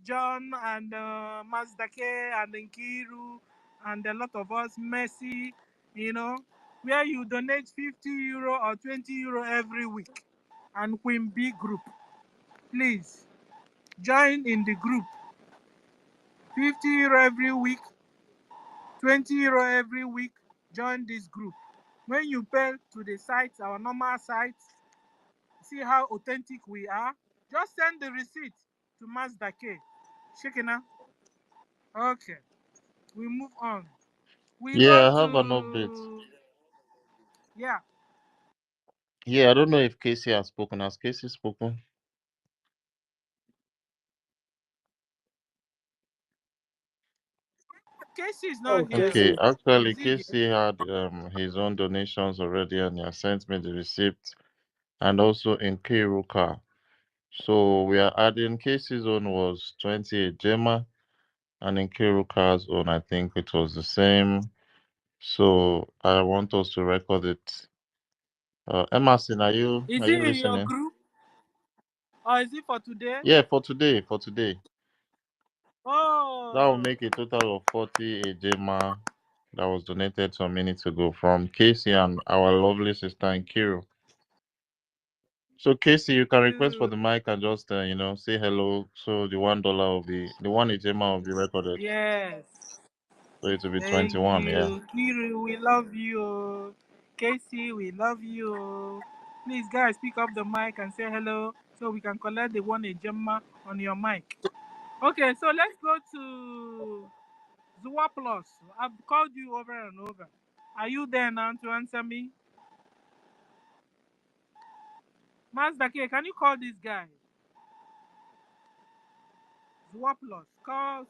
John and Mazdake and Nkiru and a lot of us, Messi, you know, where you donate 50 euro or 20 euro every week. And Queen B group, please Join in the group. 50 euro every week, 20 euro every week. Join this group. When you pay to the site, our normal site, see how authentic we are. Just send the receipt to Mazda K. Shekina. Okay, we move on. We go Yeah, I have an update. to yeah. Yeah, I don't know if Casey has spoken. Has Casey spoken? Casey is Oh, not here. Okay, Casey. actually, Is he here? Casey had his own donations already, and he has sent me the receipt, and also in Kiruka. So we are adding Casey's own was 28 Gemma, and in Kiruka's own, I think it was the same. So I want us to record it. Emerson, are you Is are he you in your listening? group or is he for today? Yeah, for today, for today. That will Oh, make a total of 40 Gemma that was donated some minutes ago from Casey and our lovely sister in Kiru. So Casey, you can request for you. the mic and just say hello. So the $1 will be the one Ejema will be recorded. Yes. So it will be Thank 21. Yeah. you. Kiru, we love you. Casey, we love you. Please, guys, pick up the mic and say hello so we can collect the one a Gemma on your mic. Okay, so let's go to Zua Plus. I've called you over and over. Are you there now to answer me? Mazda K, can you call this guy? Zua Plus.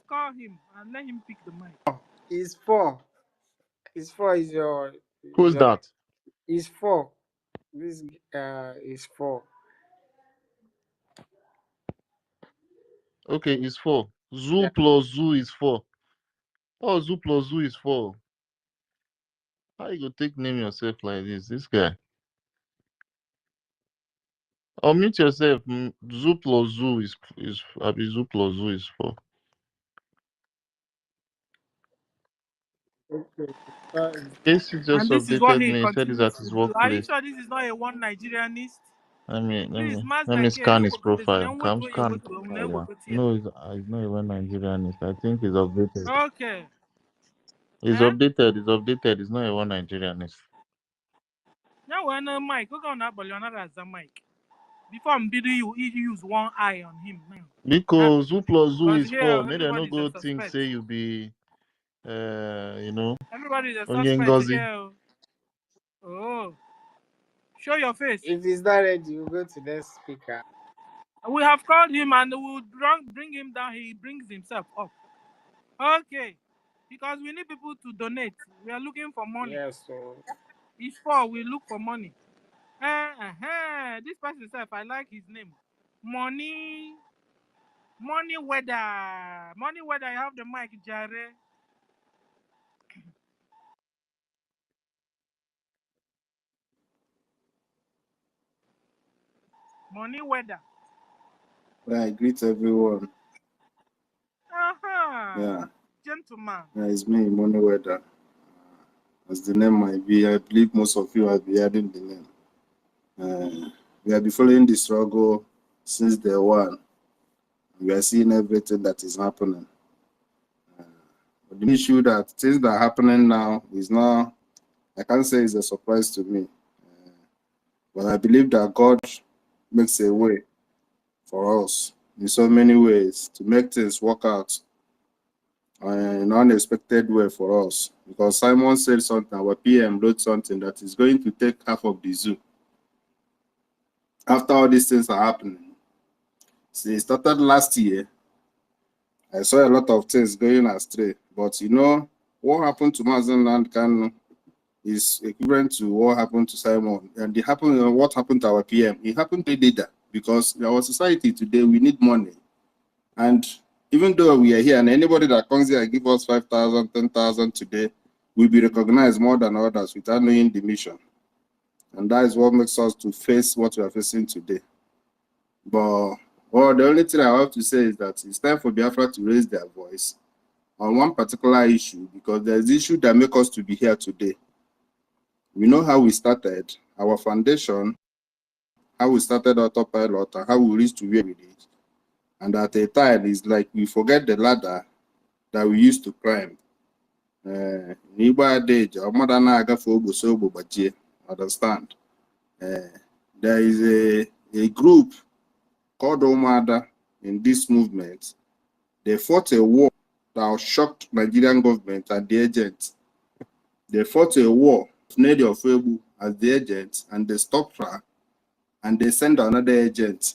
Call him and let him pick the mic. It's 4. It's 4 is your Who's that? it's 4. This is 4. Okay, it's 4. Zoo Yeah. plus zoo is 4. Oh, zoo plus zoo is 4. How you go take name yourself like this? This guy. Unmute yourself. Zoo plus zoo is I mean, zoo plus zoo is 4. Okay. Casey just And this is what updated he me. He said he's continues at to his do. Are you workplace. sure this is not a one Nigerianist? Let me let Please, me let Mazda me K, scan you his will go to profile. what Come way you scan go his to profile, yeah. here. No, he's not even Nigerianist. I think he's updated. Okay. He's Eh? updated. He's updated. He's not a one Nigerianist. Now we're on mic. Go on up, another as a mic. Before I'm bidding you use one eye on him now. Because zoo plus zoo Because is 4. here Maybe they no everybody's a go think suspect. say you be Everybody's a suspect Onyengozi. here. Oh. Show your face. If he's not ready, we'll go to the speaker. We have called him and we'll bring him down. He brings himself up. Okay. Because we need people to donate. We are looking for money. Yes, so It's 4. We look for money. This person said, I like his name. Money weather. Money weather, you have the mic, Jare. Money weather. I greet everyone. Uh-huh. Yeah, Gentleman. yeah, it's me, Money Weather. As the name might be, I believe most of you have been hearing the name. We have been following the struggle since day one. We are seeing everything that is happening. But the issue that things that are happening now is not, I can't say it's a surprise to me. But I believe that God makes a way for us in so many ways to make things work out in an unexpected way for us. Because Simon said something, our PM wrote something that is going to take half of the zoo. After all these things are happening, see, it started last year. I saw a lot of things going astray. But you know, what happened to Mazen and Kanu is equivalent to what happened to Simon. And what happened to our PM? It happened to leader. Because in our society today, we need money. And even though we are here and anybody that comes here and give us 5,000, 10,000 today will be recognized more than others without knowing the mission. And that is what makes us to face what we are facing today. But the only thing I have to say is that it's time for Biafra to raise their voice on one particular issue, because there's issue that make us to be here today. We know how we started, our foundation, how we started autopilot, and how we reached to where we reached. And at a time, it's like we forget the ladder that we used to climb. Understand? There is a group called Omada in this movement. They fought a war that shocked Nigerian government and the agents. They fought a war with Nedi Ofebu as the agent, and they stopped her, and they sent another agent,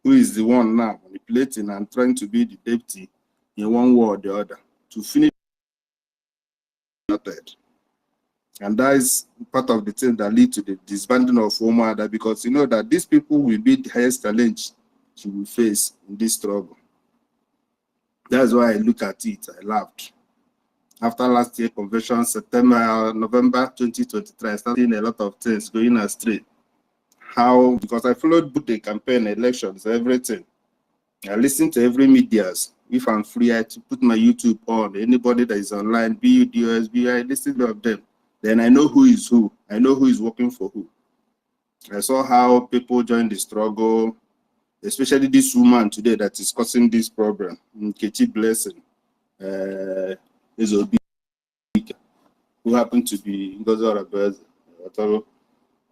who is the one now manipulating and trying to be the deputy in one war or the other, to finish it. And that is part of the thing that lead to the disbanding of Omada, because you know that these people will be the highest challenge she will face in this struggle. That's why I look at it, I laughed. After last year convention, November 2023, I started seeing a lot of things going astray. How, because I followed both the campaign, elections, everything. I listen to every medias. If I'm free, I put my YouTube on. Anybody that is online, BUDOS, I listen to them. Then I know who is who. I know who is working for who. I saw how people join the struggle, especially this woman today that is causing this problem, Nkechi Blessing, who happened to be Ngozi Orabeeze.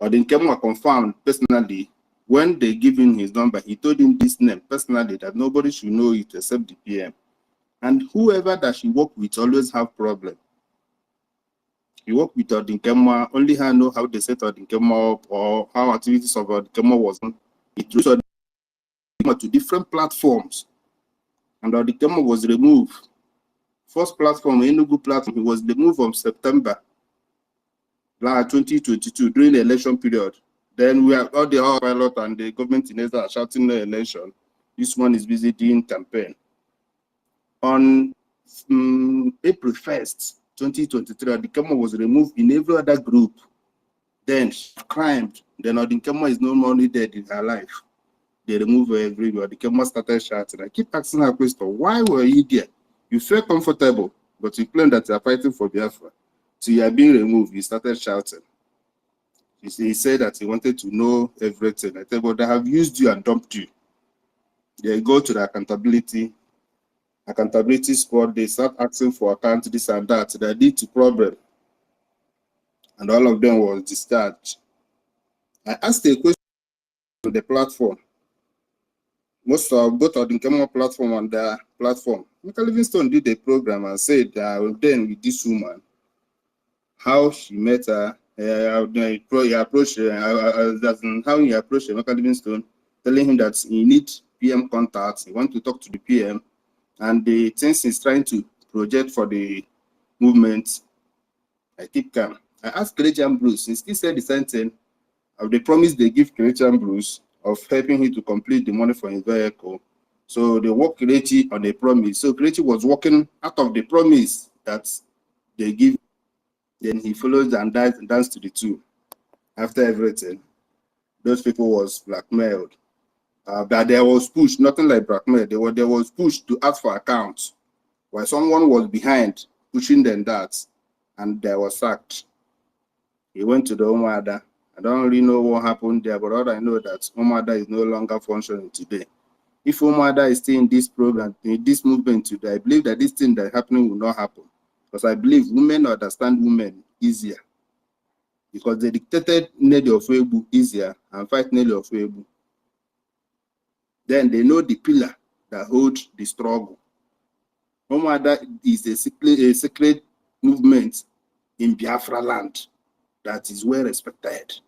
Odinkemwa confirmed personally, when they give him his number, he told him this name personally, that nobody should know it except the PM. And whoever that she work with always have problem. You work with Odinkemwa, only her know how they set Odinkemwa up or how activities of Odinkemwa was. It threw Odinkemwa to different platforms, and Odinkemwa was removed. First platform, Enugu platform, he was removed from September 2022 during the election period. Then we have all the pilot and the government in Israel shouting the election. This one is busy doing campaign. On April 1st, 2023, Odinkemwa was removed in every other group. Then she climbed. Then Odinkemwa is no more dead in her life. They remove her everywhere. Odinkemwa started shouting. I keep asking her question, why were you there? You felt comfortable, but you claim that you are fighting for Biafra. So you are being removed. You started shouting. He said that he wanted to know everything. I said, but they have used you and dumped you. They go to the accountability squad. They start asking for account, this and that. They lead to problem. And all of them was discharged. I asked a question on the platform. Most of both of the Odinkemwa platform and their platform. Michael Livingstone did a program and said that then with this woman, how she met her, how he approached Michael Livingstone, telling him that he needs PM contacts, he wants to talk to the PM, and the things he's trying to project for the movement. I keep calm. I asked Kelechi Bruce, he still said the same thing of the promise they give Kelechi Bruce of helping him to complete the money for his vehicle. So they work Kelechi on a promise. So Kelechi was working out of the promise that they give. Then he follows and danced to the two. After everything, those people was blackmailed. But there was push, nothing like blackmail. There was push to ask for accounts, while someone was behind pushing them that, and they was sacked. He went to the Omada. I don't really know what happened there, but all I know that Omada is no longer functioning today. If Omada is still in this program, in this movement today, I believe that this thing that is happening will not happen. Because I believe women understand women easier. Because they dictated Nedi Ofebu easier and fight Nedi Ofebu. Then they know the pillar that holds the struggle. Omada is a secret movement in Biafra land that is well respected.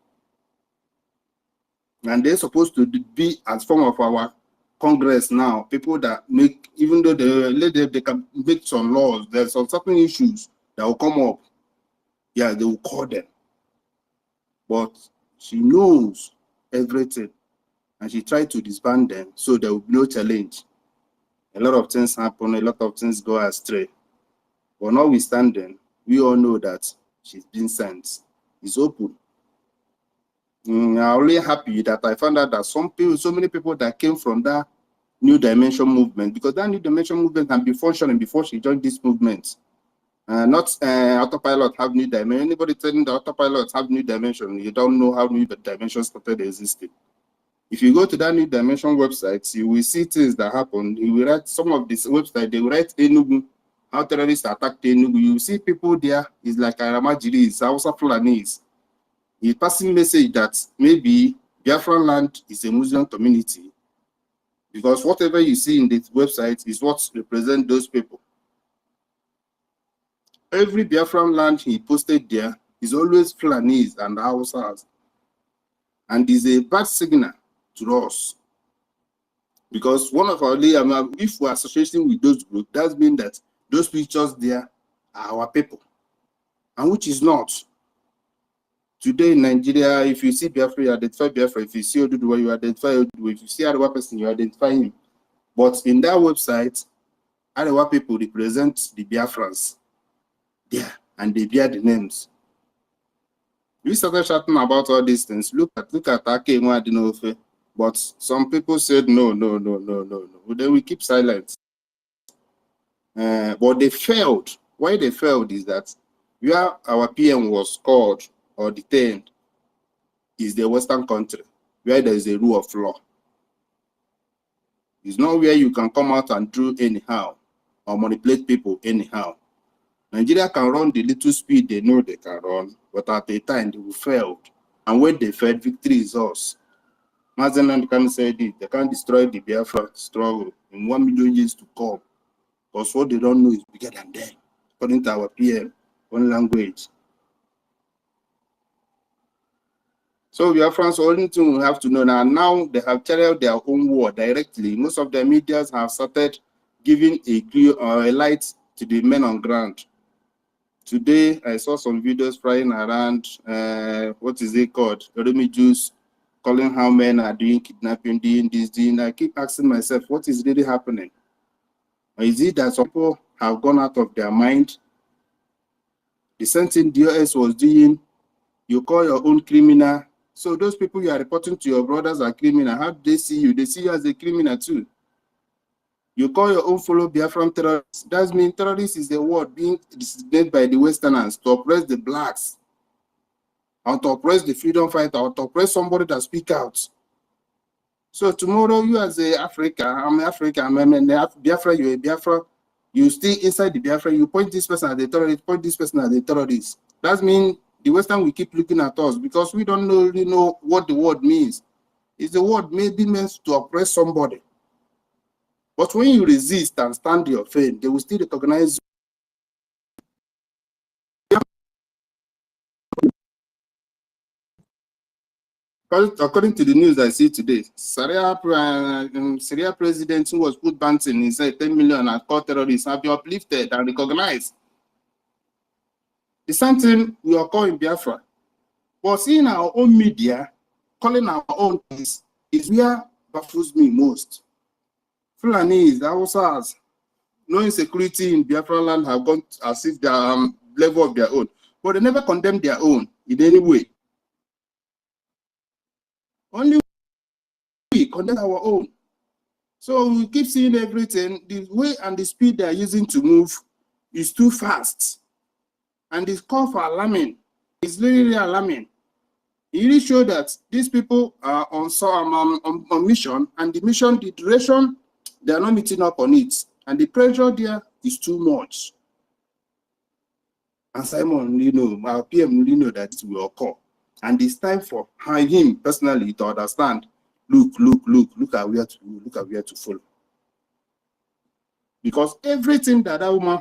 And they're supposed to be as form of our Congress now, people that make, even though they can make some laws, there's some certain issues that will come up. Yeah, they will call them. But she knows everything. And she tried to disband them, so there will be no challenge. A lot of things happen, a lot of things go astray. But notwithstanding, we all know that she's been sent. It's open. I'm only happy that I found out that some people, so many people that came from that New Dimension movement, because that New Dimension movement can be functioning before she joined this movement. Not autopilot have New Dimension. Anybody telling the autopilot have New Dimension, you don't know how New Dimension started existing. If you go to that New Dimension website, you will see things that happen. You will write some of this website, they will write Enugu, how terrorists attacked Enugu. You see people there, it's like Aramajiri, Hausa Fulanis. He's passing message that maybe Biafran land is a Muslim community, because whatever you see in this website is what represents those people. Every Biafran land he posted there is always Fulanese and Hausas, and is a bad signal to us. Because one of our if we're associating with those groups, that means that those pictures there are our people, and which is not. Today in Nigeria, if you see Biafra, you identify Biafra. If you see Oduduwa, you identify Oduduwa. If you see Arewa person, you identify him. But in that website, Arewa people represent the Biafrans there, and they bear the names. We started chatting about all these things. Look at Ake Nwadinofe. But some people said no. Then we keep silent. But they failed. Why they failed is that where our PM was called or detained is the Western country, where there is a rule of law. It's not where you can come out and do anyhow or manipulate people anyhow. Nigeria can run the little speed they know they can run, but at a time they will fail. And when they fail, victory is us. Mazenland can say this, they can't destroy the Biafra struggle in 1 million years to come. Because what they don't know is bigger than them, according to our PM, one language. So Biafrans only thing we have to know now they have carried their own war directly. Most of the media have started giving a clear a light to the men on ground. Today I saw some videos flying around, what is it called? Orumi Juice, calling how men are doing kidnapping, doing this, doing that. I keep asking myself, what is really happening? Or is it that some people have gone out of their mind? The same thing DOS was doing, you call your own criminal. So those people you are reporting to your brothers are criminal. How do they see you? They see you as a criminal too. You call your own fellow Biafran terrorists. That means terrorist is the word being designated by the Westerners to oppress the blacks, or to oppress the freedom fighter, or to oppress somebody that speak out. So tomorrow, you as a African, I'm African, I'm a Biafra, you're a Biafra, you stay inside the Biafra, you point this person as a terrorist, point this person as a terrorist. That means the Western will keep looking at us because we don't really know what the word means. Is the word maybe meant to oppress somebody. But when you resist and stand your faith, they will still recognize you. According to the news I see today, Syria president who was put banting, he said 10 million and called terrorists have been uplifted and recognized. The same thing we are calling Biafra. But seeing our own media, calling our own things, is where baffles me most. Fulanese, Hausas, no insecurity in Biafra land have gone as if they are level of their own. But they never condemn their own in any way. Only we condemn our own. So we keep seeing everything. The way and the speed they are using to move is too fast. And this call for alarming is really alarming. It really shows that these people are on mission, and the mission, the duration, they are not meeting up on it. And the pressure there is too much. And Simon, our PM, that it will occur. And it's time for him personally to understand, look at where to follow. Because everything that woman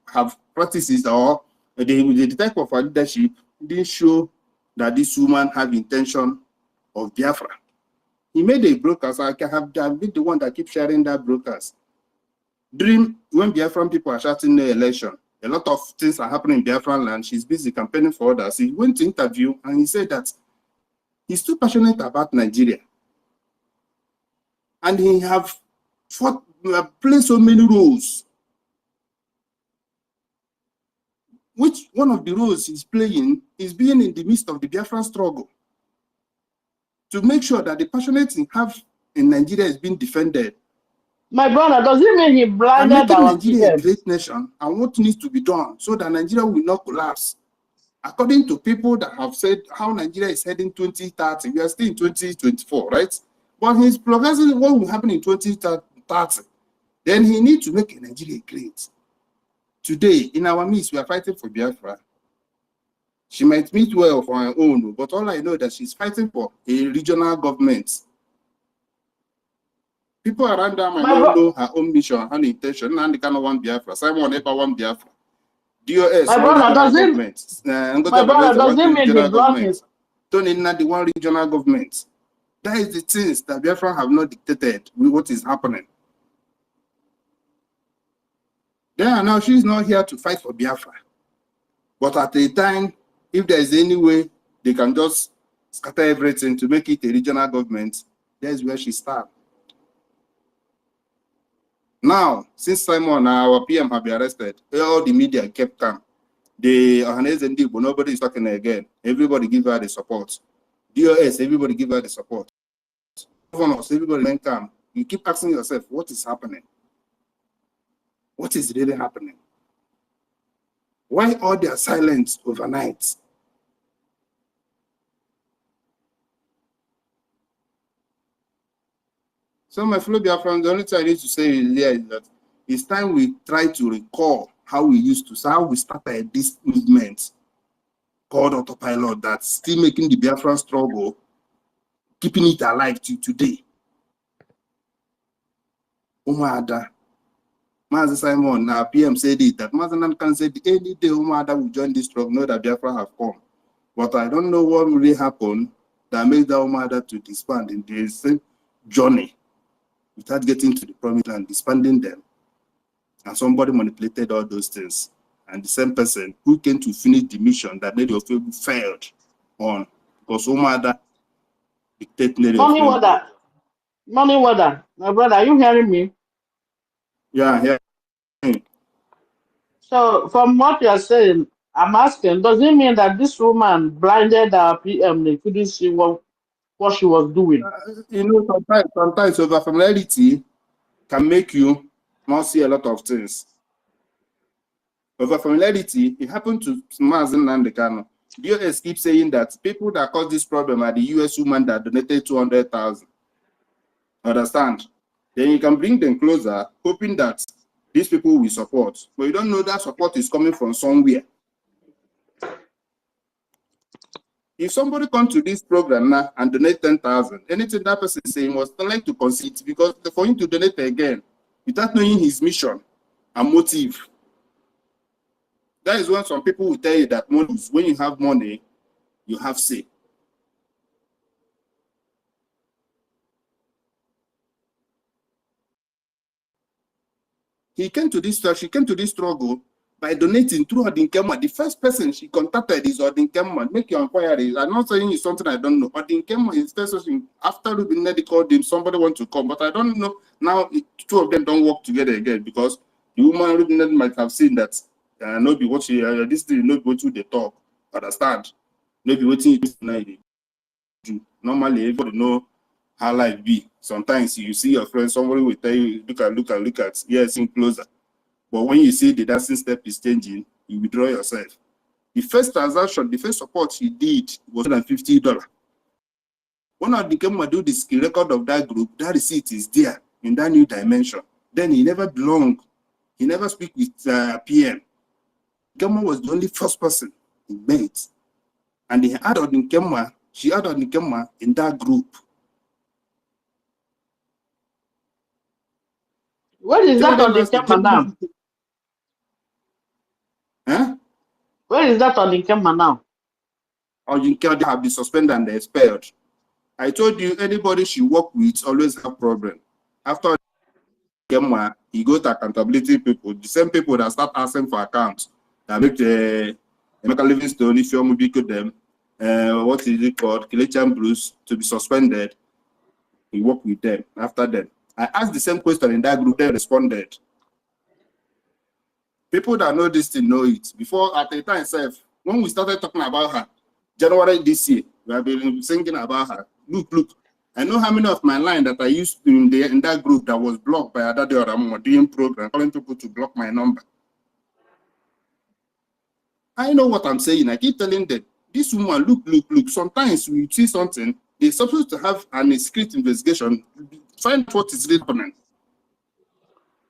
have practices or the type of leadership didn't show that this woman have intention of Biafra. He made a broadcast. I have been the one that keeps sharing that broadcast. When Biafran people are shouting the election, a lot of things are happening in Biafran land. She's busy campaigning for others. He went to interview and he said that he's too passionate about Nigeria. And he have played so many roles. Which one of the roles he's playing is being in the midst of the Biafran struggle to make sure that the passionate he have in Nigeria is being defended. My brother, does it mean he blinded and making our Nigeria PM? a great nation and what needs to be done so that Nigeria will not collapse. According to people that have said how Nigeria is heading 2030, we are still in 2024, right? But he's progressing what will happen in 2030. Then he needs to make Nigeria great. Today, in our midst, we are fighting for Biafra. She might meet well for her own, but all I know is that she's fighting for a regional government. People around her might not know her own mission, her intention, and they cannot want Biafra. Simon never want Biafra. DOS, My one brother, regional does it? government. My brother, does it mean the blocking? Tony not the one regional government. That is the things that Biafra have not dictated with what is happening. Then now she's not here to fight for Biafra. But at the time, if there is any way they can just scatter everything to make it a regional government, that's where she starts. Now, since Simon, our PM, have been arrested, all the media kept calm. The nobody is talking again. Everybody give her the support. DOS, everybody give her the support. Governors, everybody remain calm. You keep asking yourself, what is happening? What is really happening? Why all their silence overnight? So my fellow Biafrans, the only thing I need to say is that it's time we try to recall how we used to, so how we started this movement called autopilot that's still making the Biafran struggle, keeping it alive to today. Umada. Master Simon, now PM said it, that Master can say any day Umada will join this struggle, know that Biafra have come. But I don't know what really happened that made that Umada to disband in the same journey without getting to the promised land, disbanding them. And somebody manipulated all those things. And the same person who came to finish the mission that made of people failed on. Because Umada dictated Mommy Wada. Mommy Wada. My brother, are you hearing me? Yeah, yeah. So from what you are saying, I'm asking, does it mean that this woman blinded our PM? They couldn't see what she was doing? You know, sometimes over familiarity can make you not see a lot of things. Over familiarity, it happened to Mazen Nandekano. DOS keeps saying that people that caused this problem are the US woman that donated 200,000. Understand? Then you can bring them closer, hoping that these people will support. But you don't know that support is coming from somewhere. If somebody comes to this program now and donate 10,000, anything that person is saying was like to concede, because for him to donate again, without knowing his mission and motive. That is when some people will tell you that money, when you have money, you have say. She came to this struggle by donating through Odinkema. The first person she contacted is Odinkema. Make your inquiries. I'm not saying it's something I don't know. Odinkema is first person. After Rubinedi called him, somebody wants to come, but I don't know. Now, two of them don't work together again because the woman Rubinedi might have seen that no be what she this thing no be what they talk. Understand? No be what you do. Normally, everybody know how life be. Sometimes you see your friend, somebody will tell you, look at, yes, in closer. But when you see the dancing step is changing, you withdraw yourself. The first transaction, the first support he did was $150. When I became to do the skill record of that group, that receipt is there in that new dimension. Then he never belonged. He never speak with PM. Kemma was the only first person he met. And he added in Kemma, she added in Kemma in that group. Where is that on the camera now? Huh? Where is that on the camera now? Or you can have been suspended and expelled. I told you anybody she work with always have problem. After Kemwa, he go to accountability people, the same people that start asking for accounts, that make the American Livingstone, if you want to them, what is it called, Kelechian Bruce, to be suspended. He worked with them after them. I asked the same question in that group, they responded. People that know this thing know it. Before, at the time itself, when we started talking about her, January this year, we have been thinking about her. Look, I know how many of my line that I used in that group that was blocked by Adade or doing program, calling people to block my number. I know what I'm saying. I keep telling them, this woman, look. Sometimes we see something, they're supposed to have an secret investigation, find what is really happening.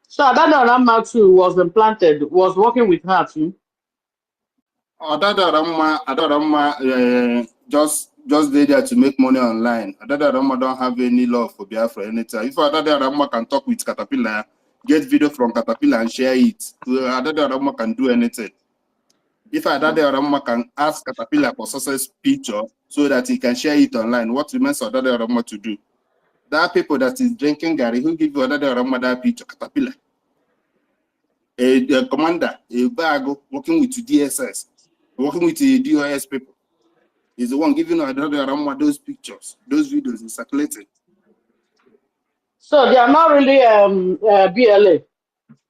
So that Rama too was implanted, was working with her too. Rama just there to make money online. Rama don't have any love for Biafra anytime. If Rama can talk with Caterpillar, get video from Caterpillar and share it, Rama can do anything. If Rama can ask Caterpillar for success picture so that he can share it online, what remains for Rama to do? That people that is drinking Gary, who give you Rama that picture, Caterpillar. A commander, a bag working with DSS, working with the DOS people, is the one giving Rama those pictures, those videos is circulating. So they are not really BLA.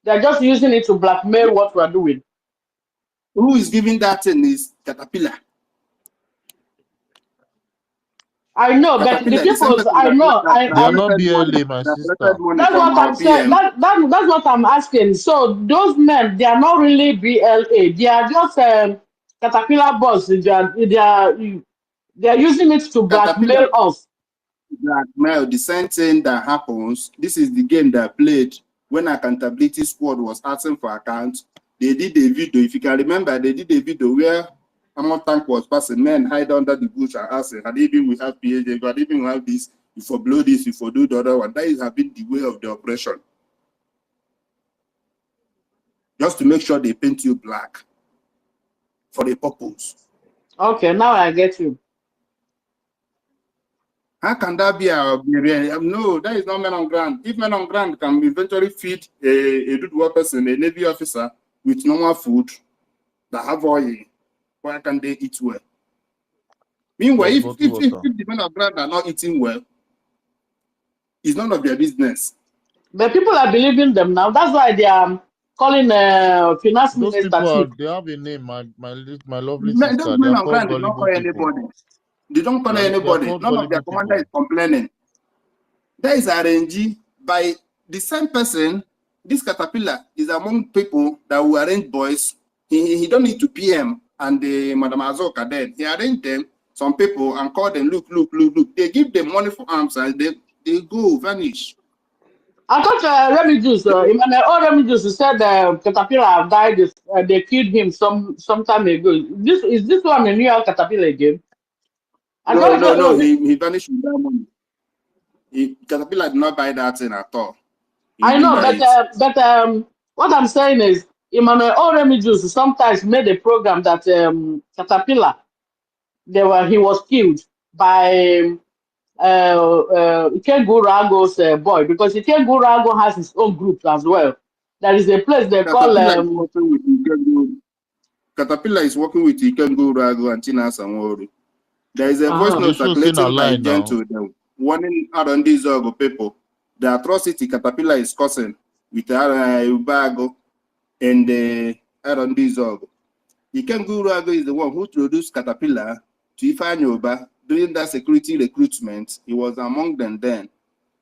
They're just using it to blackmail what we're doing. Who is giving that thing is Caterpillar. I know, but the people I know, they are not BLA, my sister. That's what I'm saying. That's what I'm asking. So those men, they are not really BLA. They are just Caterpillar boss. They are using it to blackmail us. Blackmail. The same thing that happens. This is the game that played when Accountability Squad was asking for accounts. They did a video. If you can remember, they did a video where Amon Tank was passing, men hide under the bush and asking, had even we have PhD, had even we have this, if we blow this, if we do the other one. That is have been the way of the operation. Just to make sure they paint you black for the purpose. Okay, now I get you. How can that be a no, that is not men on ground. If men on ground can eventually feed a good person, a Navy officer with normal food that have oil, why can they eat well? Meanwhile, if the men of ground are not eating well, it's none of their business. But people are believing them now. That's why they are calling finance Those minister. People they have a name, my lovely sister. Those men of ground, they don't call anybody. They don't call anybody. None of their commander is complaining. There is RNG by the same person. This Caterpillar is among people that will arrange boys. He don't need to PM and Madam Azoka then. He arranged them, some people, and call them, look. They give them money for arms and they go vanish. I thought Remedios, Remedios said Caterpillar have died. They killed him some time ago. Is this one a new Caterpillar again? No. He vanished with that money. Caterpillar did not buy that thing at all. I know, but what I'm saying is, Emmanuel Remedios sometimes made a program that Caterpillar, he was killed by Ikengu Rago's boy, because Ikengu Rago has his own group as well. There is a place they call Caterpillar is working with Ikengu Rago and Tina Samoru. There is a voice note circulating by Jen to them, warning around these people the atrocity Caterpillar is causing with Ubago and around these Ikengu Rago is the one who introduced Caterpillar to Ifanyoba. During that security recruitment, he was among them then.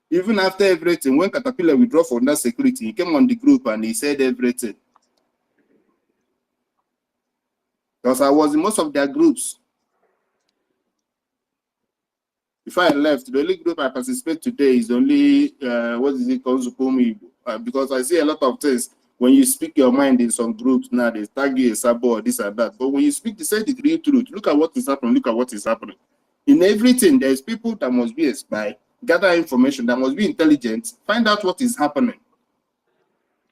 Even after everything, when Caterpillar withdrew from that security, he came on the group and he said everything. Because I was in most of their groups. Before I left, the only group I participate today is only, what is it called, Zukumi, because I see a lot of things. When you speak your mind in some groups now, they tag you a sabo or this or that. But when you speak the same degree truth, look at what is happening, look at what is happening. In everything, there is people that must be a spy, gather information, that must be intelligent, find out what is happening.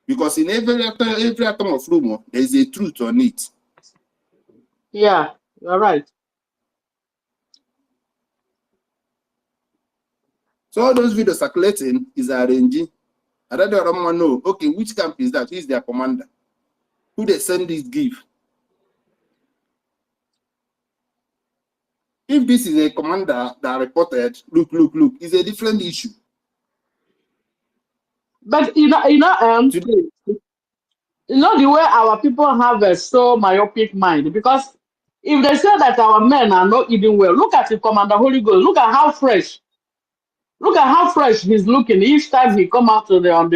Because in every atom of rumor, there is a truth on it. Yeah, you're right. So all those videos circulating is RNG. I don't know, okay, which camp is that? Who is their commander? Who they send this give? If this is a commander that reported, look, it's a different issue. But today, the way our people have a so myopic mind, because if they say that our men are not eating well, look at the Commander Holy Ghost. Look at how fresh he's looking each time he come out to the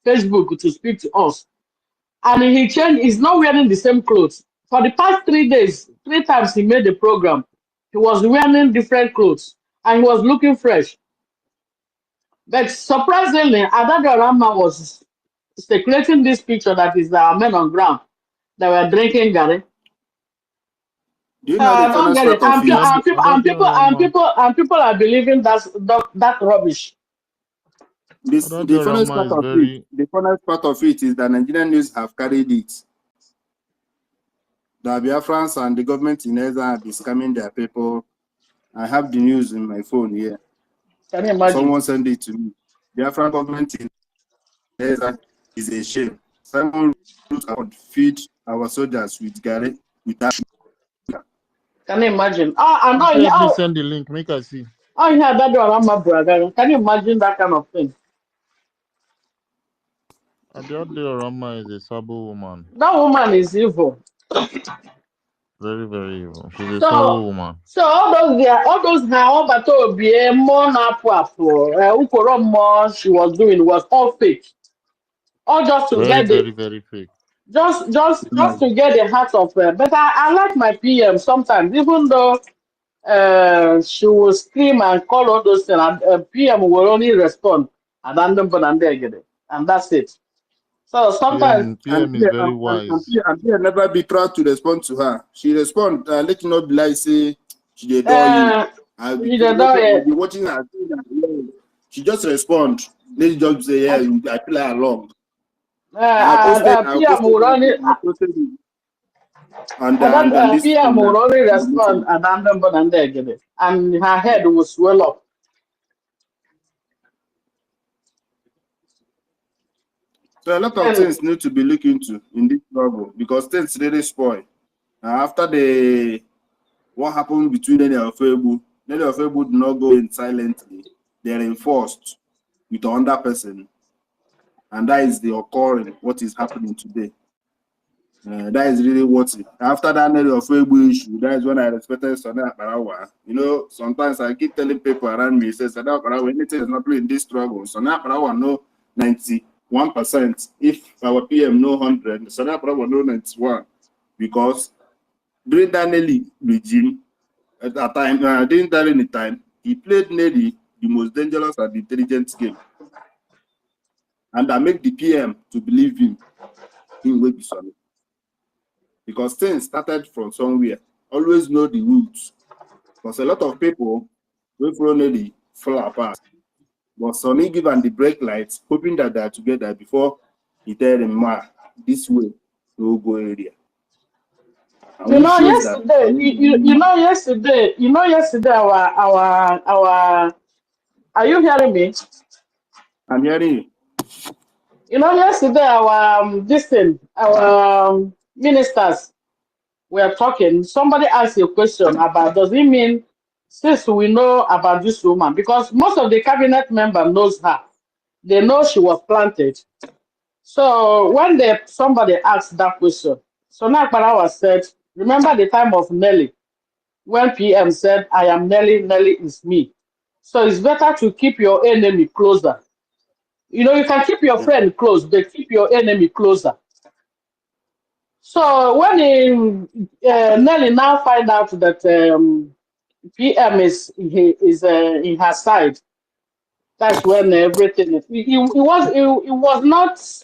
Facebook to speak to us. And he changed, he's not wearing the same clothes. For the past 3 days, 3 times he made the program, he was wearing different clothes and he was looking fresh. But surprisingly, Adado Rama was speculating this picture that is our men on ground that were drinking Gary. Do you So know the I don't funniest get it. part of it? And people are believing that rubbish. The funniest part of it, is that Nigerian news have carried it. The Biafrans and the government in Eza have been scamming their people. I have the news in my phone here. Can you imagine? Someone sent it to me. Biafran government in Eza is a shame. Simon would feed our soldiers with Gary without. Can you imagine? I know. Please send the link, make us see. Oh, yeah, that Rama brother. Can you imagine that kind of thing? Abiodun Rama is a Sabo woman. That woman is evil. Very, very evil. She's a Sabo woman. So all those now, but more she was doing was all fake. All just to Very, get the very, very fake. just to get the heart of her. But I like my PM sometimes, even though she will scream and call all those things, and PM will only respond and that's it. So sometimes PM is very wise. And PM never be proud to respond to her. She respond, let you not be like say she adore you. I'll be watching her. She just respond. Let's just say, yeah, I feel like along. PM will only PM will only respond and her head will swell up. So a lot of things need to be looked into in this trouble because things really spoil. After what happened between Nelly and Febu did not go in silently. They are enforced with another person, and that is the occurring what is happening today. That is really what it. After that Nelly or Febu issue, that is when I respected Sana Parawa. You know, sometimes I keep telling people around me, says Sana Parawa, anything is not in this struggle. Sana Parawa no 91%. If our PM no 100, Sana Parawa no 91, because during that Nelly regime, at that time, during that any time, he played Nelly the most dangerous and intelligent game. And I make the PM to believe him will be solid. Because things started from somewhere. Always know the roots. Because a lot of people will follow Nelly fall apart. But Sonny give them the brake lights, hoping that they are together before he tell them, this way, we'll go area. You know, yesterday, our. Are you hearing me? I'm hearing you. You know, yesterday, our ministers were talking. Somebody asked a question about, does it mean, since we know about this woman, because most of the cabinet member knows her, they know she was planted. So when somebody asked that question, Sonia Akparawa said, remember the time of Nelly, when PM said, I am Nelly, Nelly is me. So it's better to keep your enemy closer. You know, you can keep your friend close, but keep your enemy closer. So when Nelly now find out that PM is in her side, that's when everything. It was not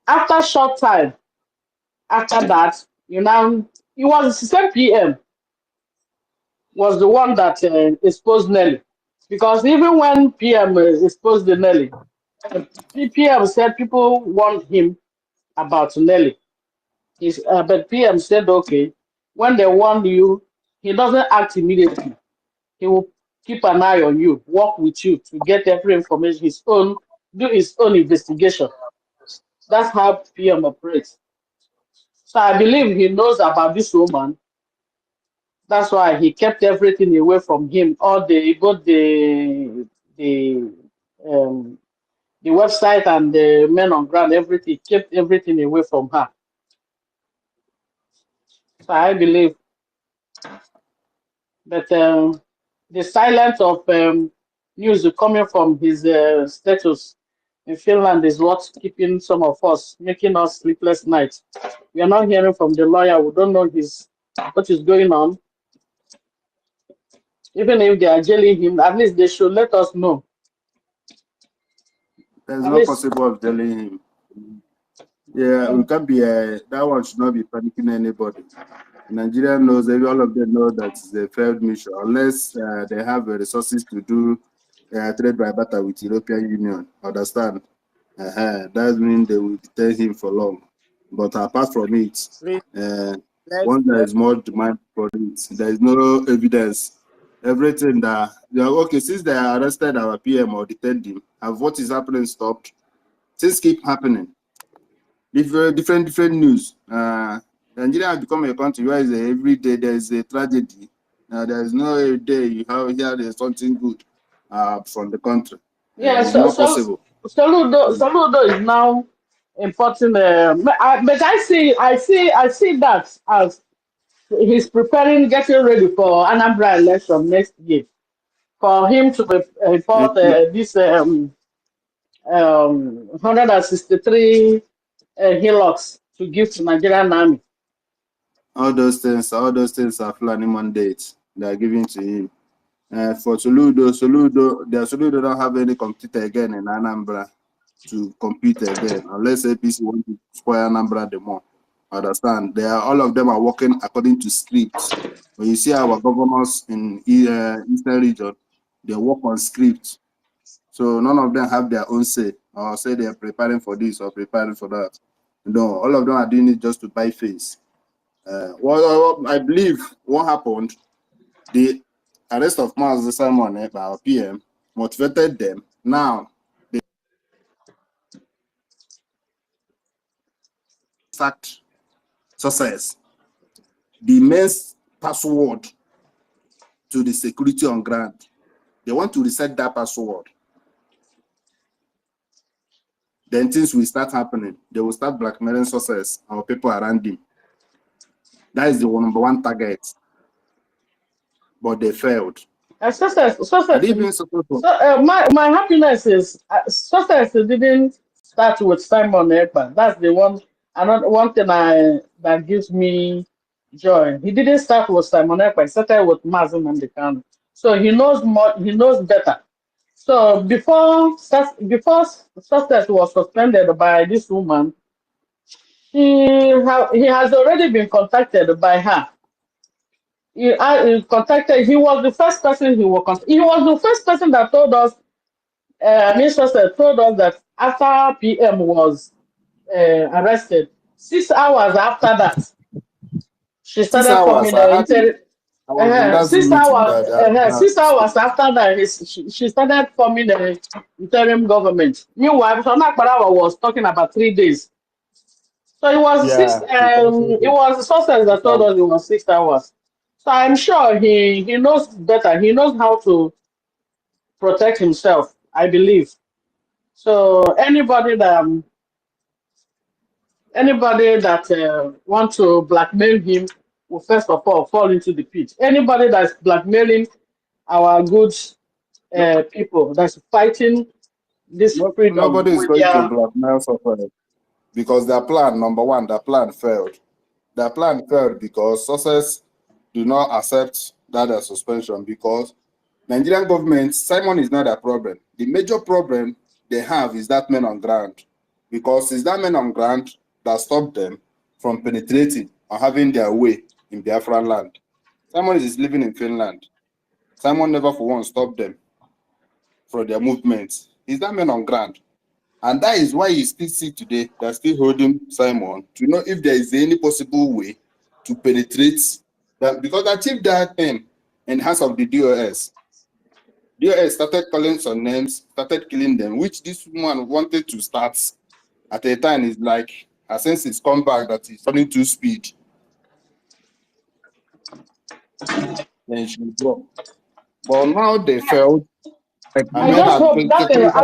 after a short time. After that, you know, it was the same PM was the one that exposed Nelly. Because even when PM exposed the Nelly, PM said people warned him about Nelly. But PM said, okay, when they warn you, he doesn't act immediately. He will keep an eye on you, work with you to get every information, do his own investigation. That's how PM operates. So I believe he knows about this woman. That's why he kept everything away from him. Both the website and the men on ground, everything kept everything away from her. So I believe that the silence of news coming from his status in Finland is what's keeping some of us, making us sleepless nights. We are not hearing from the lawyer. We don't know what is going on. Even if they are jailing him, at least they should let us know. There's At no least, possible of telling him. Yeah, we can't be that one should not be panicking anybody. Nigeria knows, all of them know that it's a failed mission, unless they have the resources to do trade by barter with European Union. Understand? That means they will detain him for long. But apart from it, once there is more demand for it, there is no evidence. Everything that okay, since they arrested our PM or detained him, have what is happening stopped? Things keep happening. Different news. Nigeria has become a country where every day there is a tragedy. There is no day you have here there's something good from the country. yeah. It's not possible. Soludo is now importing. But I see that as he's preparing, getting ready for Anambra election next year. For him to import this 163 hillocks to give to Nigerian army. All those things are planning mandates they are giving to him. For Soludo don't have any competitor again in Anambra to compete again, unless APC want to spoil Anambra the more. Understand? All of them are working according to scripts. When you see our governors in Eastern region, they work on script. So none of them have their own say or say they are preparing for this or preparing for that. No, all of them are doing it just to buy face. Well, I believe what happened, the arrest of Master Simon by our PM motivated them. Now they sacked success. The main password to the security on ground. They want to reset that password. Then things will start happening. They will start blackmailing success, our people around him. That is the number one target. But they failed. My happiness is success didn't start with Simon Ekpa. That's the one. Another one thing that gives me joy. He didn't start with Simon Ekpa. He started with Mazin Mandekano. So he knows more. He knows better. So before success was suspended by this woman, he has already been contacted by her. He contacted. He was the first person he was. He was the first person that told us. Minister told us that after PM was arrested, 6 hours after that, she started forming the 6 hours. 6 hours after that, she started forming the interim government. Meanwhile, Sona Akparawa was talking about 3 days. So it was it was the sources that told us it was 6 hours. So I'm sure he knows better. He knows how to protect himself, I believe. So anybody that wants to blackmail him will first of all fall into the pit. Anybody that's blackmailing our good people, that's fighting this freedom. Nobody is going to blackmail success because their plan, number one, their plan failed. Their plan failed because success do not accept that suspension because Nigerian government, Simon is not a problem. The major problem they have is that men on ground. Because it's that men on ground that stopped them from penetrating or having their way in Biafran land. Simon is living in Finland. Simon never for once stopped them from their movements. It's that men on ground. And that is why you still see today, they're still holding Simon to know if there is any possible way to penetrate that, because achieve that thing in the hands of the DOS. DOS started calling some names, started killing them, which this woman wanted to start at a time. Is like, since it's come back that it's running to speed, then she dropped. But now they failed. I just hope that it's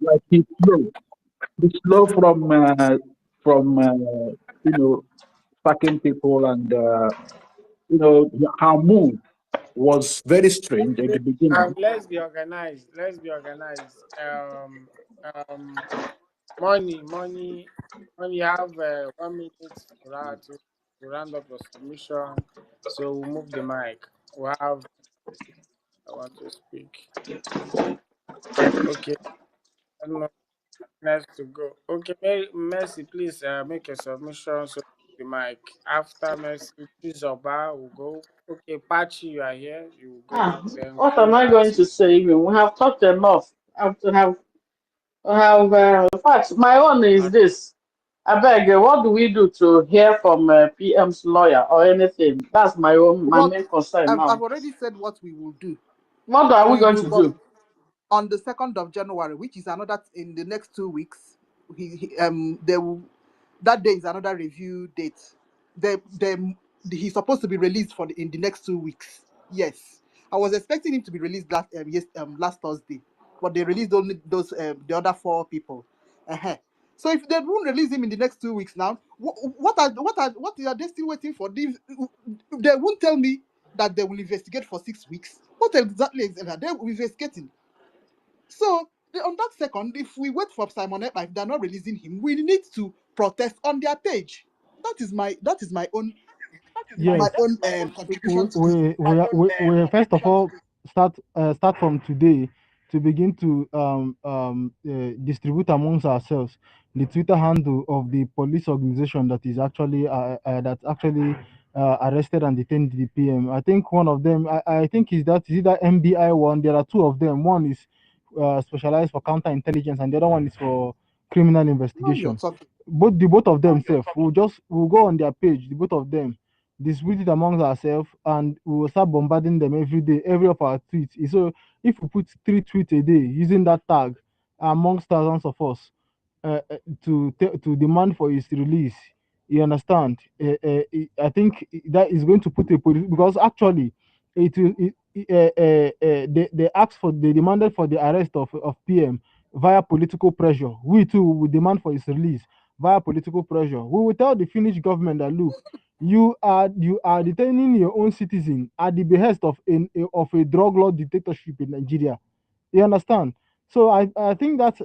like he's slow. He's slow from packing people, and her move was very strange at the beginning. Let's be organized. Um, money. You have 1 minute for that to round up your submission. So we'll move the mic. We have. I want to speak. Okay. I don't know. Next to go. Okay, Mercy, please make a submission. So the mic. After Mercy, please Oba will go. Okay, Pachi, you are here. You will go. Then What Queen am I going to Pachi. say? Even we have talked enough. I have to have. In fact, my own is this. I beg. What do we do to hear from PM's lawyer or anything? That's my Well, main concern I've now. already said what we will do. What are we We going will, to but do? on the 2nd of January, which is another in the next 2 weeks, they will. That day is another review date. He's supposed to be released in the next 2 weeks. Yes, I was expecting him to be released last Thursday, but they released only those the other 4 people. Uh-huh. So if they won't release him in the next 2 weeks now, what are they still waiting for? They won't tell me that they will investigate for 6 weeks. What exactly is that they will investigating? So on that second, if we wait for Simon Ekpa, if they're not releasing him, we need to protest on their page. That is my own Yes, contribution to this. we first of all start from today to begin to distribute amongst ourselves the Twitter handle of the police organization that arrested and detained the PM. I think one of them, I think is that MBI one. There are two of them. One is specialized for counterintelligence, and the other one is for criminal Now you're investigation. talking. Both of them self. We'll go on their page, the both of them, distribute it amongst ourselves, and we will start bombarding them every day, every of our tweets. So if we put 3 tweets a day using that tag amongst thousands of us, to demand for his release, you understand? I think that is going to put because actually it will they demanded for the arrest of PM via political pressure. We too will demand for his release via political pressure. We will tell the Finnish government that look, you are detaining your own citizen at the behest of a drug law dictatorship in Nigeria. You understand? So I think that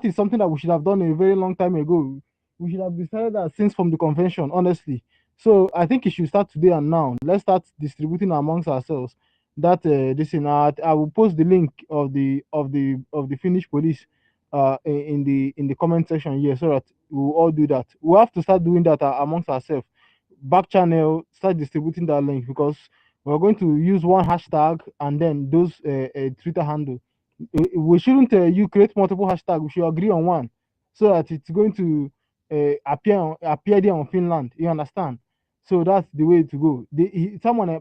is something that we should have done a very long time ago. We should have decided that since from the convention, honestly. So I think it should start today and now. Let's start distributing amongst ourselves that I will post the link of the Finnish police in the comment section here, so that we will all do that. We have to start doing that amongst ourselves. Back channel, start distributing that link, because we're going to use one hashtag and then those Twitter handle. We shouldn't you create multiple hashtags. We should agree on one, so that it's going to appear there on Finland. You understand? So that's the way to go. Someone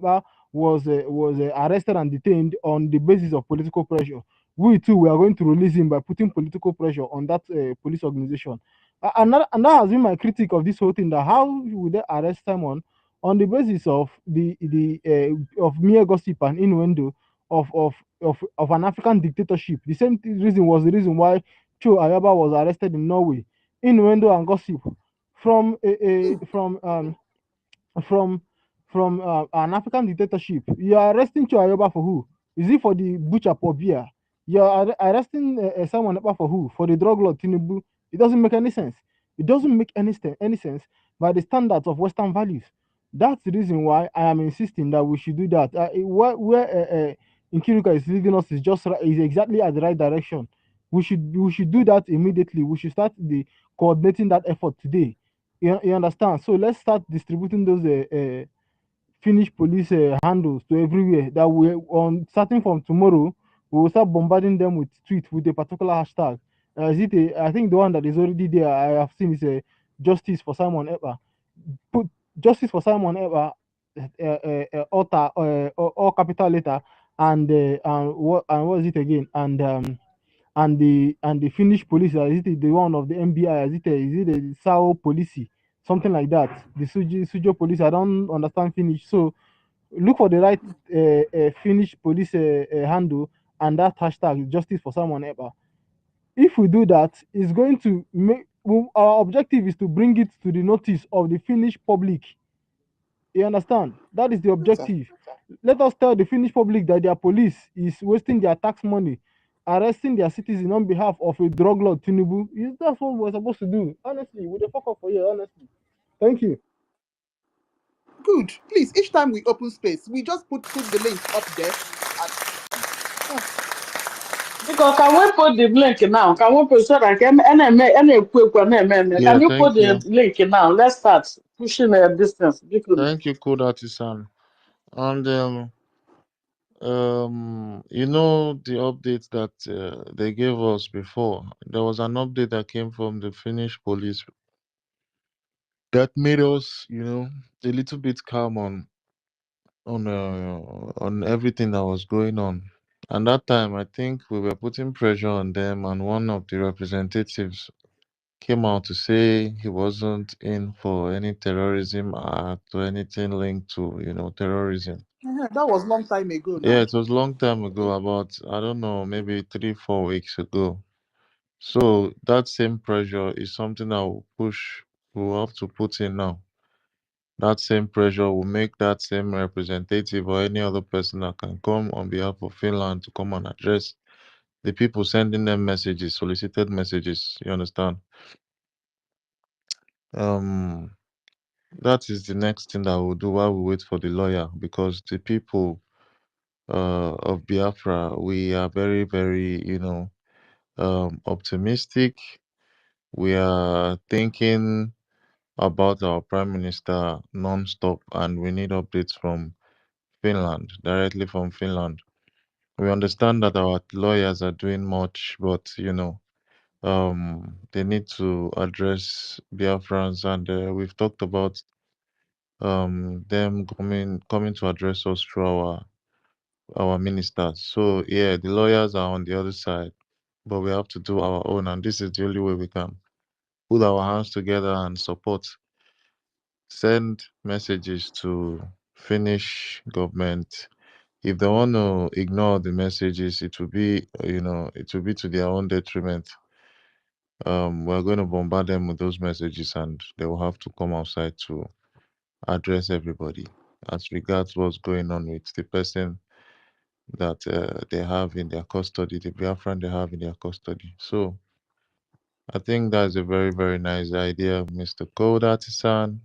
was arrested and detained on the basis of political pressure. We too, we are going to release him by putting political pressure on that police organization. And that has been my critique of this whole thing. That how would they arrest Simon on the basis of of mere gossip and innuendo of an African dictatorship? The same reason was the reason why Cho Ayaba was arrested in Norway. Innuendo and gossip from from an African dictatorship. You are arresting Cho Ayoba for who? Is it for the butcher for beer? You are arresting someone for who? For the drug lord Tinubu? It doesn't make any sense. It doesn't make any sense by the standards of Western values. That's the reason why I am insisting that we should do that. Where Nkiruka is leading us is exactly at the right direction. We should do that immediately. We should start the coordinating that effort today. You understand? So let's start distributing those Finnish police handles to everywhere. That we on starting from tomorrow, we will start bombarding them with tweets with a particular hashtag. I think the one that is already there, I have seen, is justice for Simon Ekpa. Put justice for Simon Ekpa, all capital letter, and what is it again? And the Finnish police, is it the one of the MBI? Is it the Sao Police, something like that? The Sujo police. I don't understand Finnish, so look for the right Finnish police handle and that hashtag justice for Simon Ekpa. If we do that, it's going to make our objective is to bring it to the notice of the Finnish public. You understand? That is the objective. Let us tell the Finnish public that their police is wasting their tax money arresting their citizen on behalf of a drug lord Tinubu. That's what we're supposed to do. Honestly, we the fuck up for you, honestly. Thank you. Good. Please, each time we open space, we just put the link up there. Because can we put the link now? Can we put so that can Yeah, you put thank the you. link now? Let's start pushing a distance. Because Thank you, Code Artisan. And you know the updates that they gave us before. There was an update that came from the Finnish police that made us, a little bit calm on everything that was going on. And that time, I think we were putting pressure on them, and one of the representatives came out to say he wasn't in for any terrorism act or anything linked to, terrorism. That was long time ago Yeah, now. it was long time ago, about, I don't know, maybe 3-4 weeks ago. So that same pressure is something that we'll have to put in now. That same pressure will make that same representative or any other person that can come on behalf of Finland to come and address the people sending them messages, solicited messages. You understand? That is the next thing that we'll do while we wait for the lawyer, because the people of Biafra, we are very, very, optimistic. We are thinking about our prime minister non-stop, and we need updates from Finland, directly from Finland. We understand that our lawyers are doing much, but they need to address Biafrans, and we've talked about them coming to address us through our ministers. So yeah, the lawyers are on the other side, but we have to do our own, and this is the only way we can put our hands together and support. Send messages to Finnish government. If they want to ignore the messages, it will be, it will be to their own detriment. We're going to bombard them with those messages, and they will have to come outside to address everybody as regards what's going on with the person that they have in their custody, the Biafran they have in their custody. So I think that's a very, very nice idea, Mr. Code Artisan.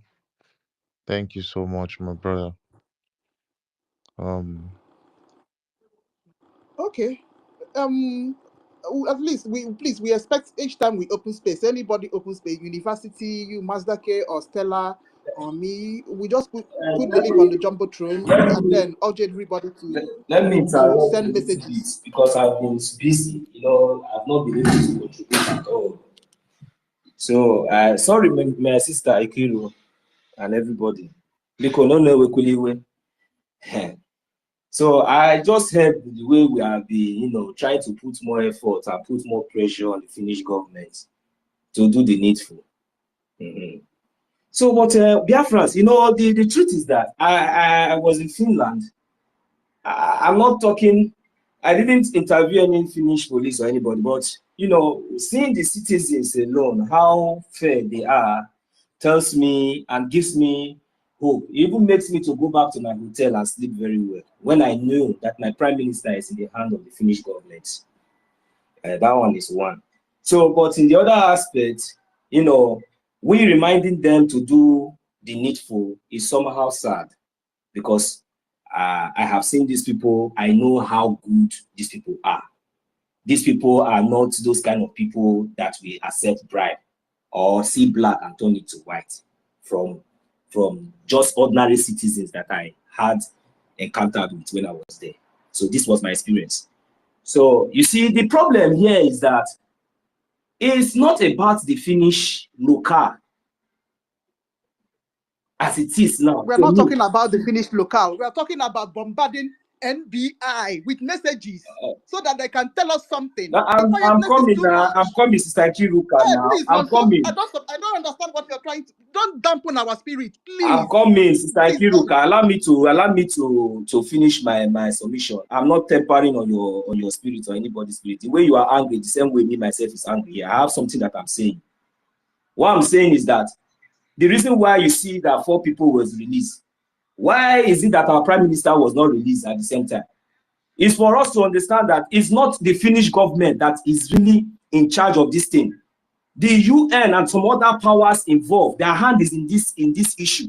Thank you so much, my brother. Okay. At least we expect each time we open space, anybody open space, university, you, Mazda K or Stella or me, we just put the link on the jumbotron and then urge everybody let me to interrupt a send little messages. bit because I've been busy. I've not been able to contribute at all. So sorry, my sister Ikiru and everybody. So I just heard the way we have been, trying to put more effort and put more pressure on the Finnish government to do the needful. So, but Biafrans, the truth is that I was in Finland. I'm not talking, I didn't interview any Finnish police or anybody, but, seeing the citizens alone, how fair they are, tells me and gives me hope. It even makes me to go back to my hotel and sleep very well when I know that my prime minister is in the hand of the Finnish government. That one is one. So, but in the other aspect, we reminding them to do the needful is somehow sad, because I have seen these people. I know how good these people are. These people are not those kind of people that we accept bribe or see black and turn it to white from just ordinary citizens that I had encountered with when I was there. So this was my experience. So you see, the problem here is that it's not about the Finnish local as it is now. We're not talking about the Finnish local. We're talking about bombarding NBI with messages so that they can tell us something. I'm coming now. I'm coming, Sister Kiruka now. Please, I'm coming. I don't understand what you're trying to. Don't dampen our spirit, please. I'm coming, Sister Kiruka. Allow me to finish my submission. I'm not tempering on your spirit or anybody's spirit. The way you are angry, the same way me myself is angry. I have something that I'm saying. What I'm saying is that the reason why you see that 4 people was released, why is it that our prime minister was not released at the same time? is for us to understand that it's not the Finnish government that is really in charge of this thing. The UN and some other powers involved, their hand is in this issue.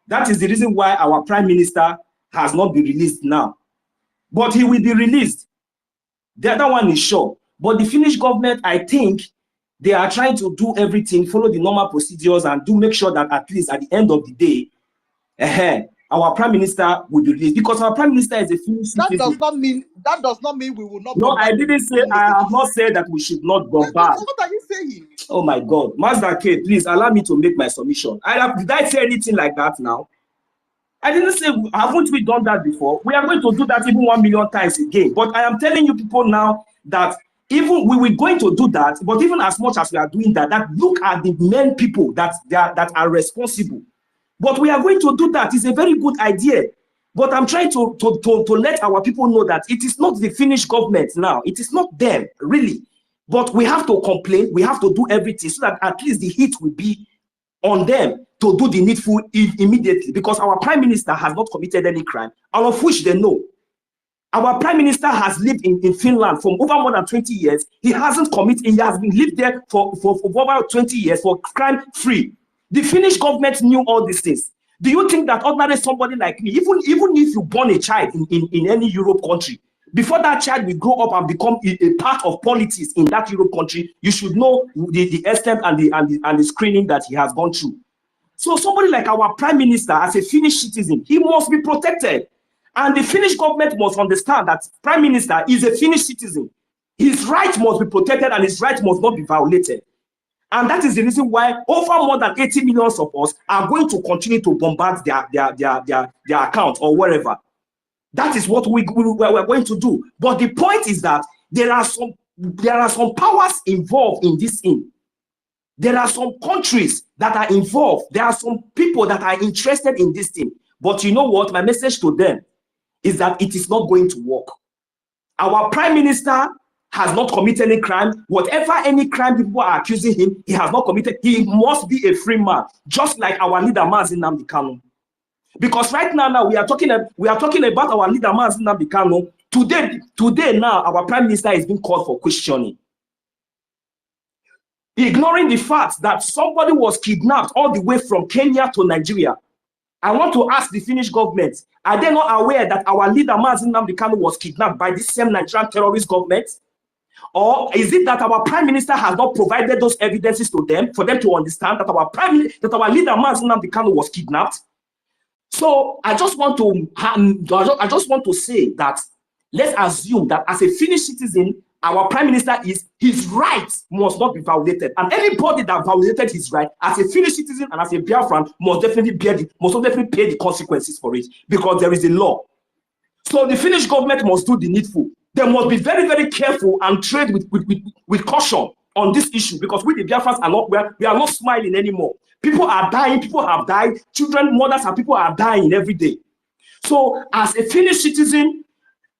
That is the reason why our Prime Minister has not been released now. But he will be released. The other one is sure. But the Finnish government, I think, they are trying to do everything, follow the normal procedures, and do make sure that at least at the end of the day, our Prime Minister will be released, because our Prime Minister is a Finnish citizen. That does not mean we will not. No, I didn't say. I have not said that we should not bombard. What are you saying? Oh my God, Master K, please allow me to make my submission. Did I say anything like that now? I didn't say. Haven't we done that before? We are going to do that even 1 million times again. But I am telling you people now that even we were going to do that. But even as much as we are doing that, look at the main people that are responsible. But we are going to do that. It's a very good idea. But I'm trying to let our people know that it is not the Finnish government now. It is not them, really. But we have to complain. We have to do everything so that at least the heat will be on them to do the needful immediately. Because our Prime Minister has not committed any crime, all of which they know. Our Prime Minister has lived in Finland for over more than 20 years. He hasn't committed. He has been lived there for over 20 years for crime-free. The Finnish government knew all these things. Do you think that ordinary somebody like me, even if you born a child in any Europe country, before that child will grow up and become a part of politics in that Europe country, you should know the extent and the screening that he has gone through. So somebody like our Prime Minister, as a Finnish citizen, he must be protected. And the Finnish government must understand that Prime Minister is a Finnish citizen. His rights must be protected and his rights must not be violated. And that is the reason why over more than 80 million of us are going to continue to bombard their account or wherever. That is what we're going to do. But the point is that there are some powers involved in this thing. There are some countries that are involved. There are some people that are interested in this thing. But you know what? My message to them is that it is not going to work. Our Prime Minister has not committed any crime. Whatever any crime people are accusing him, he has not committed. He must be a free man, just like our leader Mazi Nnamdi Kanu. Because right now we are talking about our leader Mazi Nnamdi Kanu. Today now our Prime Minister is being called for questioning, ignoring the fact that somebody was kidnapped all the way from Kenya to Nigeria. I want to ask the Finnish government, are they not aware that our leader Mazi Nnamdi Kanu was kidnapped by this same Nigerian terrorist government? Or is it that our Prime Minister has not provided those evidences to them for them to understand that our leader Mazi Nnamdi Kanu was kidnapped? So I just want to say that let's assume that as a Finnish citizen, our Prime Minister his rights must not be violated, and anybody that violated his right as a Finnish citizen and as a Biafran must definitely pay the consequences for it, because there is a law. So the Finnish government must do the needful. They must be very, very careful and tread with caution on this issue, because we the Biafrans we are not smiling anymore. People are dying. People have died. Children, mothers, and people are dying every day. So as a Finnish citizen,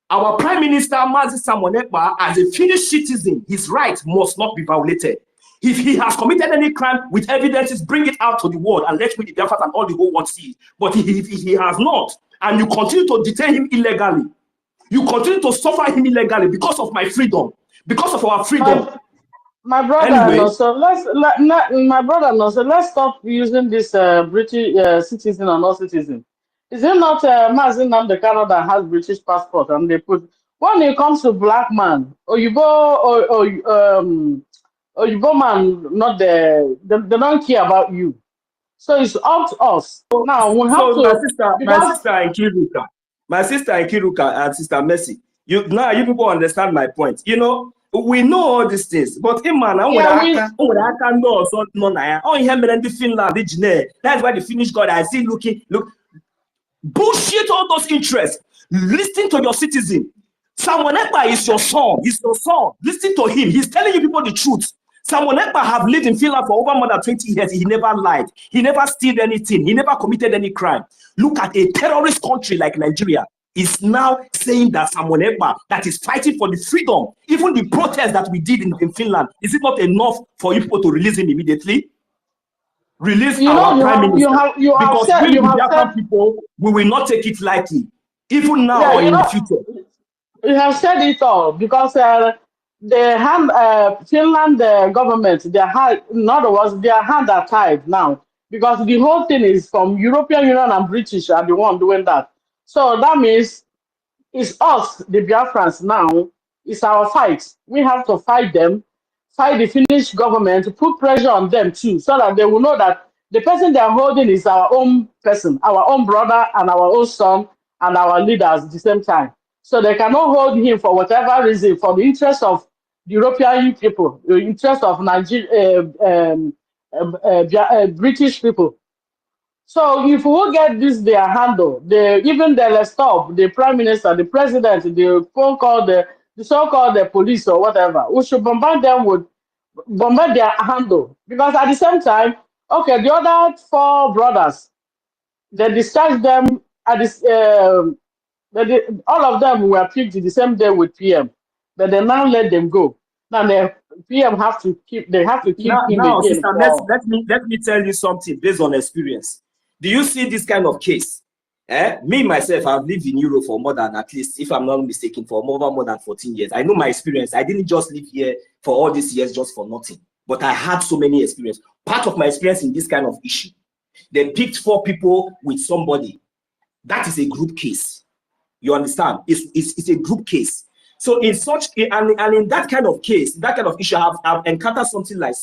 our Prime Minister Mazi Samonekba, as a Finnish citizen, his rights must not be violated. If he has committed any crime with evidences, bring it out to the world and let me the Biafrans and all the whole world see it. But if he has not, and you continue to detain him illegally, you continue to suffer him illegally because of my freedom, because of our freedom. My brother, anyway, let's stop using this British citizen or not citizen. Is it not Mazi Nnamdi Kanu that has British passport, and they put, when it comes to black man, Oyibo man, not they don't care about you. So it's up to us. Now we have my sister in Kiruka and Sister Mercy, you people understand my point. You know, we know all these things, but that's why the Finnish God I see look bullshit all those interests. Listen to your citizen. Samonekba is your son. He's your son. Listen to him. He's telling you people the truth. Samonekba have lived in Finland for over more than 20 years. He never lied. He never stole anything. He never committed any crime. Look at a terrorist country like Nigeria is now saying that Samonekba that is fighting for the freedom. Even the protest that we did in Finland, is it not enough for you people to release him immediately? Release our Prime Minister. Because we the Biafran people, we will not take it lightly. Even now or in the future. You have said it all because Finland government, their hand, in other words, their hands are tied now because the whole thing is from European Union and British are the one doing that. So that means it's us, the Biafrans now. It's our fight. We have to fight them, fight the Finnish government, to put pressure on them too, so that they will know that the person they are holding is our own person, our own brother and our own son and our leaders at the same time. So they cannot hold him for whatever reason, for the interest of the European people, the interest of British people. So if we get this their handle, even they'll stop the prime minister, the president, the phone call, the so-called the police or whatever. We should bombard them with bombard their handle because at the same time, okay, the other four brothers they discharged them at this. All of them were picked the same day with PM, but they now let them go. Now the PM have to keep. They have to keep him Now, again sister, for. let me tell you something based on experience. Do you see this kind of case? Me myself, I've lived in Europe for more than, at least, if I'm not mistaken, for more than 14 years. I know my experience. I didn't just live here for all these years just for nothing, but I had so many experience. Part of my experience in this kind of issue, they picked 4 people with somebody. That is a group case. You understand? It's a group case. So in such and in that kind of case, that kind of issue, I've encountered something like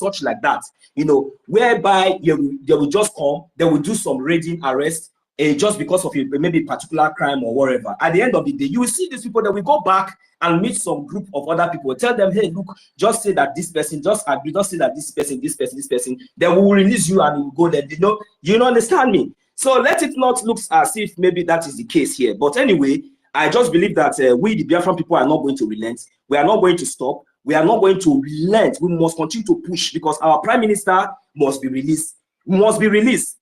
that, you know, whereby they will just come, they will do some raiding, arrest, just because of maybe a particular crime or whatever. At the end of the day, you will see these people that will go back and meet some group of other people, tell them, hey, look, just say that this person, just agree, just say that this person, they will release you and you will go there. You know, understand me? So let it not look as if maybe that is the case here. But anyway, I just believe that we, the Biafran people, are not going to relent. We are not going to stop. We are not going to relent. We must continue to push because our prime minister must be released. Must be released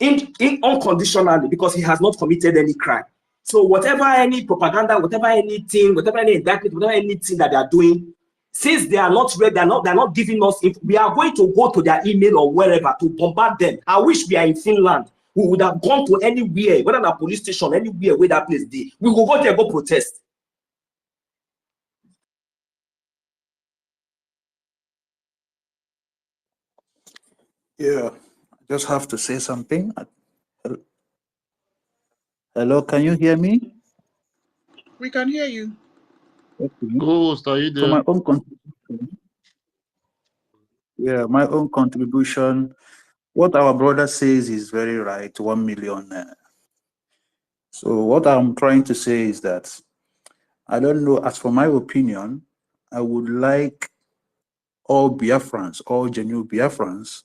unconditionally because he has not committed any crime. So whatever any propaganda, whatever anything, whatever any indictment, whatever anything that they are doing, since they are not ready, they're not giving us. If we are going to go to their email or wherever to bombard them, I wish we are in Finland. We would have gone to anywhere, whether a police station, anywhere where that place be. We will go there, go protest. Yeah, I just have to say something. Hello, can you hear me? We can hear you. Okay. Ghost, are you So there? my own contribution. Yeah, my own contribution. What our brother says is very right. 1 million. So what I'm trying to say is that I don't know. As for my opinion, I would like all Biafrans, all genuine Biafrans,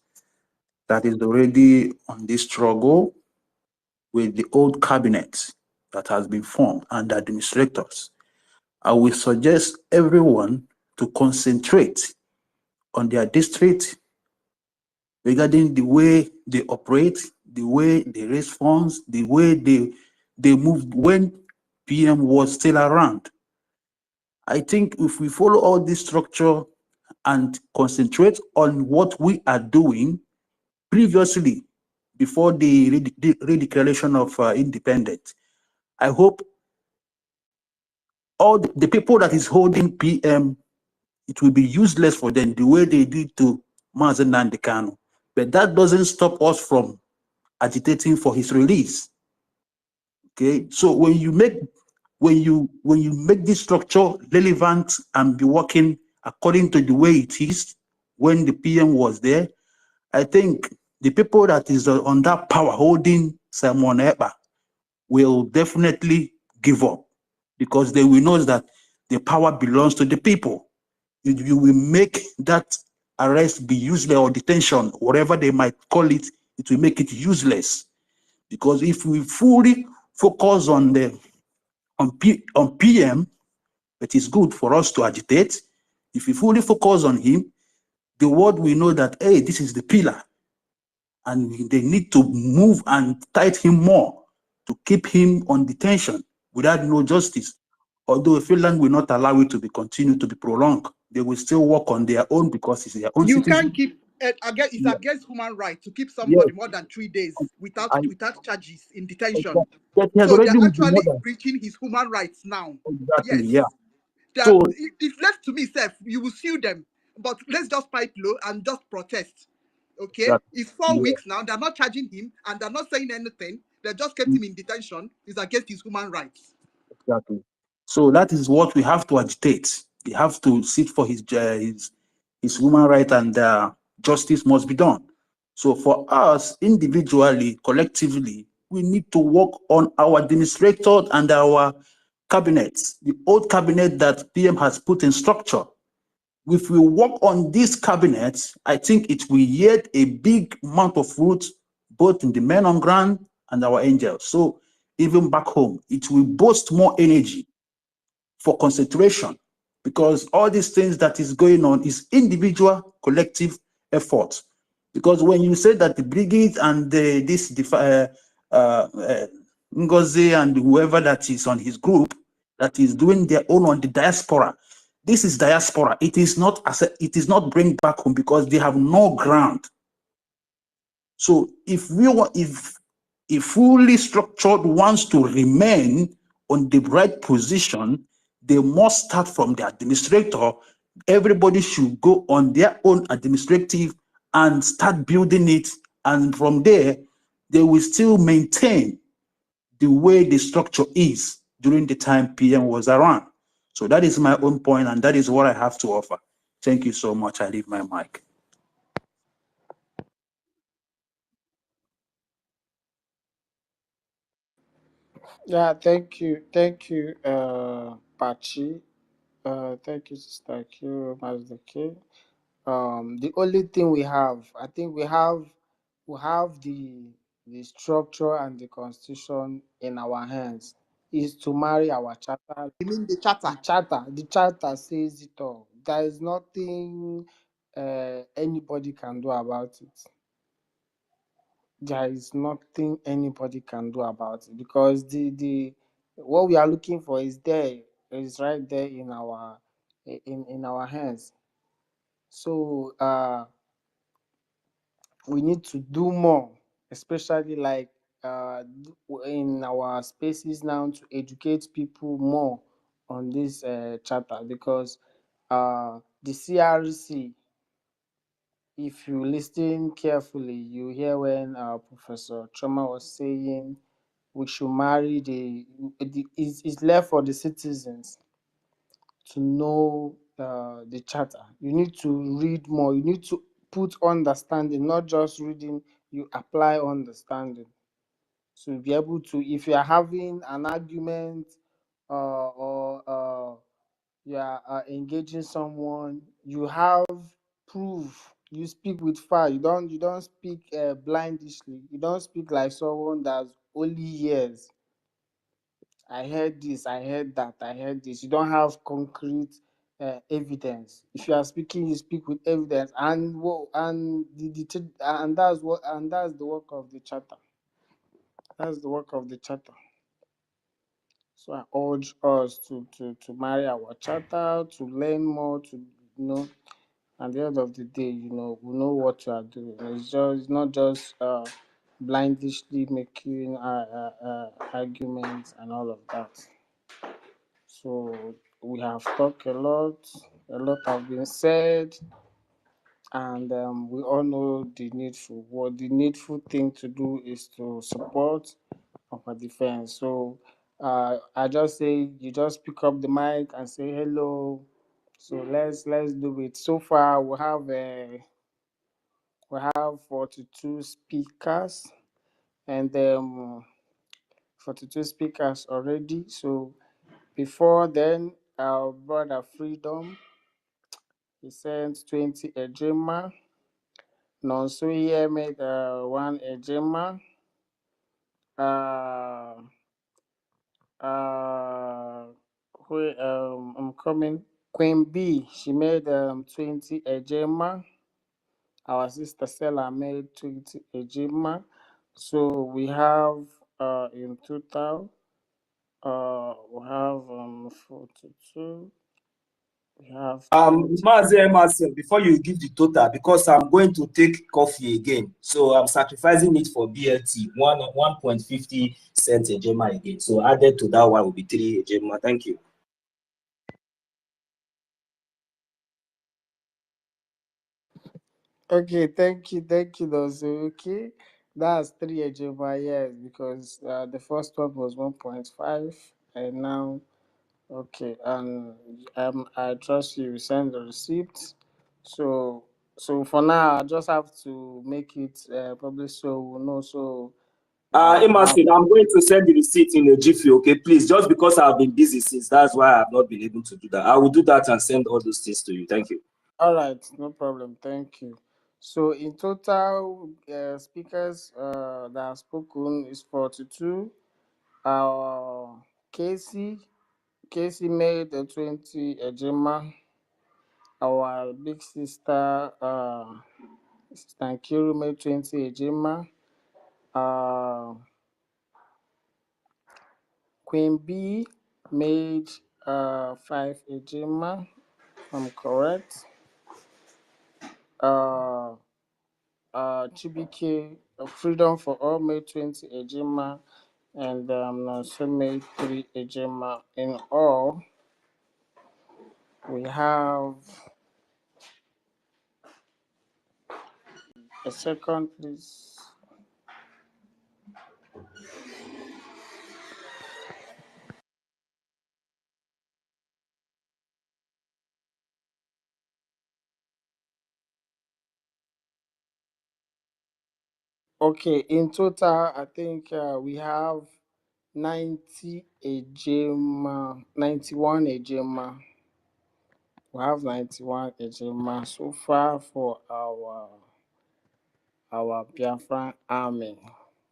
that is already on this struggle with the old cabinet that has been formed and the administrators. I will suggest everyone to concentrate on their district regarding the way they operate, the way they raise funds, the way they moved when PM was still around. I think if we follow all this structure and concentrate on what we are doing previously, before the redeclaration of independence, I hope all the people that is holding PM, it will be useless for them the way they did to Mazen Nnamdi Kanu. But that doesn't stop us from agitating for his release. Okay, so when you make this structure relevant and be working according to the way it is when the PM was there, I think the people that is on that power holding Simon Ekpa will definitely give up because they will know that the power belongs to the people. You will make that arrest be useless or detention, whatever they might call it, it will make it useless. Because if we fully focus on PM, it is good for us to agitate. If we fully focus on him, the world will know that, hey, this is the pillar. And they need to move and tight him more to keep him on detention without no justice. Although Finland will not allow it to be continued to be prolonged, they will still work on their own because it's their own You citizen. can't keep again, it's Yeah. against human rights to keep Yes. somebody more than 3 days without I charges in detention. exactly. That he has So they're already moved the actually mother. breaching his human rights now. Exactly. Yes. Yeah. That So if left to me, self, you will sue them. But let's just pipe low and just protest. Okay? exactly. It's 4 Yeah. weeks now. They're not charging him and they're not saying anything. They just kept him in detention. It's against his human rights. Exactly. So that is what we have to agitate. We have to sit for his human right, and justice must be done. So for us individually, collectively, we need to work on our administrator and our cabinets, the old cabinet that PM has put in structure. If we work on this cabinet, I think it will yield a big amount of fruit, both in the men on ground and our angels. So even back home, it will boast more energy for concentration, because all these things that is going on is individual, collective effort. Because when you say that the brigade and Ngozi and whoever that is on his group that is doing their own on the diaspora, this is diaspora. It is not bring back home, because they have no ground. So if fully structured wants to remain on the right position, they must start from the administrator. Everybody should go on their own administrative and start building it. And from there, they will still maintain the way the structure is during the time PM was around. So that is my own point, and that is what I have to offer. Thank you so much. I leave my mic. Yeah, thank you, Pachi. Thank you, Sister Q, Master K. The only thing we have, I think we have the structure and the constitution in our hands, is to marry our charter. You mean the charter? The charter says it all. There is nothing anybody can do about it. There is nothing anybody can do about it, because the what we are looking for is right there in our hands. So we need to do more, especially like in our spaces now, to educate people more on this charter, because the CRC, if you listen carefully, you hear when Professor Choma was saying we should marry it's left for the citizens to know the charter. You need to read more. You need to put understanding, not just reading. You apply understanding. So be able to, if you are having an argument or you are engaging someone, you have proof. You speak with fire. You don't speak blindly. You don't speak like someone that's only hears. I heard this, I heard that, I heard this. You don't have concrete evidence. If you are speaking, you speak with evidence, and and that's the work of the charter. That's the work of the charter. So I urge us to marry our charter, to learn more, to at the end of the day, we know what you are doing. It's not just blindly making arguments and all of that. So we have talked a lot have been said, and we all know the needful thing to do is to support our defense. So I just say you just pick up the mic and say hello. So let's do it. So far we have 42 speakers, and 42 speakers already. So before then, our brother Freedom, he sent 20 ejima. Nonsuye made 1 ejima. Uh, uh, I'm coming. Queen B, she made 20 ejima. Our sister Stella made 20 ejima. So we have in total, we have 42. We have Mazi Emerson, before you give the total, because I'm going to take coffee again, so I'm sacrificing it for BLT, 1.50 cents a gemma again. So added to that one will be 3 a gemma. Thank you. Okay, thank you, Dozo. Okay, that's 3 Ejima, yes, because the first one was 1.5, and now, okay, and I trust you send the receipt. So for now, I just have to make it public so we'll know. So now, Emerson, I'm going to send the receipt in a jiffy, okay? Please, just because I've been busy since, that's why I've not been able to do that. I will do that and send all those things to you. Thank you. all right, no problem. Thank you. So in total, speakers that have spoken is 42. Casey Casey made a 20 Ejima. Our big sister, Sister Nkiru made 20 Ejima. Queen B made 5 Ejima, if I'm correct. Chibike, Freedom for All made 20 Ejima, and Nonso made 3 Ejima. In all, we have a second, please. Okay, in total, I think we have 90 Ejima, 91 Ejima. We have 91 Ejima so far for our Biafran army.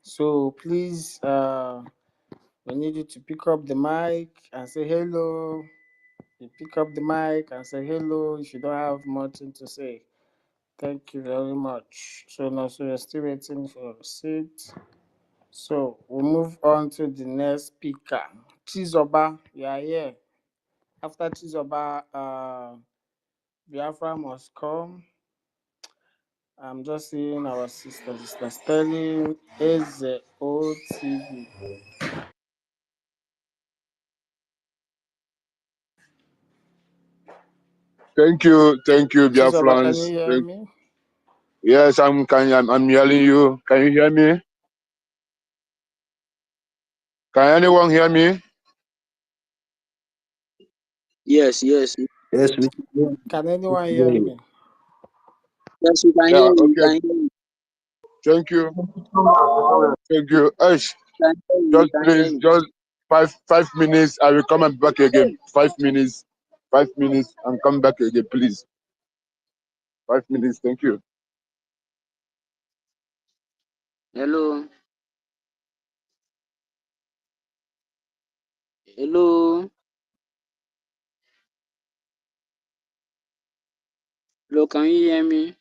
So please, we need you to pick up the mic and say hello. You pick up the mic and say hello if you don't have much to say. Thank you very much. So now, so you're still waiting for a seat. So we'll move on to the next speaker. Chizoba, you are here. After Chizoba, Biafra must come. I'm just seeing our sister Sterling Eze OTV. Thank you, Chizoba, can you Biafrans. hear me? Yes, I'm hearing you. Can you hear me? Can anyone hear me? Yes. Yes, we can hear Can anyone you. hear me? Yes, we can hear Yeah, you. We okay. can hear you. Thank you. Thank you. Ash, We can hear you. We just can hear please, you. just 5 minutes. I will come and back again. 5 minutes. 5 minutes and come back again, please. 5 minutes. Thank you. Hello. Hello. Hello, can you hear me?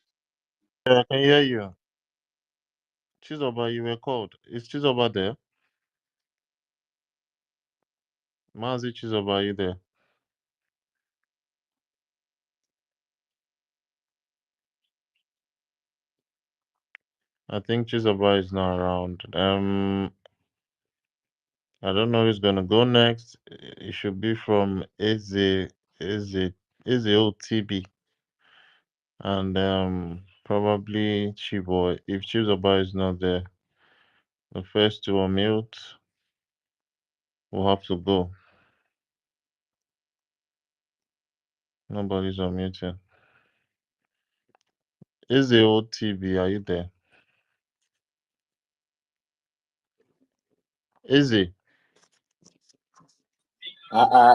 Yeah, I can hear you. Chizoba, you were called. Is Chizoba there? Mazi Chizoba, are you there? I think Chizoba is not around. I don't know who's gonna go next. It should be from Eze OTB and probably Chiboy. If Chizoba is not there, the first two are mute. We'll have to go. Nobody's unmuting. Eze OTB, are you there? Eze.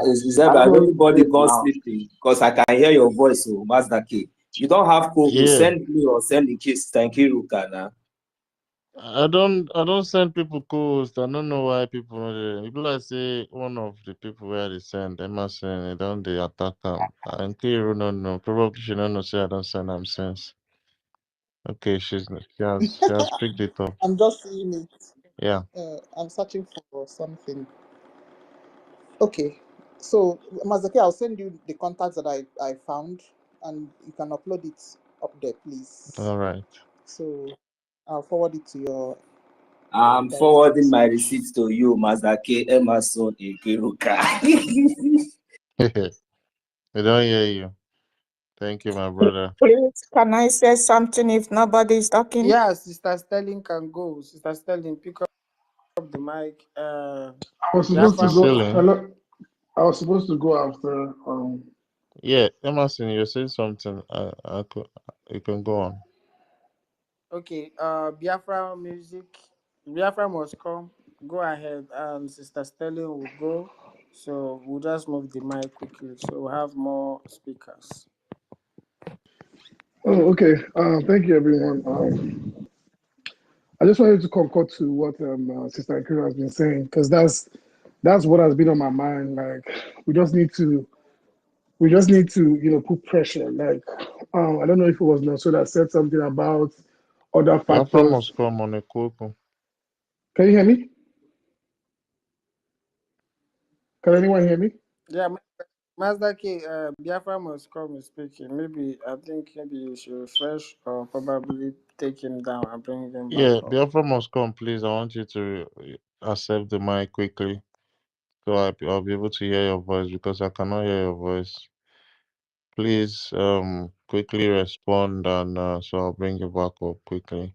Is there anybody gone sleeping? Because I can hear your voice, so Mazda K. You don't have co Yeah. send me or send the kids. Thank you, Rukana. I don't send people calls. I don't know why people know the people. I say one of the people where they send Emerson, they don't they attack them. And Kiro no no. Probably she don't know say I don't send them since. Okay, she has picked it up. I'm just seeing it. Yeah. I'm searching for something. Okay. So, Mazaki, I'll send you the contacts that I found, and you can upload it up there, please. All right. So, I'll forward it to your I'm direct forwarding my message. receipts to you, Mazake Emerson Ikiruka. We don't hear you. Thank you, my brother. Please, can I say something if nobody is talking? Yeah, Sister Sterling can go. Sister Sterling, pick up the mic. I was supposed to Sister Biafra go. must Celine. Hello. I was supposed to go after. Yeah, Emerson, you said something. You can go on. Okay, Biafra music. Biafra must come. Go ahead, and Sister Sterling will go. So we'll just move the mic quickly. So we'll have more speakers. Oh, okay. Thank you, everyone. I just wanted to concur to what Sister Akira has been saying, because that's what has been on my mind. Like, we just need to put pressure. Like, I don't know if it was Nonso that said something about other Biafra factors. must come on a Coco. Can you hear me? Can anyone hear me? Yeah, Master K, Biafra must come is speaking. Maybe you should refresh or probably take him down and bring him back Yeah, up. Biafra must come, please. I want you to accept the mic quickly, so I'll be able to hear your voice because I cannot hear your voice. Please, quickly respond, and so I'll bring you back up quickly.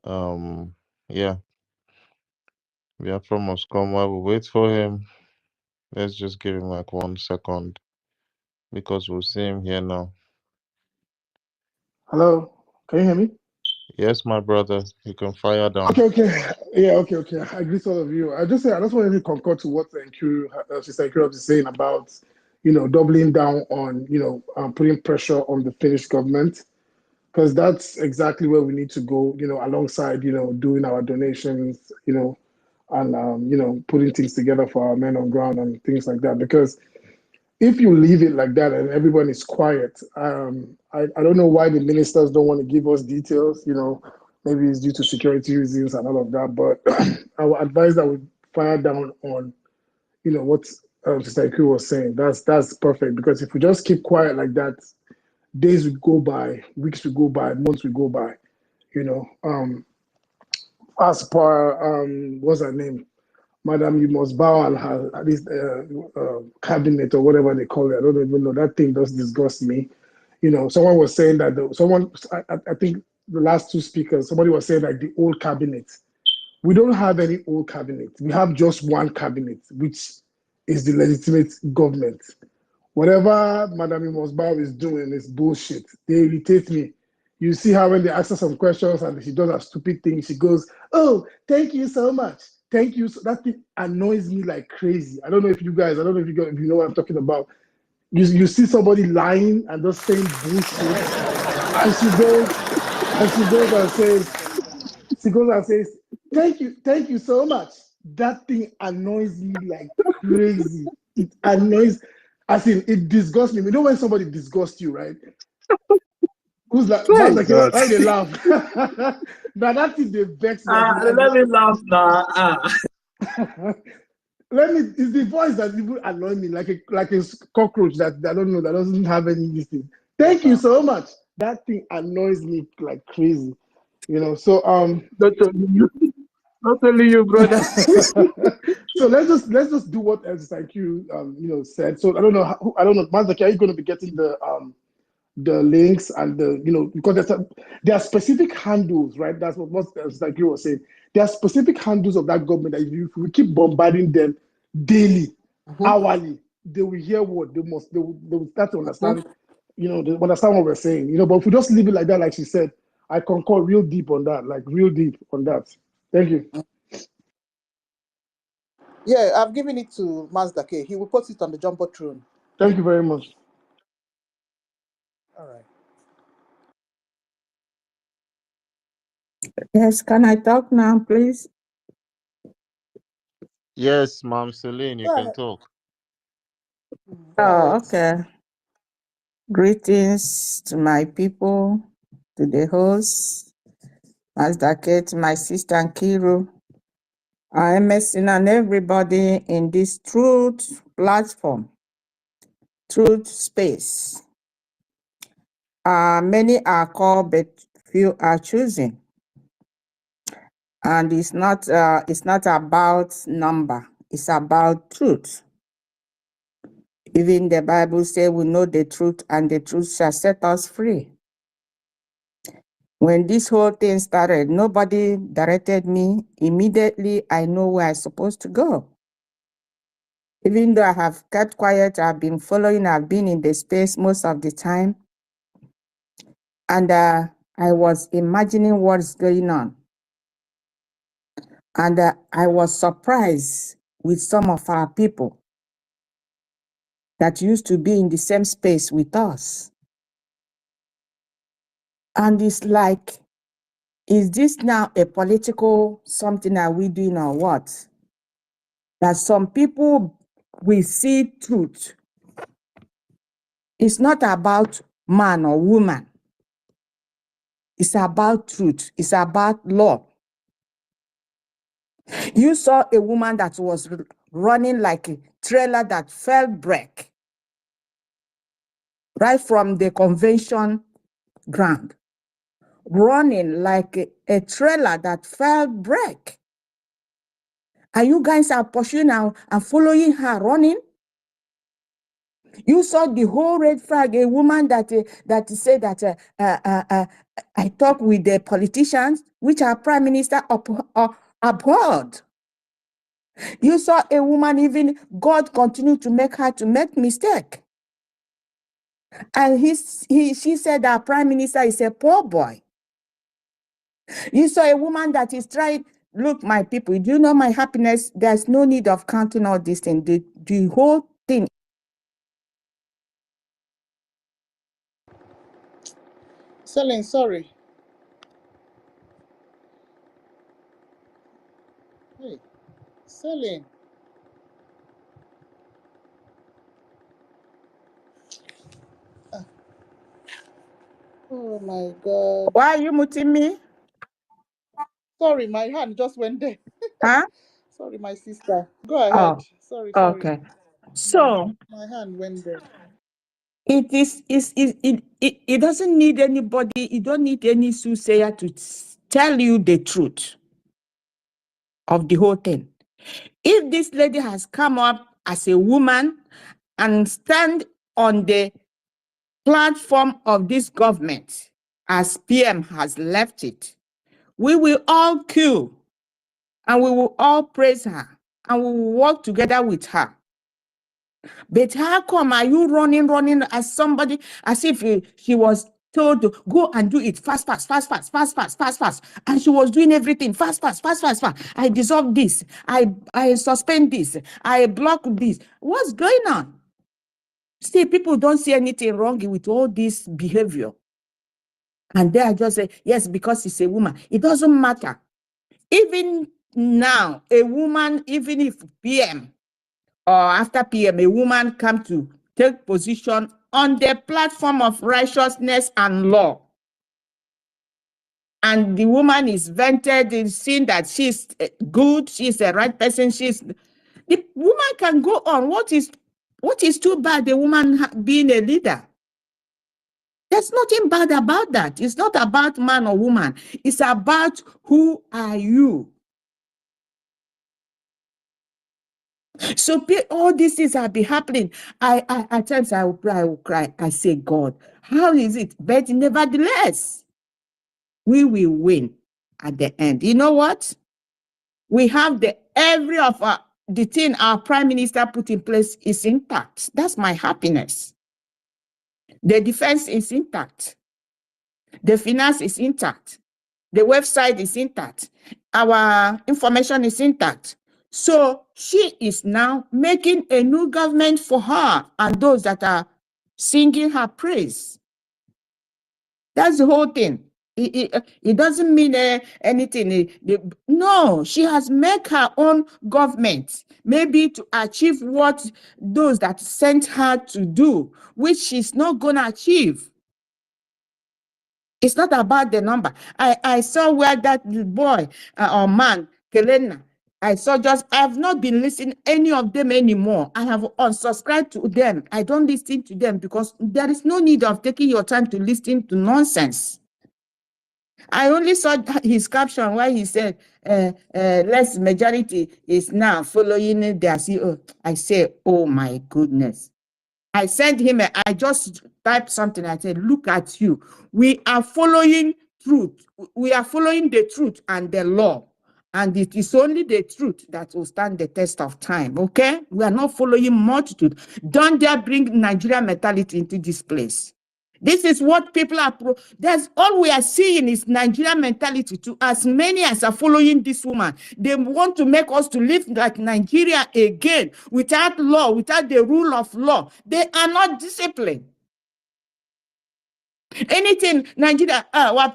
Yeah, Biafra must come. While we wait for him, let's just give him like 1 second because we'll see him here now. Hello. Can you hear me? Yes, my brother, you can fire down. Okay. Yeah, okay. I greet all of you. I just wanted to concur to what Sister Nkuru is saying about, doubling down on, putting pressure on the Finnish government, because that's exactly where we need to go, alongside, doing our donations, and, putting things together for our men on ground and things like that. Because if you leave it like that and everyone is quiet, I don't know why the ministers don't want to give us details. Maybe it's due to security reasons and all of that. But I would advise that we fire down on, what Sister Iku was saying. That's perfect, because if we just keep quiet like that, days will go by, weeks will go by, months will go by. As per what's her name? Madam, you must bow and have at least cabinet or whatever they call it. I don't even know. That thing does disgust me. Someone was saying that I think the last two speakers, somebody was saying like the old cabinet. We don't have any old cabinet. We have just one cabinet, which is the legitimate government. Whatever Madam Imosbao is doing is bullshit. They irritate me. You see how when they ask her some questions and she does a stupid thing, she goes, "Oh, thank you so much. Thank you." So that thing annoys me like crazy. I don't know if you guys know what I'm talking about. You see somebody lying and just saying bullshit, and she goes and says, thank you so much. That thing annoys me like crazy. It annoys, as in, it disgusts me. You know when somebody disgusts you, right? Who's like, My man's like, God. why they laugh? Now that thing they vex me. Let me laugh now. It's the voice that people annoy me, like a cockroach that I don't know, that doesn't have any listing. Thank you so much. That thing annoys me like crazy. So Not only you, brother. so let's just do what SIQ said. So I don't know, Mazaki, are you going to be getting the links and because there are specific handles, right? That's what SIQ was saying. There are specific handles of that government that if we keep bombarding them daily, hourly, they will hear what they will start to understand. They understand what we're saying. But if we just leave it like that, like she said, I concur real deep on that, like real deep on that. Thank you. Yeah, I've given it to Mazda K. He will put it on the jumbotron. Thank you very much. All right. Yes, can I talk now, please? Yes, Mom Celine, you can talk. Oh, okay. Greetings to my people, to the host, Master Kate, my sister Nkiru, MSN and everybody in this truth platform, truth space. Many are called, but few are choosing. And it's not about number, it's about truth. Even the Bible says we know the truth and the truth shall set us free. When this whole thing started, nobody directed me. Immediately, I know where I'm supposed to go. Even though I have kept quiet, I've been following, I've been in the space most of the time. And I was imagining what's going on. And I was surprised with some of our people that used to be in the same space with us. And it's like, is this now a political something are we doing or what? That some people will see truth. It's not about man or woman. It's about truth. It's about law. You saw a woman that was running like a trailer that fell break right from the convention ground, running like a trailer that fell break. And you guys are pursuing her and following her running. You saw the whole red flag, a woman that said that I talk with the politicians, which our prime minister abhorred. You saw a woman, even God continued to make her to make mistake. And she said that prime minister is a poor boy. You saw a woman that is trying, look, my people, do you know my happiness? There's no need of counting all these things. The whole thing. Selling, sorry. Hey, selling. Oh my God. Why are you muting me? Sorry, my hand just went there. Huh? Sorry, my sister. Go ahead. Oh, Sorry. okay. So My hand went there. it doesn't need anybody, you don't need any soothsayer to tell you the truth of the whole thing. If this lady has come up as a woman and stand on the platform of this government as PM has left it, we will all queue and we will all praise her and we will work together with her. But how come are you running as somebody, as if she was told to go and do it fast, and she was doing everything fast. I dissolve this, I suspend this, I block this. What's going on? See, people don't see anything wrong with all this behavior. And they are just say, yes, because it's a woman. It doesn't matter. Even now, a woman, even if PM or after PM, a woman come to take position on the platform of righteousness and law, and the woman is vented in seeing that she's good, she's the right person, the woman can go on. What is too bad, the woman being a leader? There's nothing bad about that. It's not about man or woman. It's about who are you. So all these things have been happening. At times I will cry. I say, God, how is it? But nevertheless, we will win at the end. You know what? We have every of the thing our prime minister put in place is intact. That's my happiness. The defense is intact. The finance is intact. The website is intact. Our information is intact. So she is now making a new government for her and those that are singing her praise. That's the whole thing. It doesn't mean anything. No, she has made her own government, maybe to achieve what those that sent her to do, which she's not going to achieve. It's not about the number. I saw where that boy or man, Kelena, I have not been listening any of them anymore. I have unsubscribed to them. I don't listen to them because there is no need of taking your time to listen to nonsense. I only saw his caption where he said, less majority is now following their CEO. I say, oh my goodness. I sent him, I just typed something. I said, look at you. We are following truth. We are following the truth and the law. And it is only the truth that will stand the test of time, okay? We are not following multitude. Don't dare bring Nigerian mentality into this place. This is what people are, that's all we are seeing is Nigerian mentality. To as many as are following this woman, they want to make us to live like Nigeria again, without law, without the rule of law. They are not disciplined. Anything, Nigeria,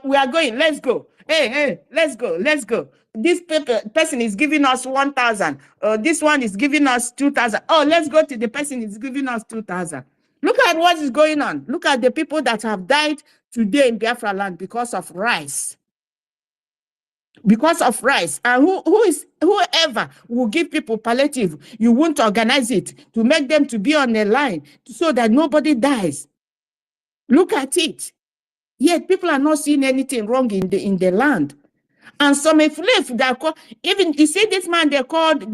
we are going, let's go. Hey, let's go. This person is giving us 1,000. This one is giving us 2,000. Oh, let's go to the person is giving us 2,000. Look at what is going on. Look at the people that have died today in Biafra land because of rice. Because of rice. And whoever will give people palliative, you won't organize it to make them to be on the line so that nobody dies. Look at it. Yet people are not seeing anything wrong in the land. And some that even you see this man they called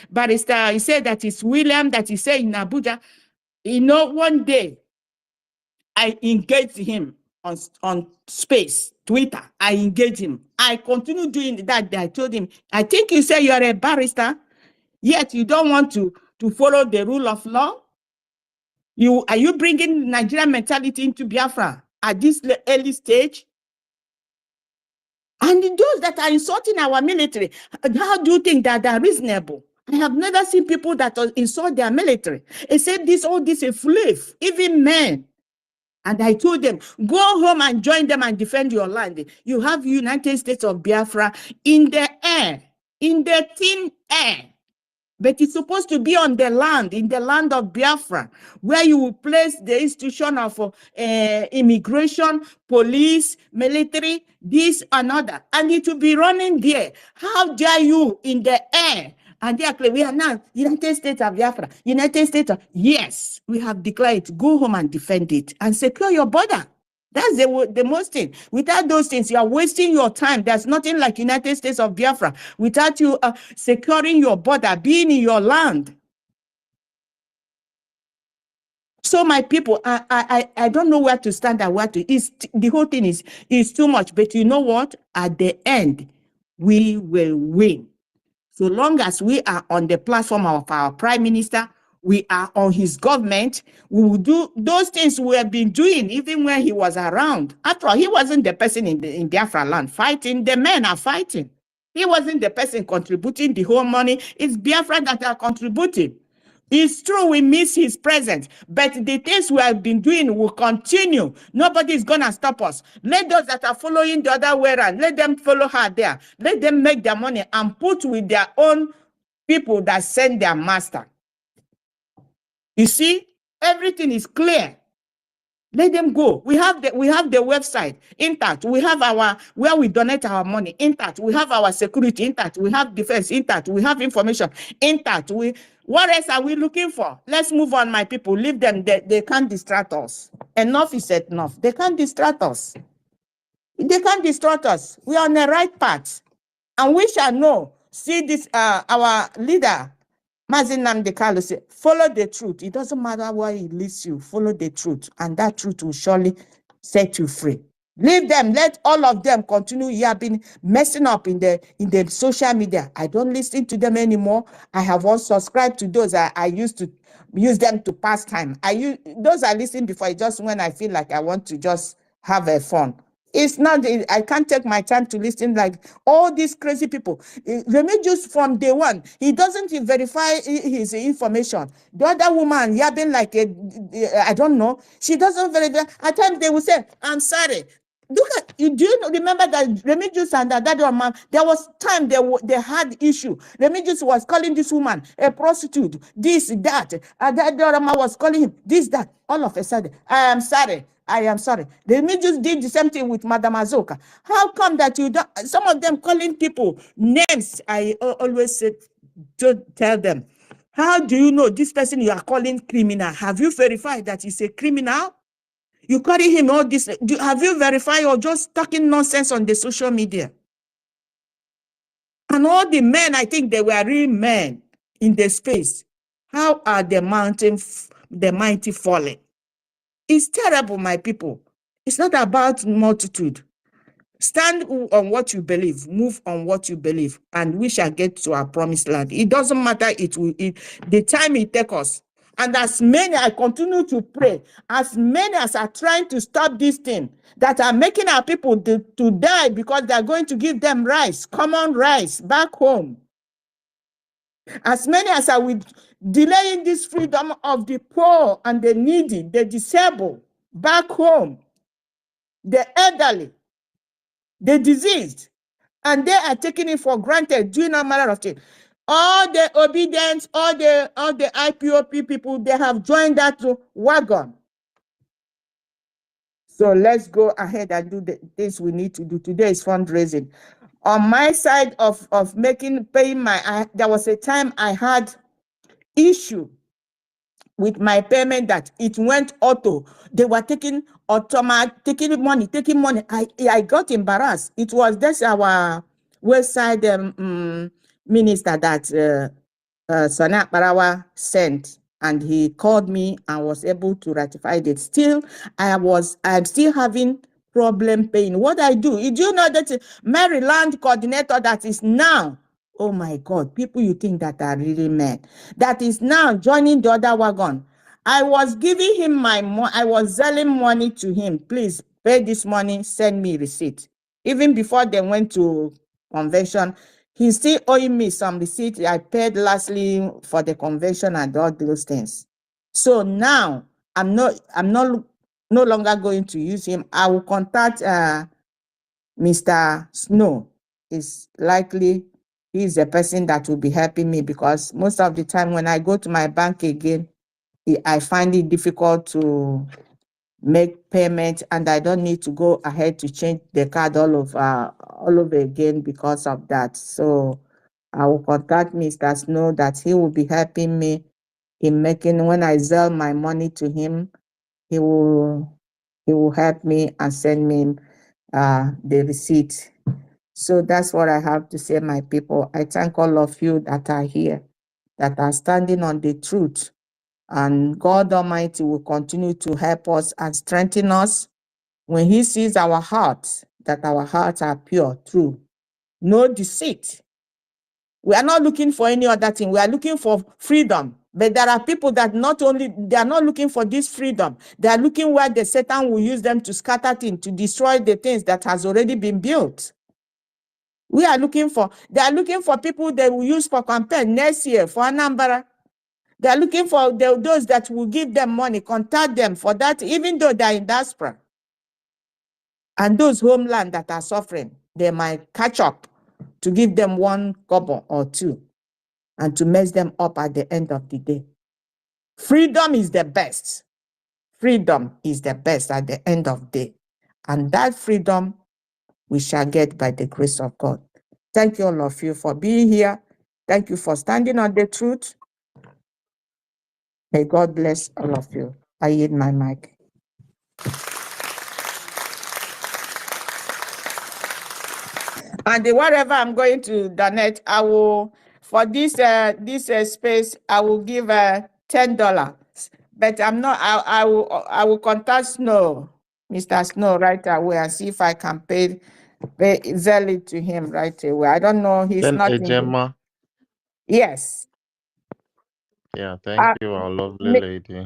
barrister. He said that it's William that he said in Abuja. You know, one day I engaged him on space, Twitter. I engaged him. I continue doing that. I told him, I think you say you're a barrister, yet you don't want to follow the rule of law. Are you bringing Nigerian mentality into Biafra at this early stage? And those that are insulting our military, how do you think that they're reasonable? I have never seen people that insult their military. Except this a fluff, even men. And I told them, go home and join them and defend your land. You have United States of Biafra in the air, in the thin air. But it's supposed to be on the land, in the land of Biafra, where you will place the institution of immigration, police, military, this and other. And it will be running there. How dare you in the air? And they are claiming, we are now United States of Biafra. United States of, yes, we have declared it. Go home and defend it and secure your border. That's the most thing. Without those things, you are wasting your time. There's nothing like United States of Biafra without you securing your border, being in your land. So my people, I don't know where to stand and where to. The whole thing is too much. But you know what? At the end, we will win. So long as we are on the platform of our prime minister, we are on his government, we will do those things we have been doing even when he was around. After all, he wasn't the person in Biafra land fighting. The men are fighting. He wasn't the person contributing the whole money. It's Biafra that are contributing. It's true we miss his presence, but the things we have been doing will continue. Nobody is going to stop us. Let those that are following the other way around, let them follow her there. Let them make their money and put with their own people that send their master. You see, everything is clear. Let them go. We have the website intact. We have where we donate our money intact. We have our security intact. We have defense intact. We have information intact. What else are we looking for? Let's move on, my people. Leave them. They can't distract us. Enough is enough. They can't distract us. They can't distract us. We are on the right path, and we shall know. See this. Our leader, Mazin Namdekalo, say, follow the truth. It doesn't matter where he leads you. Follow the truth, and that truth will surely set you free. Leave them. Let all of them continue yapping, messing up in the social media. I don't listen to them anymore. I have unsubscribed to those. I used to use them to pass time. Those I listen before, just when I feel like I want to just have a fun. It's not, I can't take my time to listen like all these crazy people. Remedios from day one, he doesn't verify his information. The other woman, yapping like I don't know, she doesn't verify. At times they will say, I'm sorry. Look at you. Do you remember that Remedios and that woman? There was time they had issue. Remedios was calling this woman a prostitute, this, that, and that other man was calling him this, that. All of a sudden, I am sorry. I am sorry. They just did the same thing with Madam Azoka. How come that you don't, some of them calling people names? I always say, to tell them, how do you know this person you are calling criminal? Have you verified that he's a criminal? You calling him all this, have you verified or just talking nonsense on the social media? And all the men, I think they were real men in the space. How are the mighty falling? It's terrible, my people. It's not about multitude. Stand on what you believe, move on what you believe, and we shall get to our promised land. It doesn't matter the time it takes us. And as many, I continue to pray, as many as are trying to stop this thing, that are making our people to die because they're going to give them rice, common rice, back home. As many as are delaying this freedom of the poor and the needy, the disabled, back home, the elderly, the diseased, and they are taking it for granted, doing a matter of things. All the obedience, all the IPOP people, they have joined that wagon. So let's go ahead and do the things we need to do. Today is fundraising. On my side of paying my, there was a time I had issue with my payment that it went auto. They were taking taking money. I got embarrassed. It was just our website minister that Sana Barawa sent, and he called me and was able to ratify it. Still, I'm still having problem paying. What I do? Did you know that Maryland coordinator that is now, oh my God, people you think that are really men, that is now joining the other wagon. I was giving him my money. I was selling money to him. Please pay this money, send me receipt. Even before they went to convention, he's still owing me some receipt. I paid lastly for the convention and all those things. So now I'm no longer going to use him. I will contact Mr. Snow. Is likely he's a person that will be helping me, because most of the time when I go to my bank again, I find it difficult to make payment, and I don't need to go ahead to change the card all over again because of that. So I will contact Mr. Snow that he will be helping me in making, when I sell my money to him, he will help me and send me the receipt. So that's what I have to say, my people. I thank all of you that are here, that are standing on the truth. And God Almighty will continue to help us and strengthen us when He sees our hearts, that our hearts are pure, true, no deceit. We are not looking for any other thing. We are looking for freedom. But there are people that they are not looking for this freedom. They are looking where the Satan will use them to scatter things, to destroy the things that has already been built. They are looking for people they will use for campaign next year for Anambra. They are looking for those that will give them money, contact them for that, even though they are in diaspora. And those homeland that are suffering, they might catch up to give them 1 kobo or 2 and to mess them up at the end of the day. Freedom is the best. Freedom is the best at the end of the day. And that freedom we shall get by the grace of God. Thank you all of you for being here. Thank you for standing on the truth. May God bless all of you. I yield my mic. And whatever I'm going to donate, I will, for this space, I will give $10. But I'm not. I will contact Snow, Mr. Snow, right away and see if I can pay it to him right away. I don't know. He's Then not Ejema. Yes. Yeah, thank you, our lovely lady.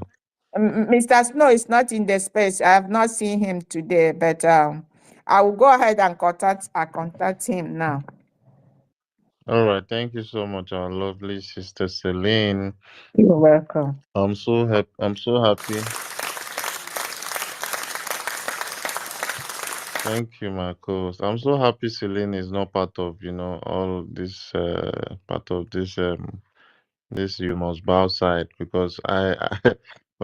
Mr. Snow is not in the space. I have not seen him today, but I will go ahead and contact him now. All right, thank you so much, our lovely sister Celine. You're welcome. I'm so happy. Thank you, my co-host. I'm so happy Celine is not part of, all this part of this this You Must Bow side, because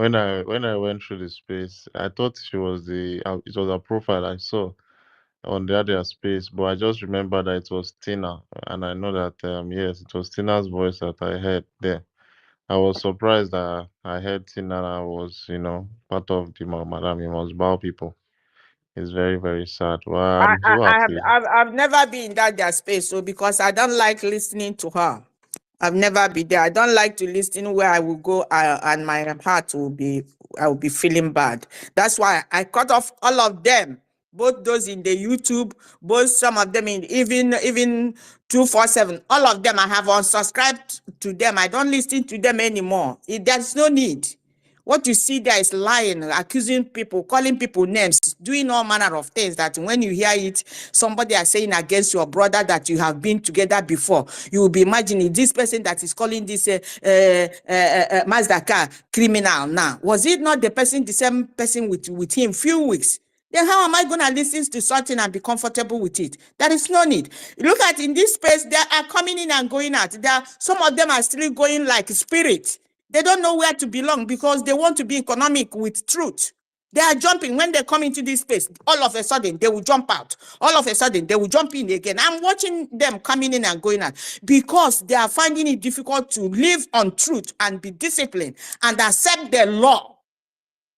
when I went through the space, I thought she was it was a profile I saw on the other space, but I just remember that it was Tina, and I know that yes, it was Tina's voice that I heard there. I was surprised that I heard Tina was, part of the Madam You Must Bow people. It's very, very sad. Well, I, I'm I, so I have happy. I've never been in that space, so because I don't like listening to her. I've never been there. I don't like to listen where I will go and my heart I will be feeling bad. That's why I cut off all of them, both those in the YouTube, both some of them in even 247. All of them I have unsubscribed to them. I don't listen to them anymore. There's no need. What you see there is lying, accusing people, calling people names, doing all manner of things that when you hear it, somebody are saying against your brother that you have been together before. You will be imagining this person that is calling this Mazda car criminal now. Was it not the person, the same person with him few weeks? Then how am I going to listen to something and be comfortable with it? There is no need. Look at in this space, they are coming in and going out. Some of them are still going like spirit. They don't know where to belong because they want to be economic with truth. They are jumping when they come into this space. All of a sudden, they will jump out. All of a sudden, they will jump in again. I'm watching them coming in and going out because they are finding it difficult to live on truth and be disciplined and accept the law.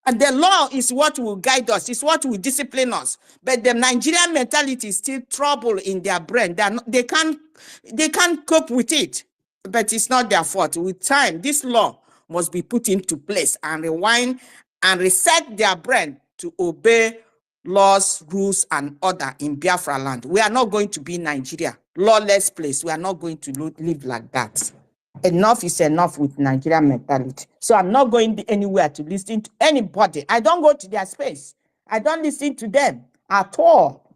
And the law is what will guide us, it's what will discipline us. But the Nigerian mentality is still trouble in their brain. They can't cope with it. But it's not their fault. With time, this law must be put into place and rewind and reset their brain to obey laws, rules, and order in Biafra land. We are not going to be Nigeria, lawless place. We are not going to live like that. Enough is enough with Nigerian mentality. So I'm not going anywhere to listen to anybody. I don't go to their space. I don't listen to them at all.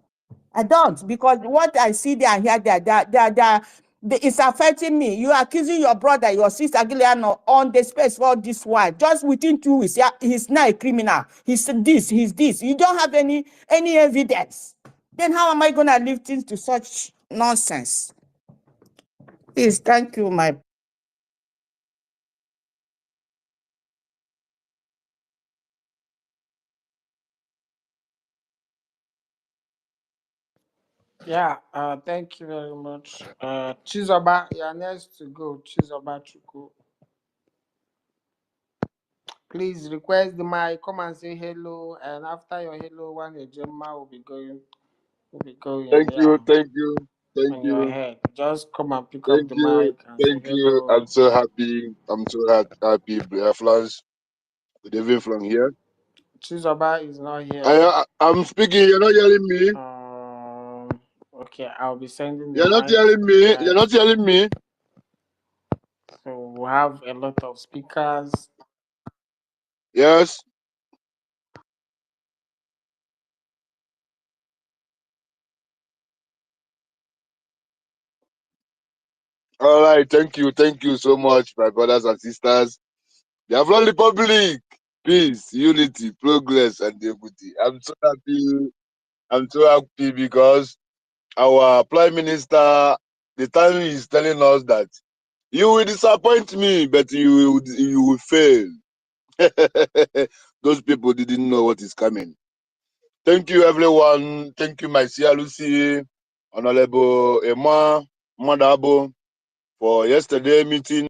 I don't, because what I see there and here, it's affecting me. You are accusing your brother, your sister Giuliano on the space for this while. Just within 2 weeks, yeah, he's not a criminal. He's this, he's this. You don't have any evidence. Then how am I going to leave things to such nonsense? Please, thank you, my. Yeah, thank you very much. Chizoba, you're next to go. Chizoba Chuku. Please request the mic, come and say hello, and after your hello, one Ejema will be going, Thank yeah, you, thank you, thank on your you, head. Just come and pick up thank the you, mic and say thank you. hello. I'm so happy. I'm so happy. Flans, good evening from here. Chizoba is not here. I'm speaking. You're not hearing me. Okay, I'll be sending the You're not mic hearing me. You're right. not hearing me. So we have a lot of speakers. Yes. All right. Thank you so much, my brothers and sisters. The Afghan Republic, peace, unity, progress, and equity. I'm so happy. I'm so happy because our Prime Minister, the time is telling us that you will disappoint me, but you will fail. Those people didn't know what is coming. Thank you, everyone. Thank you, my Sia Lucy, Honorable Emma Madabo, for yesterday meeting.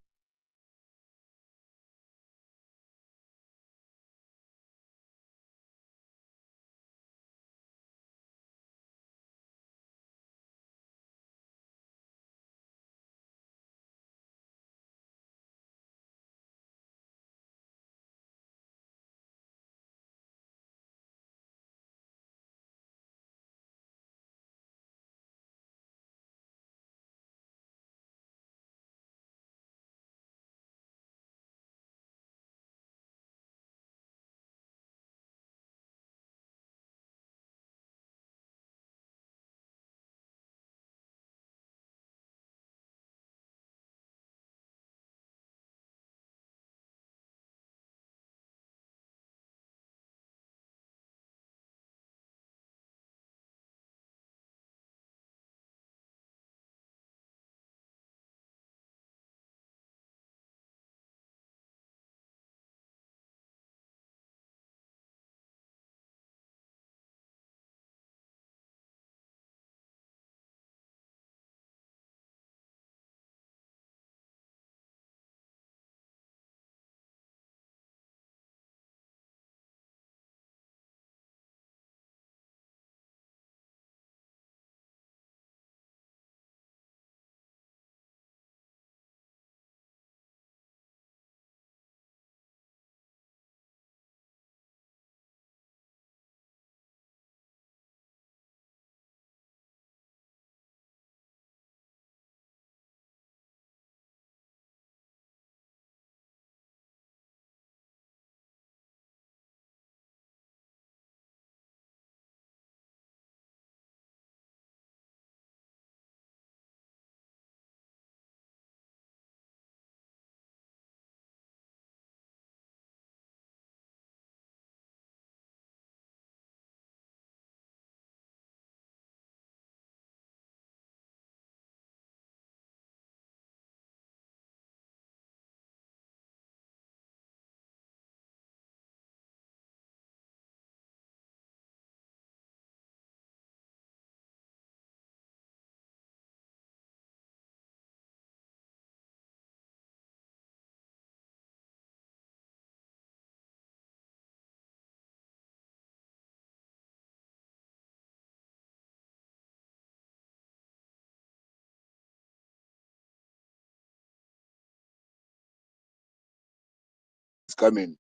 coming.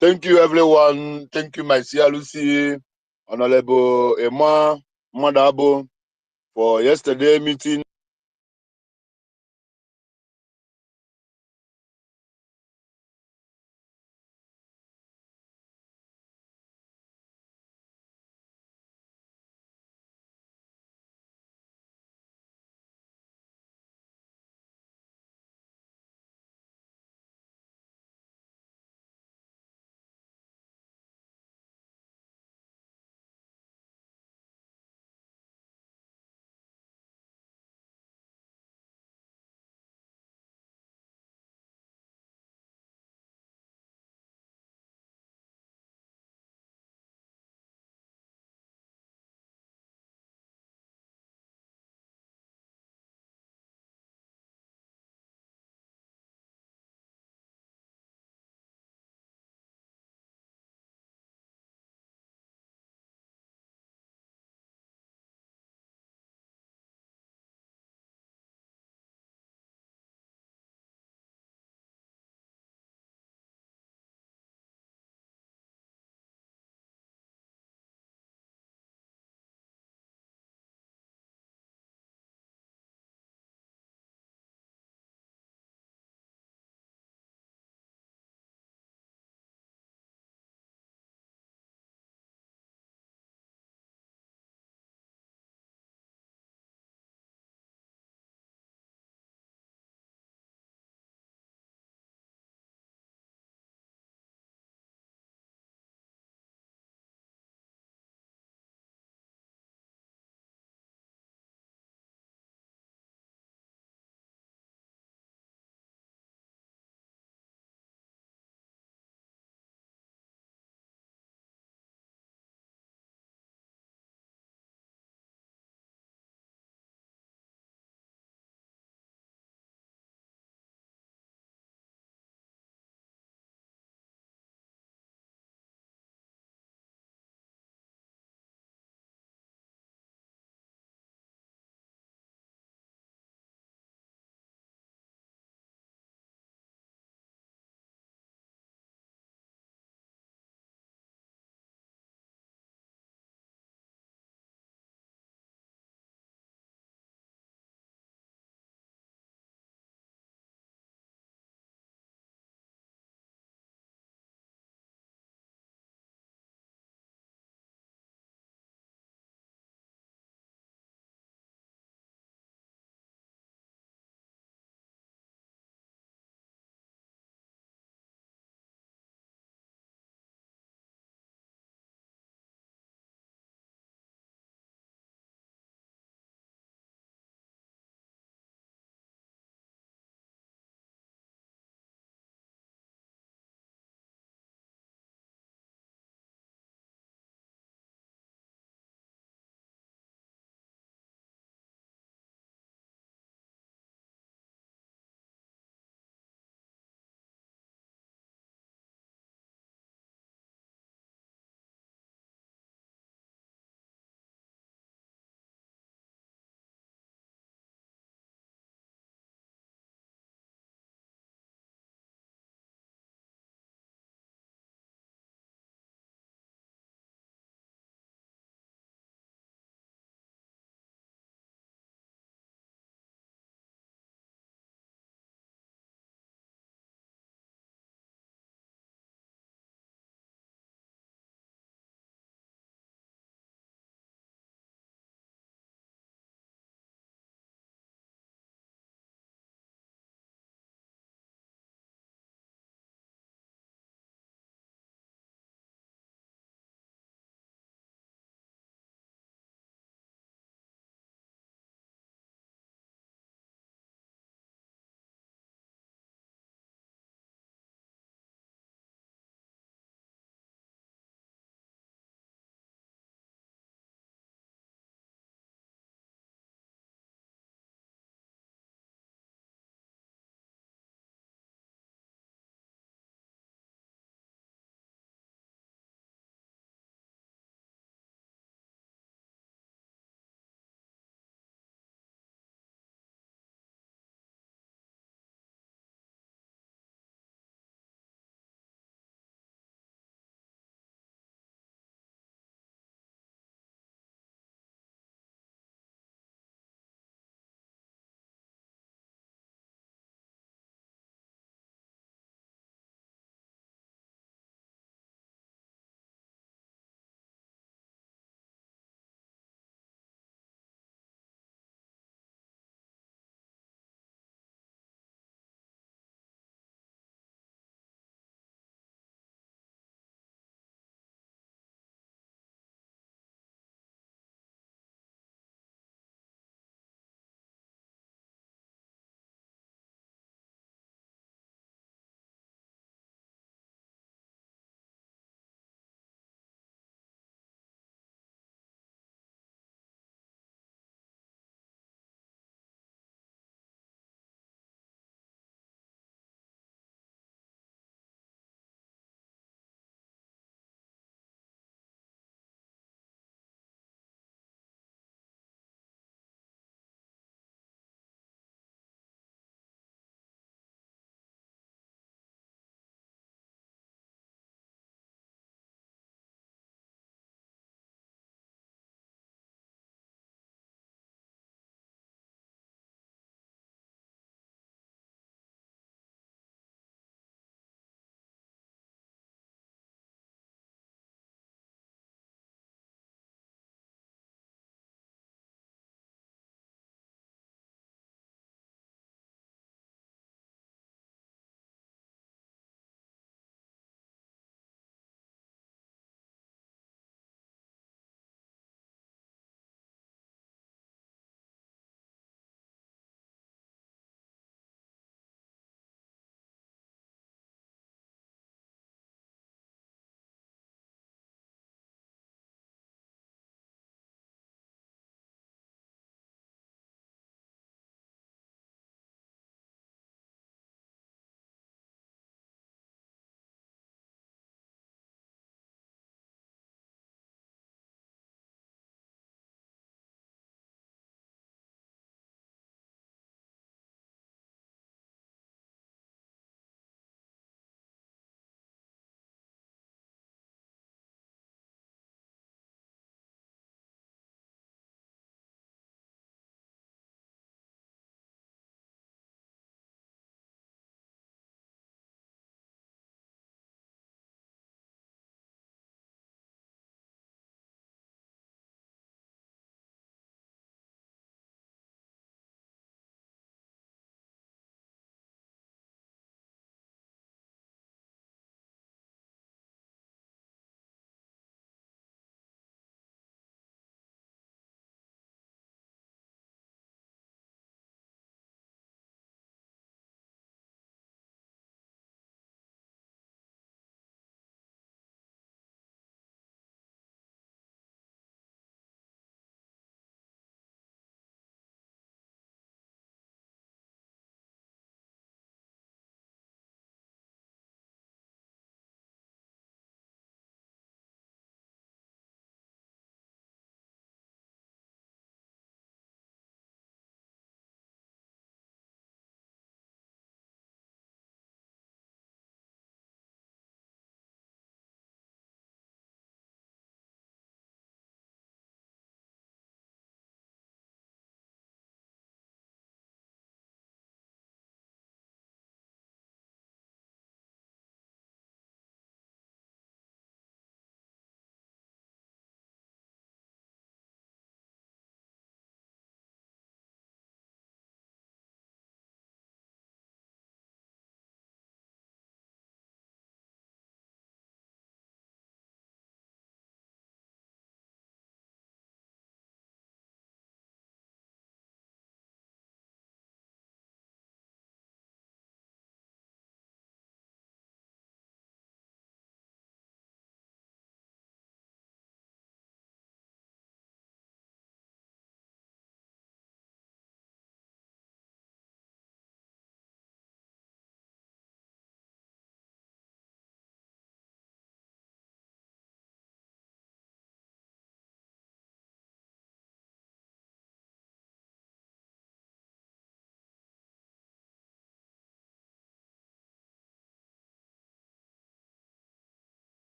Thank you, everyone. Thank you, my Sia Lucy, Honorable Emma Madabo, for yesterday meeting.